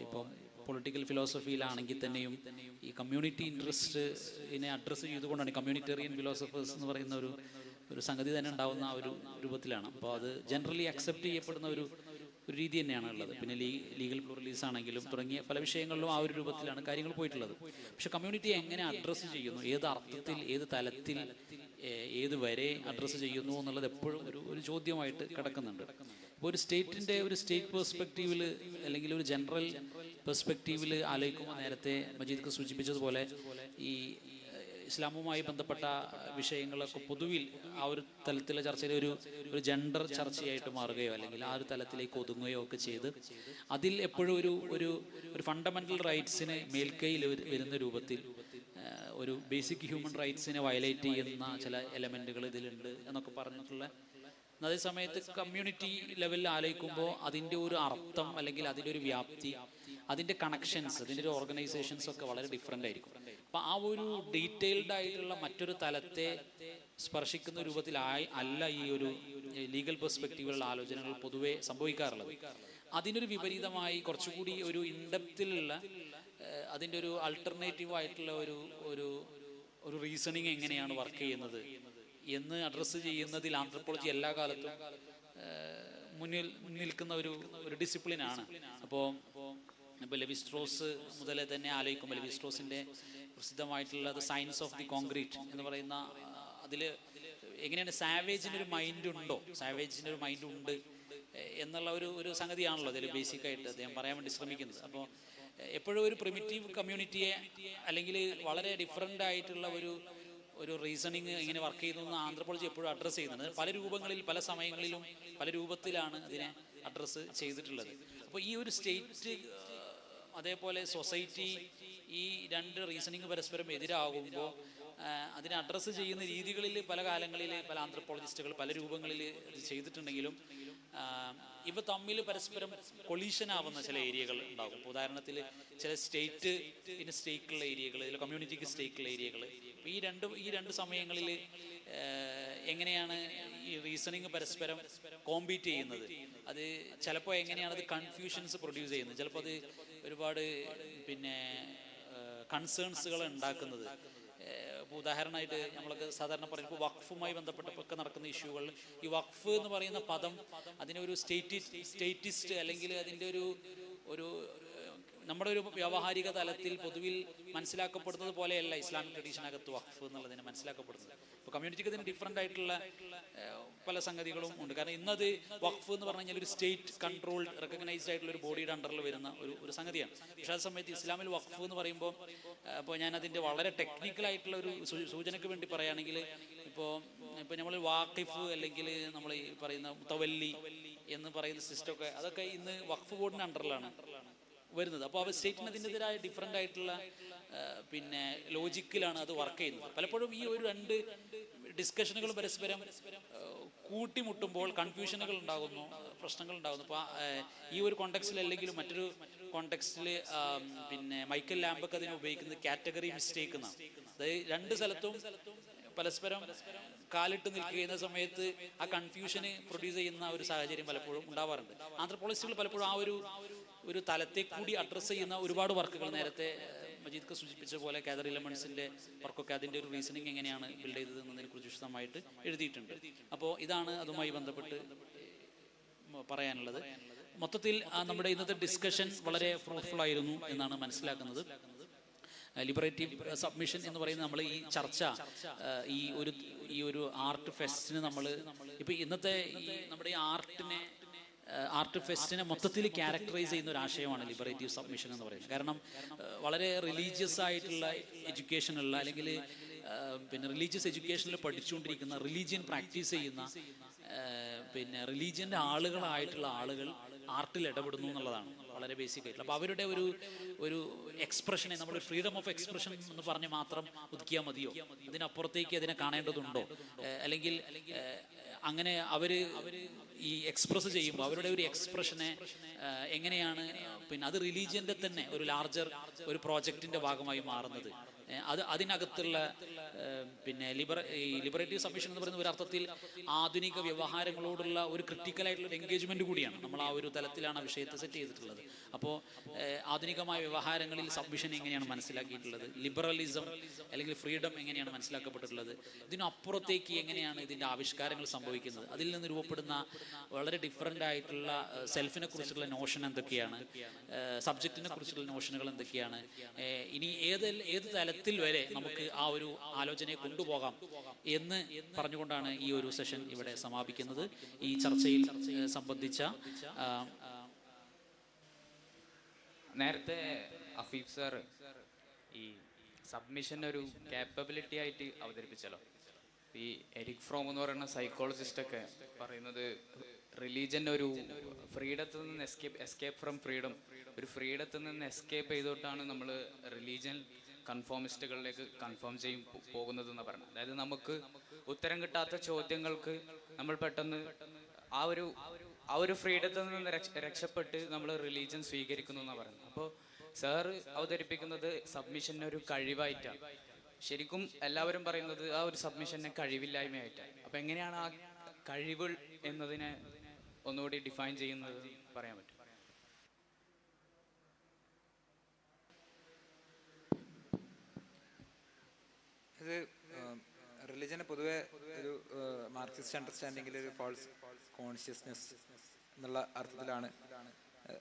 Speaker 1: ഇപ്പം പൊളിറ്റിക്കൽ ഫിലോസഫിയിലാണെങ്കിൽ തന്നെയും ഈ കമ്മ്യൂണിറ്റി ഇൻട്രസ്റ്റിനെ അഡ്രസ്സ് ചെയ്തുകൊണ്ടാണ് കമ്മ്യൂണിറ്റേറിയൻ ഫിലോസഫേഴ്സ് എന്ന് പറയുന്ന ഒരു സംഗതി തന്നെ ഉണ്ടാകുന്ന ആ ഒരു രൂപത്തിലാണ്. അപ്പോൾ അത് ജനറലി അക്സെപ്റ്റ് ചെയ്യപ്പെടുന്ന ഒരു രീതി തന്നെയാണ് ഉള്ളത്. പിന്നെ ലീഗൽ പ്ലൂറലിസം ആണെങ്കിലും തുടങ്ങിയ പല വിഷയങ്ങളിലും ആ ഒരു രൂപത്തിലാണ് കാര്യങ്ങൾ പോയിട്ടുള്ളത്. പക്ഷെ കമ്മ്യൂണിറ്റിയെ എങ്ങനെ അഡ്രസ്സ് ചെയ്യുന്നു, ഏത് അർത്ഥത്തിൽ, ഏത് തലത്തിൽ, ഏത് വരെ അഡ്രസ്സ് ചെയ്യുന്നു എന്നുള്ളത് എപ്പോഴും ഒരു ചോദ്യമായിട്ട് കിടക്കുന്നുണ്ട്. ഇപ്പോൾ ഒരു സ്റ്റേറ്റ് പെർസ്പെക്റ്റീവിൽ അല്ലെങ്കിൽ ഒരു ജനറൽ പെർസ്പെക്റ്റീവിൽ ആലോചിക്കുമ്പോൾ നേരത്തെ മജീദ് സൂചിപ്പിച്ചതുപോലെ ഈ ഇസ്ലാമുമായി ബന്ധപ്പെട്ട വിഷയങ്ങളൊക്കെ പൊതുവിൽ ആ ഒരു തലത്തിലെ ചർച്ചയിൽ ഒരു ജെൻഡർ ചർച്ചയായിട്ട് മാറുകയോ അല്ലെങ്കിൽ ആ ഒരു തലത്തിലേക്ക് ഒതുങ്ങുകയോ ഒക്കെ ചെയ്ത് അതിൽ എപ്പോഴും ഒരു ഫണ്ടമെന്റൽ റൈറ്റ്സിന് മേൽക്കൈയിൽ വരുന്ന രൂപത്തിൽ ഒരു ബേസിക് ഹ്യൂമൻ റൈറ്റ്സിനെ വയലേറ്റ് ചെയ്യുന്ന ചില എലമെന്റുകൾ ഇതിലുണ്ട് എന്നൊക്കെ പറഞ്ഞിട്ടുള്ള. അതേ സമയത്ത് കമ്മ്യൂണിറ്റി ലെവലിൽ ആലോചിക്കുമ്പോൾ അതിൻ്റെ ഒരു അർത്ഥം അല്ലെങ്കിൽ അതിൻ്റെ ഒരു വ്യാപ്തി, അതിൻ്റെ കണക്ഷൻസ്, അതിൻ്റെ ഒരു ഓർഗനൈസേഷൻസ് ഒക്കെ വളരെ ഡിഫറെൻ്റ് ആയിരിക്കും. അപ്പം ആ ഒരു ഡീറ്റെയിൽഡ് ആയിട്ടുള്ള മറ്റൊരു തലത്തെ സ്പർശിക്കുന്ന രൂപത്തിലായി അല്ല ഈ ഒരു ലീഗൽ പെർസ്പെക്റ്റീവിലുള്ള ആലോചനകൾ പൊതുവെ സംഭവിക്കാറുള്ളത്. അതിനൊരു വിപരീതമായി കുറച്ചുകൂടി ഒരു ഇൻഡെപ്തിലുള്ള അതിൻ്റെ ഒരു അൾട്ടർനേറ്റീവ് ആയിട്ടുള്ള ഒരു റീസണിങ് എങ്ങനെയാണ് വർക്ക് ചെയ്യുന്നത് എന്ന് അഡ്രസ്സ് ചെയ്യുന്നതിൽ ആന്ത്രപ്പോളജി എല്ലാ കാലത്തും മുന്നിൽ നിൽക്കുന്ന ഒരു ഡിസിപ്ലിനാണ്. ഇപ്പോൾ ലെവിസ്ട്രോസ് മുതലേ തന്നെ ആലോചിക്കുമ്പോൾ ലെവിസ്ട്രോസിൻ്റെ പ്രസിദ്ധമായിട്ടുള്ള the science of the concrete എന്ന് പറയുന്ന അതിൽ എങ്ങനെയാണ് സാവേജിനൊരു മൈൻഡ് ഉണ്ടോ, സാവേജിനൊരു മൈൻഡ് ഉണ്ട് എന്നുള്ള ഒരു സംഗതിയാണല്ലോ അതിൽ ബേസിക്കായിട്ട് അദ്ദേഹം പറയാൻ വേണ്ടി ശ്രമിക്കുന്നത്. അപ്പോൾ എപ്പോഴും ഒരു പ്രിമിറ്റീവ് കമ്മ്യൂണിറ്റിയെ അല്ലെങ്കിൽ വളരെ ഡിഫറെൻ്റ് ആയിട്ടുള്ള ഒരു റീസണിങ് എങ്ങനെ വർക്ക് ചെയ്യുന്നു എന്ന് ആന്ത്രപ്പോളജി എപ്പോഴും അഡ്രസ്സ് ചെയ്യുന്നത് പല രൂപങ്ങളിൽ പല സമയങ്ങളിലും പല രൂപത്തിലാണ് അതിനെ അഡ്രസ്സ് ചെയ്തിട്ടുള്ളത്. അപ്പോൾ ഈ ഒരു സ്റ്റേറ്റ് അതേപോലെ സൊസൈറ്റി ഈ രണ്ട് റീസണിങ് പരസ്പരം എതിരാകുമ്പോൾ അതിനെ അഡ്രസ്സ് ചെയ്യുന്ന രീതികളിൽ പല കാലങ്ങളിൽ പല ആന്ത്രപ്പോളജിസ്റ്റുകൾ പല രൂപങ്ങളിൽ ഇത് ചെയ്തിട്ടുണ്ടെങ്കിലും ഇവ തമ്മിൽ പരസ്പരം കൊളീഷൻ ആവുന്ന ചില ഏരിയകൾ ഉണ്ടാകും. ഇപ്പോൾ ഉദാഹരണത്തിൽ ചില സ്റ്റേറ്റിന് സ്റ്റേക്കുള്ള ഏരിയകൾ, ചില കമ്മ്യൂണിറ്റിക്ക് സ്റ്റേക്കുള്ള ഏരിയകൾ. ഈ രണ്ട് സമയങ്ങളിൽ എങ്ങനെയാണ് ഈ റീസണിങ് പരസ്പരം കോമ്പീറ്റ് ചെയ്യുന്നത്, അത് ചിലപ്പോൾ എങ്ങനെയാണ് അത് കൺഫ്യൂഷൻസ് പ്രൊഡ്യൂസ് ചെയ്യുന്നത്, ചിലപ്പോൾ അത് ഒരുപാട് കൺസേൺസുകൾ ഉണ്ടാക്കുന്നത്. ഉദാഹരണമായിട്ട് നമ്മളൊക്കെ സാധാരണ പറയുമ്പോൾ വഖഫുമായി ബന്ധപ്പെട്ടൊക്കെ നടക്കുന്ന ഇഷ്യൂകൾ, ഈ വഖഫ് എന്ന് പറയുന്ന പദം അതിനെ ഒരു സ്റ്റേറ്റിസ്റ്റ് അല്ലെങ്കിൽ അതിൻ്റെ ഒരു നമ്മുടെ ഒരു വ്യാവഹാരിക തലത്തിൽ പൊതുവിൽ മനസ്സിലാക്കപ്പെടുന്നത് പോലെയല്ല ഇസ്ലാമിക് ട്രഡീഷനകത്ത് വഖഫ് എന്നുള്ളതിനെ മനസ്സിലാക്കപ്പെടുന്നത്. ഇപ്പോൾ കമ്മ്യൂണിറ്റിക്ക് ഇതിന് ഡിഫറെൻ്റ് ആയിട്ടുള്ള പല സംഗതികളും ഉണ്ട്. കാരണം ഇന്നത് വഖഫ് എന്ന് പറഞ്ഞു കഴിഞ്ഞാൽ ഒരു സ്റ്റേറ്റ് കൺട്രോൾഡ് റെക്കഗ്നൈസ്ഡ് ആയിട്ടുള്ള ഒരു ബോഡിയുടെ അണ്ടറിൽ വരുന്ന ഒരു സംഗതിയാണ്. പക്ഷേ ആ സമയത്ത് ഇസ്ലാമിൽ വഖഫ് എന്ന് പറയുമ്പോൾ അപ്പോൾ ഞാൻ അതിൻ്റെ വളരെ ടെക്നിക്കലായിട്ടുള്ള ഒരു സൂചനയ്ക്ക് വേണ്ടി പറയുകയാണെങ്കിൽ ഇപ്പോൾ നമ്മൾ വാഖിഫ് അല്ലെങ്കിൽ നമ്മൾ ഈ പറയുന്ന മുതവല്ലി എന്ന് പറയുന്ന സിസ്റ്റമൊക്കെ അതൊക്കെ ഇന്ന് വഖഫ് ബോർഡിൻ്റെ അണ്ടറിലാണ് വരുന്നത്. അപ്പോൾ അവർ സ്റ്റേറ്റിന് അതിൻ്റെതായ ഡിഫറെൻ്റ് ആയിട്ടുള്ള ലോജിക്കിലാണ് അത് വർക്ക് ചെയ്യുന്നത്. പലപ്പോഴും ഈ ഒരു രണ്ട് ഡിസ്കഷനുകൾ പരസ്പരം കൂട്ടിമുട്ടുമ്പോൾ കൺഫ്യൂഷനുകൾ ഉണ്ടാകുന്നു, പ്രശ്നങ്ങൾ ഉണ്ടാകുന്നു. അപ്പോൾ ഈ ഒരു കോണ്ടെക്സ്റ്റിൽ അല്ലെങ്കിൽ മറ്റൊരു കോണ്ടെക്സ്റ്റിൽ മൈക്കൽ ലാംബക്ക് അതിനെ ഉപയോഗിക്കുന്നത് കാറ്റഗറി മിസ്റ്റേക്ക് എന്നാണ്. അതായത് രണ്ട് സ്ഥലത്തും പരസ്പരം കാലിട്ട് നിൽക്കുന്ന സമയത്ത് ആ കൺഫ്യൂഷന് പ്രൊഡ്യൂസ് ചെയ്യുന്ന ഒരു സാഹചര്യം പലപ്പോഴും ഉണ്ടാവാറുണ്ട്. ആന്ത്രപ്പോളജിസ്റ്റുകൾ പലപ്പോഴും ആ ഒരു തലത്തെ കൂടി അഡ്രസ്സ് ചെയ്യുന്ന ഒരുപാട് വർക്കുകൾ നേരത്തെ മജീദ് സൂചിപ്പിച്ച പോലെ കാദർ എലമെന്റ്സിന്റെ വർക്കൊക്കെ അതിൻ്റെ ഒരു റീസണിങ് എങ്ങനെയാണ് ബിൽഡ് ചെയ്തത് എന്നതിനെ കുറിച്ച് വിശദമായിട്ട് എഴുതിയിട്ടുണ്ട്. അപ്പോൾ ഇതാണ് അതുമായി ബന്ധപ്പെട്ട് പറയാനുള്ളത്. മൊത്തത്തിൽ നമ്മുടെ ഇന്നത്തെ ഡിസ്കഷൻ വളരെ ഫ്രൂട്ട്ഫുൾ ആയിരുന്നു എന്നാണ് മനസ്സിലാക്കുന്നത്. ലിബറേറ്റീവ് സബ്മിഷൻ എന്ന് പറയുന്നത് നമ്മൾ ഈ ചർച്ച ഈ ഒരു ആർട്ട് ഫെസ്റ്റിന് നമ്മൾ ഇപ്പം ഇന്നത്തെ നമ്മുടെ ഈ ആർട്ട് ഫെസ്റ്റിനെ മൊത്തത്തിൽ ക്യാരക്ടറൈസ് ചെയ്യുന്ന ഒരു ആശയമാണ് ലിബറേറ്റീവ് സബ്മിഷൻ എന്ന് പറയുന്നത്. കാരണം വളരെ റിലീജിയസ് ആയിട്ടുള്ള എഡ്യൂക്കേഷനുള്ള അല്ലെങ്കിൽ റിലീജിയസ് എഡ്യൂക്കേഷനിൽ പഠിച്ചുകൊണ്ടിരിക്കുന്ന റിലീജിയൻ പ്രാക്ടീസ് ചെയ്യുന്ന റിലീജിയൻ്റെ ആളുകളായിട്ടുള്ള ആളുകൾ ആർട്ടിൽ ഇടപെടുന്നു എന്നുള്ളതാണ് വളരെ ബേസിക് ആയിട്ടുള്ള. അപ്പോൾ അവരുടെ ഒരു എക്സ്പ്രഷനെ നമ്മൾ ഫ്രീഡം ഓഫ് എക്സ്പ്രഷൻ എന്ന് പറഞ്ഞ് മാത്രം ഒതുക്കിയാൽ മതിയോ? അതിനപ്പുറത്തേക്ക് അതിനെ കാണേണ്ടതുണ്ടോ? അല്ലെങ്കിൽ അങ്ങനെ അവർ ഈ എക്സ്പ്രസ് ചെയ്യുമ്പോൾ അവരുടെ ഒരു എക്സ്പ്രഷനെ എങ്ങനെയാണ് അത് റിലീജിയൻ്റെ തന്നെ ഒരു ലാർജർ ഒരു പ്രോജക്റ്റിൻ്റെ ഭാഗമായി മാറുന്നത്? അതിനകത്തുള്ള ലിബറേറ്റീവ് സബ്മിഷൻ എന്ന് പറയുന്ന ഒരു അർത്ഥത്തിൽ ആധുനിക വ്യവഹാരങ്ങളോടുള്ള ഒരു ക്രിട്ടിക്കലായിട്ടുള്ള എൻഗേജ്മെന്റ് കൂടിയാണ്. നമ്മൾ ആ ഒരു തലത്തിലാണ് ആ വിഷയത്തെ സെറ്റ് ചെയ്തിട്ടുള്ളത്. അപ്പോൾ ആധുനികമായ വ്യവഹാരങ്ങളിൽ സബ്മിഷൻ എങ്ങനെയാണ് മനസ്സിലാക്കിയിട്ടുള്ളത്, ലിബറലിസം അല്ലെങ്കിൽ ഫ്രീഡം എങ്ങനെയാണ് മനസ്സിലാക്കപ്പെട്ടിട്ടുള്ളത്, ഇതിനപ്പുറത്തേക്ക് എങ്ങനെയാണ് ഇതിൻ്റെ ആവിഷ്കാരങ്ങൾ സംഭവിക്കുന്നത്, അതിൽ നിന്ന് രൂപപ്പെടുന്ന വളരെ ഡിഫറെൻ്റ് ആയിട്ടുള്ള സെൽഫിനെ കുറിച്ചുള്ള നോഷൻ എന്തൊക്കെയാണ്, സബ്ജക്റ്റിനെ കുറിച്ചുള്ള നോഷനുകൾ എന്തൊക്കെയാണ്, ഇനി ഏത് തലത്തിൽ വരെ നമുക്ക് ആ ഒരു ആലോചനയെ കൊണ്ടുപോകാം എന്ന് പറഞ്ഞുകൊണ്ടാണ് ഈ ഒരു സെഷൻ ഇവിടെ സമാപിക്കുന്നത്. ഈ ചർച്ചയിൽ സംബന്ധിച്ച
Speaker 5: നേരത്തെ അഫീഫ് സാർ ഈ സബ്മിഷൻ ഒരു കേപ്പബിലിറ്റി ആയിട്ട് അവതരിപ്പിച്ചല്ലോ. ഈ എരിക് ഫ്രോം എന്ന് പറയുന്ന സൈക്കോളജിസ്റ്റൊക്കെ പറയുന്നത് റിലീജിയൻ ഒരു ഫ്രീഡത്തിൽ നിന്ന് എസ്കേപ്പ് ഫ്രം ഫ്രീഡം, ഒരു ഫ്രീഡത്തിൽ നിന്ന് എസ്കേപ്പ് ചെയ്തോട്ടാണ് നമ്മൾ റിലീജിയൻ കൺഫോമിസ്റ്റുകളിലേക്ക് കൺഫേം ചെയ്യും പോകുന്നതെന്ന് പറയുന്നത്. അതായത് നമുക്ക് ഉത്തരം കിട്ടാത്ത ചോദ്യങ്ങൾക്ക് നമ്മൾ പെട്ടെന്ന് ആ ഒരു ഫ്രീഡത്തിൽ നിന്ന് രക്ഷപ്പെട്ട് നമ്മൾ റിലീജിയൻ സ്വീകരിക്കുന്നു എന്നാണ് പറയുന്നത്. അപ്പോൾ അപ്പോൾ സാറ് അവതരിപ്പിക്കുന്നത് സബ്മിഷനെ ഒരു കഴിവായിട്ടാണ്. ശരിക്കും എല്ലാവരും പറയുന്നത് ആ ഒരു സബ്മിഷനെ കഴിവില്ലായ്മയായിട്ടാണ്. അപ്പം എങ്ങനെയാണ് ആ കഴിവ് എന്നതിനെ ഒന്നുകൂടി ഡിഫൈൻ ചെയ്യുന്നത് പറയാൻ പറ്റും?
Speaker 2: ഇത് റിലിജനെ പൊതുവെ ഒരു മാർക്സിസ്റ്റ് അണ്ടർസ്റ്റാൻഡിങ്ങിൽ ഒരു ഫാൾസ് കോൺഷ്യസ്നെസ് എന്നുള്ള അർത്ഥത്തിലാണ്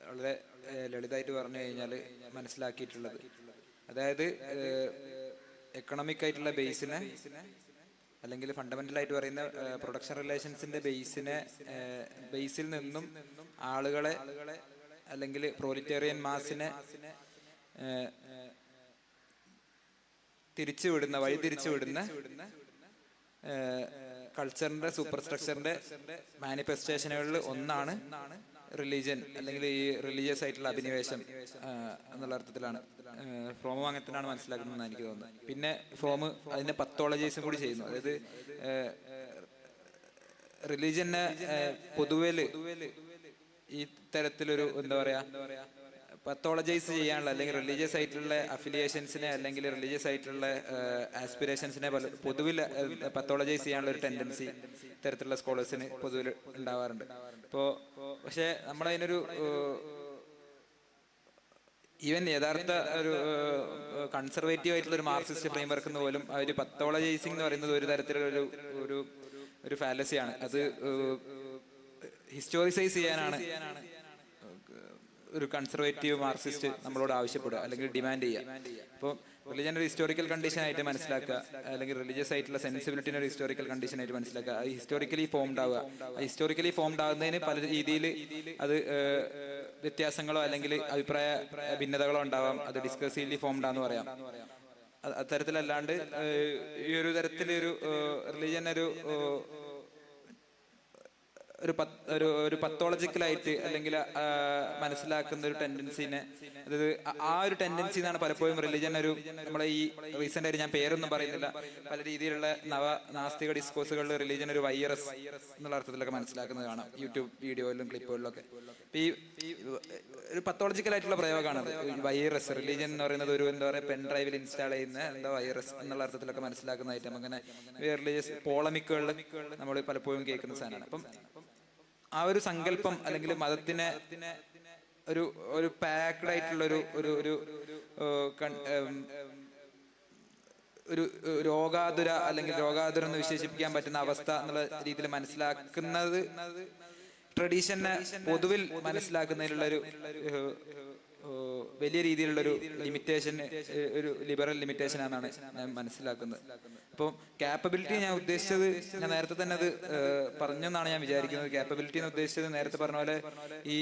Speaker 2: വളരെ ലളിതമായിട്ട് പറഞ്ഞു കഴിഞ്ഞാൽ മനസ്സിലാക്കിയിട്ടുള്ളത്. അതായത് എക്കണോമിക് ആയിട്ടുള്ള ബേസിനെ അല്ലെങ്കിൽ ഫണ്ടമെന്റൽ ആയിട്ട് പറയുന്ന പ്രൊഡക്ഷൻ റിലേഷൻസിന്റെ ബേസിൽ നിന്നും ആളുകളെ അല്ലെങ്കിൽ പ്രോലിറ്റേറിയൻ മാസിനെ വഴിതിരിച്ചുവിടുന്ന കൾച്ചറിന്റെ സൂപ്പർ സ്ട്രക്ചറിന്റെ മാനിഫെസ്റ്റേഷനുകളിൽ ഒന്നാണ് റിലീജിയൻ അല്ലെങ്കിൽ ഈ റിലീജിയസ് ആയിട്ടുള്ള അഭിനിവേശം എന്നുള്ള അർത്ഥത്തിലാണ് ഫ്രോമും അങ്ങനെ തന്നെയാണ് മനസ്സിലാക്കുന്നതെന്ന് എനിക്ക് തോന്നുന്നത്. പിന്നെ ഫ്രോം അതിന്റെ പത്തോളജീസും കൂടി ചെയ്യുന്നു. അതായത് റിലീജിയനെ പൊതുവെ ഈ തരത്തിലൊരു എന്താ പറയാ പത്തോളജൈസ് ചെയ്യാനുള്ള അല്ലെങ്കിൽ റിലീജിയസ് ആയിട്ടുള്ള അഫിലിയേഷൻസിനെ അല്ലെങ്കിൽ റിലീജിയസ് ആയിട്ടുള്ള ആസ്പിറേഷൻസിനെ പൊതുവിൽ പത്തോളജൈസ് ചെയ്യാനുള്ള ഒരു ടെൻഡൻസി ഇത്തരത്തിലുള്ള സ്കോളേഴ്സിന് പൊതുവിൽ ഉണ്ടാവാറുണ്ട്. പക്ഷെ നമ്മളതിനൊരു ഈവൻ യഥാർത്ഥ ഒരു കൺസർവേറ്റീവ് ആയിട്ടുള്ള ഒരു മാർക്സിസ്റ്റ് ഫ്രെയിം വർക്ക് പോലും ഒരു പത്തോളജൈസിങ് എന്ന് പറയുന്നത് ഒരു തരത്തിലുള്ള ഒരു ഫാലസിയാണ്. അത് ഹിസ്റ്റോറിസൈസ് ചെയ്യാനാണ് ഒരു കൺസർവേറ്റീവ് മാർക്സിസ്റ്റ് നമ്മളോട് ആവശ്യപ്പെടുക അല്ലെങ്കിൽ ഡിമാൻഡ് ചെയ്യുക. അപ്പോൾ റിലിജൻ ഒരു ഹിസ്റ്റോറിക്കൽ കണ്ടീഷൻ ആയിട്ട് മനസ്സിലാക്കുക, അല്ലെങ്കിൽ റിലീജിയസ് ആയിട്ടുള്ള സെൻസിബിലിറ്റിനെ ഒരു ഹിസ്റ്റോറിക്കൽ കണ്ടീഷൻ ആയിട്ട് മനസ്സിലാക്കുക. അത് ഹിസ്റ്റോറിക്കലി ഫോംഡ് ആവുക. ഹിസ്റ്റോറിക്കലി ഫോംഡ് ആകുന്നതിന് പല രീതിയിൽ അത് വ്യത്യാസങ്ങളോ അല്ലെങ്കിൽ അഭിപ്രായ ഭിന്നതകളോ ഉണ്ടാവാം. അത് ഡിസ്കസീവ്ലി ഫോംഡ് ആണെന്ന് പറയാം. അത്തരത്തിലല്ലാണ്ട് ഈ ഒരു തരത്തിലൊരു റിലീജിയൻ ഒരു പത്തോളജിക്കലായിട്ട് അല്ലെങ്കിൽ മനസ്സിലാക്കുന്ന ഒരു ടെൻഡൻസിനെ, അതായത് ആ ഒരു ടെൻഡൻസി എന്നാണ് പലപ്പോഴും റിലിജൻ നമ്മളെ ഈ റീസെന്റ് ആയിട്ട് ഞാൻ പേരൊന്നും പറയുന്നില്ല, പല രീതിയിലുള്ള നാസ്തിക ഡിസ്കോഴ്സുകളിൽ റിലിജൻ ഒരു വൈറസ് എന്നുള്ള അർത്ഥത്തിലൊക്കെ മനസ്സിലാക്കുന്നത് കാണാം യൂട്യൂബ് വീഡിയോയിലും ക്ലിപ്പുകളിലൊക്കെ. ഈ ഒരു പത്തോളജിക്കൽ ആയിട്ടുള്ള പ്രയോഗമാണ് വൈറസ്. റിലിജൻ എന്ന് പറയുന്നത് ഒരു എന്താ പറയുക പെൻ ഡ്രൈവിൽ ഇൻസ്റ്റാൾ ചെയ്യുന്ന എന്താ വൈറസ് എന്നുള്ള അർത്ഥത്തിലൊക്കെ മനസ്സിലാക്കുന്നതായിട്ട് അങ്ങനെ റിലീജിയസ് പോളമിക്കുകളിൽ നമ്മൾ പലപ്പോഴും കേൾക്കുന്ന സാധനമാണ്. അപ്പം ആ ഒരു സങ്കല്പം അല്ലെങ്കിൽ മതത്തിനെ ഒരു പാക്ഡ് ആയിട്ടുള്ള ഒരു രോഗാതുര അല്ലെങ്കിൽ രോഗാതുരം എന്ന് വിശേഷിപ്പിക്കാൻ പറ്റുന്ന അവസ്ഥ എന്നുള്ള രീതിയിൽ മനസ്സിലാക്കുന്നത് ട്രഡീഷനെ പൊതുവിൽ മനസ്സിലാക്കുന്നതിലുള്ള വലിയ രീതിയിലുള്ളൊരു ലിമിറ്റേഷൻ, ഒരു ലിബറൽ ലിമിറ്റേഷൻ ആണെന്നാണ് ഞാൻ മനസ്സിലാക്കുന്നത്. അപ്പോൾ ക്യാപ്പബിലിറ്റി ഞാൻ ഉദ്ദേശിച്ചത്, ഞാൻ നേരത്തെ തന്നെ അത് പറഞ്ഞെന്നാണ് ഞാൻ വിചാരിക്കുന്നത്. ക്യാപ്പബിലിറ്റി എന്ന് ഉദ്ദേശിച്ചത് നേരത്തെ പറഞ്ഞ പോലെ ഈ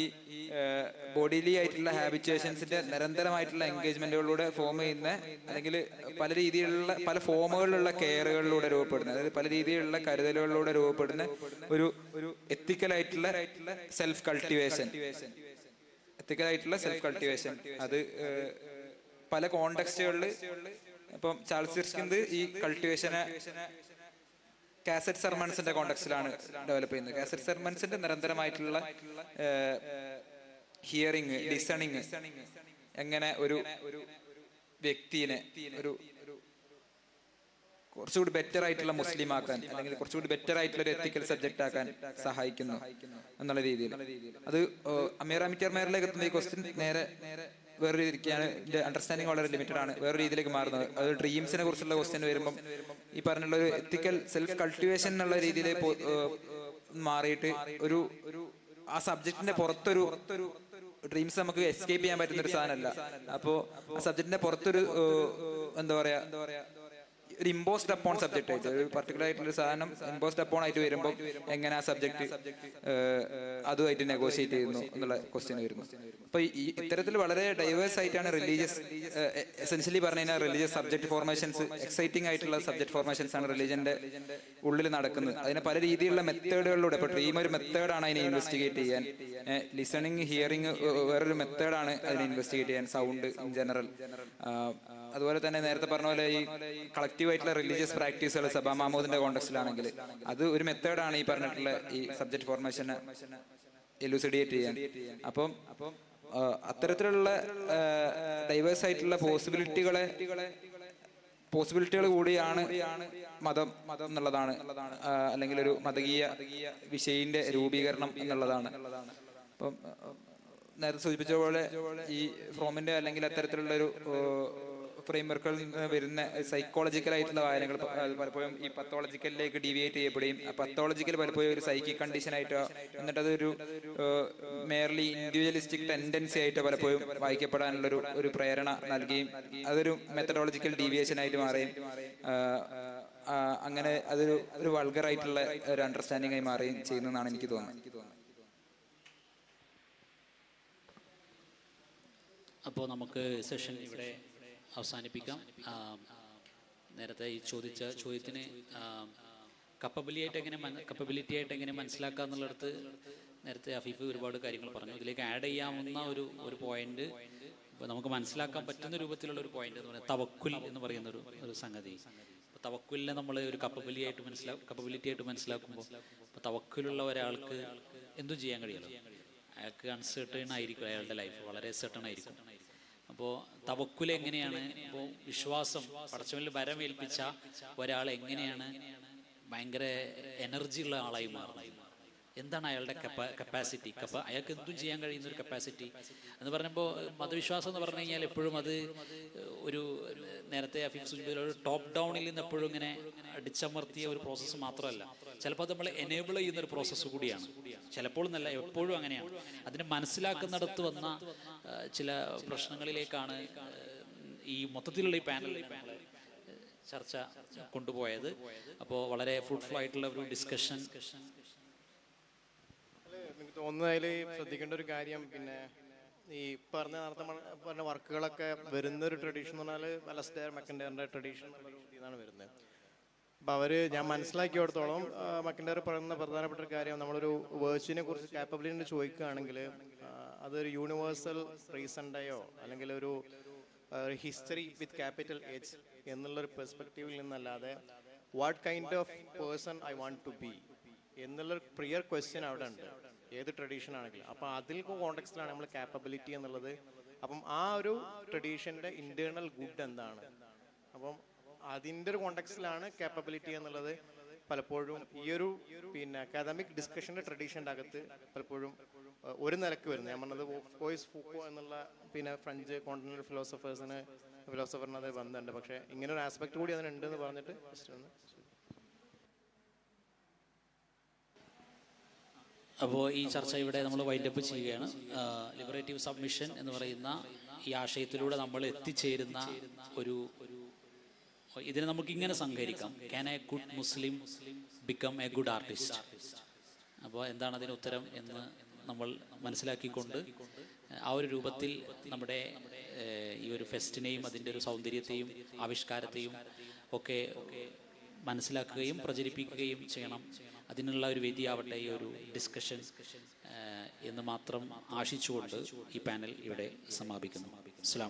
Speaker 2: ബോഡിലി ആയിട്ടുള്ള ഹാബിറ്റുവേഷൻസിന്റെ നിരന്തരമായിട്ടുള്ള എൻഗേജ്മെന്റുകളിലൂടെ ഫോം ചെയ്യുന്ന അല്ലെങ്കിൽ പല രീതിയിലുള്ള പല ഫോമുകളിലുള്ള കെയറുകളിലൂടെ രൂപപ്പെടുന്ന, അതായത് പല രീതിയിലുള്ള കരുതലുകളിലൂടെ രൂപപ്പെടുന്ന ഒരു എത്തിക്കലായിട്ടുള്ള സെൽഫ് കൾട്ടിവേഷൻ, എത്തിക്കലായിട്ടുള്ള സെൽഫ് കൾട്ടിവേഷൻ. അത് പല കോണ്ടെക്സ്റ്റുകളിൽ ഇപ്പം ചാൾസ് ഇർസ്കിൻ ഈ കൾട്ടിവേഷനെ കാസറ്റ് സെർമൺസിന്റെ കോണ്ടെക്സ്റ്റിലാണ് ഡെവലപ്പ് ചെയ്യുന്നത്. കാസറ്റ് സെർമൺസിന്റെ നിരന്തരമായിട്ടുള്ള ഹിയറിങ്, ലിസണിങ്, എങ്ങനെ ഒരു വ്യക്തിയെ കുറച്ചുകൂടി ബെറ്റർ ആയിട്ടുള്ള മുസ്ലിം ആക്കാൻ അല്ലെങ്കിൽ കുറച്ചുകൂടി ബെറ്റർ ആയിട്ടുള്ള ഒരു എത്തിക്കൽ സബ്ജക്റ്റ് ആക്കാൻ സഹായിക്കുന്നു എന്നുള്ള രീതിയിൽ. അത് അമീർ മേറിലേക്ക് എത്തുന്ന ഈ ക്വസ്റ്റ്യൻ നേരെ വേറെ രീതിക്കാണ്, എൻ്റെ അണ്ടർസ്റ്റാൻഡിങ് വളരെ ലിമിറ്റഡ് ആണ്, വേറെ രീതിയിലേക്ക് മാറുന്നത്. അത് ഡ്രീംസിനെ കുറിച്ചുള്ള ക്വസ്റ്റ്യൻ വരുമ്പം ഈ പറഞ്ഞുള്ള ഒരു എത്തിക്കൽ സെൽഫ് കൾട്ടിവേഷൻ എന്നുള്ള രീതിയിൽ മാറിയിട്ട് ആ സബ്ജക്റ്റിന്റെ പുറത്തൊരു ഡ്രീംസ് നമുക്ക് എസ്കേപ്പ് ചെയ്യാൻ പറ്റുന്ന ഒരു സാധനമല്ല. അപ്പോ ആ സബ്ജക്റ്റിന്റെ പുറത്തൊരു എന്താ പറയാ ഒരു ഇമ്പോസ്ഡ് അപ്പോൺ സബ്ജക്റ്റ് ആയിട്ട് ഒരു പർട്ടിക്കുലർ ആയിട്ടുള്ള സാധനം ഇമ്പോസ്ഡ് അപ്പോൺ ആയിട്ട് വരുമ്പോൾ എങ്ങനെ ആ സബ്ജക്ട് അതുമായിട്ട് നെഗോഷിയേറ്റ് ചെയ്യുന്നു എന്നുള്ള ക്വസ്റ്റ്യൻ വരുന്നു. അപ്പൊ ഇത്തരത്തിൽ വളരെ ഡൈവേഴ്സ് ആയിട്ടാണ് റിലീജിയസ്, എസെൻഷ്യലി പറഞ്ഞു കഴിഞ്ഞാൽ റിലീജിയസ് സബ്ജക്ട് ഫോർമേഷൻസ്, എക്സൈറ്റിംഗ് ആയിട്ടുള്ള സബ്ജക്ട് ഫോർമേഷൻസ് ആണ് റിലീജിയന്റെ ഉള്ളിൽ നടക്കുന്നത്. അതിനെ പല രീതിയിലുള്ള മെത്തേഡുകളിലൂടെ, ഇപ്പൊ ഡ്രീം ഒരു മെത്തേഡാണ് അതിനെ ഇൻവെസ്റ്റിഗേറ്റ് ചെയ്യാൻ, ലിസണിങ് ഹിയറിങ് വേറൊരു മെത്തേഡാണ് അതിനെ ഇൻവെസ്റ്റിഗേറ്റ് ചെയ്യാൻ, സൗണ്ട് ഇൻ ജനറൽ. അതുപോലെ തന്നെ നേരത്തെ പറഞ്ഞ പോലെ ഈ കളക്റ്റീവ് ആയിട്ടുള്ള റിലീജിയസ് പ്രാക്ടീസുകൾ സബാ മഹ്മൂദിന്റെ കോണ്ടെക്സ്റ്റിലാണെങ്കിൽ അത് ഒരു മെത്തേഡാണ് ഈ പറഞ്ഞിട്ടുള്ള ഈ സബ്ജക്ട് ഫോർമേഷനെ എലൂസിഡേറ്റ് ചെയ്യാൻ. അപ്പം അത്തരത്തിലുള്ള ഡൈവേഴ്സ് ആയിട്ടുള്ള പോസിബിലിറ്റികൾ കൂടിയാണ് മതം എന്നുള്ളതാണ്, അല്ലെങ്കിൽ ഒരു മതകീയ വിഷയിന്റെ രൂപീകരണം എന്നുള്ളതാണ്. അപ്പം നേരത്തെ സൂചിപ്പിച്ച പോലെ ഈ ഫ്രോമിന്റെ അല്ലെങ്കിൽ അത്തരത്തിലുള്ള ഒരു ഫ്രെയിം വർക്കുകളിൽ നിന്ന് വരുന്ന സൈക്കോളജിക്കലായിട്ടുള്ള വായനകൾ പലപ്പോഴും ഈ പത്തോളജിക്കലിലേക്ക് ഡീവിയേറ്റ് ചെയ്യപ്പെടുകയും, പത്തോളജിക്കൽ പലപ്പോഴും ഒരു സൈക്കിക് കണ്ടീഷനായിട്ടോ എന്നിട്ട് അതൊരു മേർലി ഇൻഡിവിജ്വലിസ്റ്റിക് ടെൻഡൻസി ആയിട്ടോ പലപ്പോഴും വായിക്കപ്പെടാനുള്ള ഒരു പ്രേരണ നൽകുകയും അതൊരു മെത്തഡോളജിക്കൽ ഡീവിയേഷൻ ആയിട്ട് മാറുകയും അങ്ങനെ അതൊരു വൾഗറായിട്ടുള്ള ഒരു അണ്ടർസ്റ്റാൻഡിംഗ് ആയി മാറുകയും ചെയ്യുന്നതാണ് എനിക്ക് തോന്നുന്നത്.
Speaker 1: അപ്പോൾ നമുക്ക് സെഷൻ ഇവിടെ അവസാനിപ്പിക്കാം. നേരത്തെ ഈ ചോദിച്ച ചോദ്യത്തിന് കപ്പബിലിറ്റി ആയിട്ട് എങ്ങനെ മനസ്സിലാക്കുക എന്നുള്ളിടത്ത് നേരത്തെ അഫീഫ് ഒരുപാട് കാര്യങ്ങൾ പറഞ്ഞു. ഇതിലേക്ക് ആഡ് ചെയ്യാവുന്ന ഒരു പോയിന്റ്, ഇപ്പോൾ നമുക്ക് മനസ്സിലാക്കാൻ പറ്റുന്ന രൂപത്തിലുള്ള ഒരു പോയിന്റ് എന്ന് പറയുന്നത് തവക്കുൽ എന്ന് പറയുന്ന ഒരു സംഗതി. ഇപ്പോൾ തവക്കുലിനെ നമ്മൾ ഒരു കപ്പബിലിറ്റി ആയിട്ട് മനസ്സിലാക്കുമ്പോൾ, ഇപ്പോൾ തവക്കുലുള്ള ഒരാൾക്ക് എന്തും ചെയ്യാൻ കഴിയുമല്ലോ. അയാൾക്ക് അൺസർട്ടൺ ആയിരിക്കും, അയാളുടെ ലൈഫ് വളരെ സെർട്ടൺ ആയിരിക്കും. അപ്പോൾ തവക്കുൽ എങ്ങനെയാണ്, ഇപ്പോൾ വിശ്വാസം പടച്ചവനിൽ വരമേൽപ്പിച്ച ഒരാൾ എങ്ങനെയാണ് ഭയങ്കര എനർജി ഉള്ള ആളായി മാറുന്നത്, എന്താണ് അയാളുടെ കപ്പാസിറ്റി, അയാൾക്ക് എന്തും ചെയ്യാൻ കഴിയുന്ന ഒരു കപ്പാസിറ്റി എന്ന് പറയുമ്പോൾ, മതവിശ്വാസം എന്ന് പറഞ്ഞു കഴിഞ്ഞാൽ എപ്പോഴും അത് ഒരു നേരത്തെ അഫീഫ് സൂചിപ്പിച്ച ഒരു ടോപ്പ് ഡൗണിൽ നിന്ന് എപ്പോഴും ഇങ്ങനെ അടിച്ചമർത്തിയ ഒരു പ്രോസസ്സ് മാത്രമല്ല, ചിലപ്പോൾ അത് നമ്മളെ എനേബിൾ ചെയ്യുന്ന ഒരു പ്രോസസ്സ് കൂടിയാണ്. ചിലപ്പോൾ എന്നല്ല, എപ്പോഴും അങ്ങനെയാണ്. അതിനെ മനസ്സിലാക്കുന്നിടത്ത് വന്ന ചില പ്രശ്നങ്ങളിലേക്കാണ് ഈ മൊത്തത്തിലുള്ള ഈ പാനലിൽ ചർച്ച കൊണ്ടുപോയത്. അപ്പോൾ വളരെ ഫ്രൂട്ട്ഫുൾ ആയിട്ടുള്ള ഒരു ഡിസ്കഷൻ.
Speaker 3: എനിക്ക് തോന്നുന്നതിൽ ശ്രദ്ധിക്കേണ്ട ഒരു കാര്യം, പിന്നെ ഈ പറഞ്ഞ വർക്കുകളൊക്കെ വരുന്നൊരു ട്രഡീഷൻ എന്ന് പറഞ്ഞാൽ അലസ്റ്റെയർ മക്കൻഡയറിന്റെ ട്രഡീഷൻ എന്നുള്ളൊരു ഇതാണ് വരുന്നത്. അപ്പം ഞാൻ മനസ്സിലാക്കിയിടത്തോളം മക്കൻഡയർ പറയുന്ന പ്രധാനപ്പെട്ട ഒരു കാര്യം, നമ്മളൊരു വേർച്ചിനെ കുറിച്ച് കാപ്പബിലിറ്റി ചോദിക്കുകയാണെങ്കിൽ അതൊരു യൂണിവേഴ്സൽ റീസൺഡയോ അല്ലെങ്കിൽ ഒരു ഹിസ്റ്ററി വിത്ത് ക്യാപിറ്റൽ എച്ച് എന്നുള്ളൊരു പെർസ്പെക്റ്റീവിൽ നിന്നല്ലാതെ what kind of person I want to be എന്നുള്ളൊരു പ്രിയർ ക്വസ്റ്റ്യൻ അവിടെ ഉണ്ട്, ഏത് ട്രഡീഷൻ ആണെങ്കിലും. അപ്പം അതിൽ കോണ്ടെക്സ്റ്റിലാണ് നമ്മൾ കാപ്പബിലിറ്റി എന്നുള്ളത്. അപ്പം ആ ഒരു ട്രഡീഷൻ്റെ ഇന്റേണൽ ഗുഡ് എന്താണ്, അപ്പം അതിൻ്റെ ഒരു കോണ്ടെക്സ്റ്റിലാണ് കാപ്പബിലിറ്റി എന്നുള്ളത് പലപ്പോഴും ഈ ഒരു അക്കാദമിക് ഡിസ്കഷൻ്റെ ട്രഡീഷൻ്റെ അകത്ത് പലപ്പോഴും ഒരു നിലക്ക് വരുന്നത്. ഞാൻ പറഞ്ഞത് കോയ്സ് ഫൂക്കോ എന്നുള്ള ഫ്രഞ്ച് കോണ്ടിനൽ ഫിലോസഫറിന് അത് ബന്ധമുണ്ട്. പക്ഷേ ഇങ്ങനെ ഒരു ആസ്പെക്ട് കൂടി അതിനുണ്ടെന്ന് പറഞ്ഞിട്ട് ജസ്റ്റ് ഒന്ന്.
Speaker 1: അപ്പോൾ ഈ ചർച്ച ഇവിടെ നമ്മൾ വൈൻഡപ്പ് ചെയ്യുകയാണ്. ലിബറേറ്റീവ് സബ്മിഷൻ എന്ന് പറയുന്ന ഈ ആശയത്തിലൂടെ നമ്മൾ എത്തിച്ചേരുന്ന ഇതിനെ നമുക്കിങ്ങനെ സംഘടിക്കാം: can a good Muslim become a good artist? അപ്പോൾ എന്താണ് അതിന് ഉത്തരം എന്ന് നമ്മൾ മനസ്സിലാക്കിക്കൊണ്ട് ആ ഒരു രൂപത്തിൽ നമ്മുടെ ഈ ഒരു ഫെസ്റ്റിനെയും അതിൻ്റെ ഒരു സൗന്ദര്യത്തെയും ആവിഷ്കാരത്തെയും ഒക്കെ മനസ്സിലാക്കുകയും പ്രചരിപ്പിക്കുകയും ചെയ്യണം. അതിനുള്ള ഒരു വേദിയാവട്ടെ ഈ ഒരു ഡിസ്കഷൻ എന്ന് മാത്രം ആശിച്ചുകൊണ്ട് ഈ പാനൽ ഇവിടെ സമാപിക്കുന്നു. അസ്സലാമു അലൈക്കും.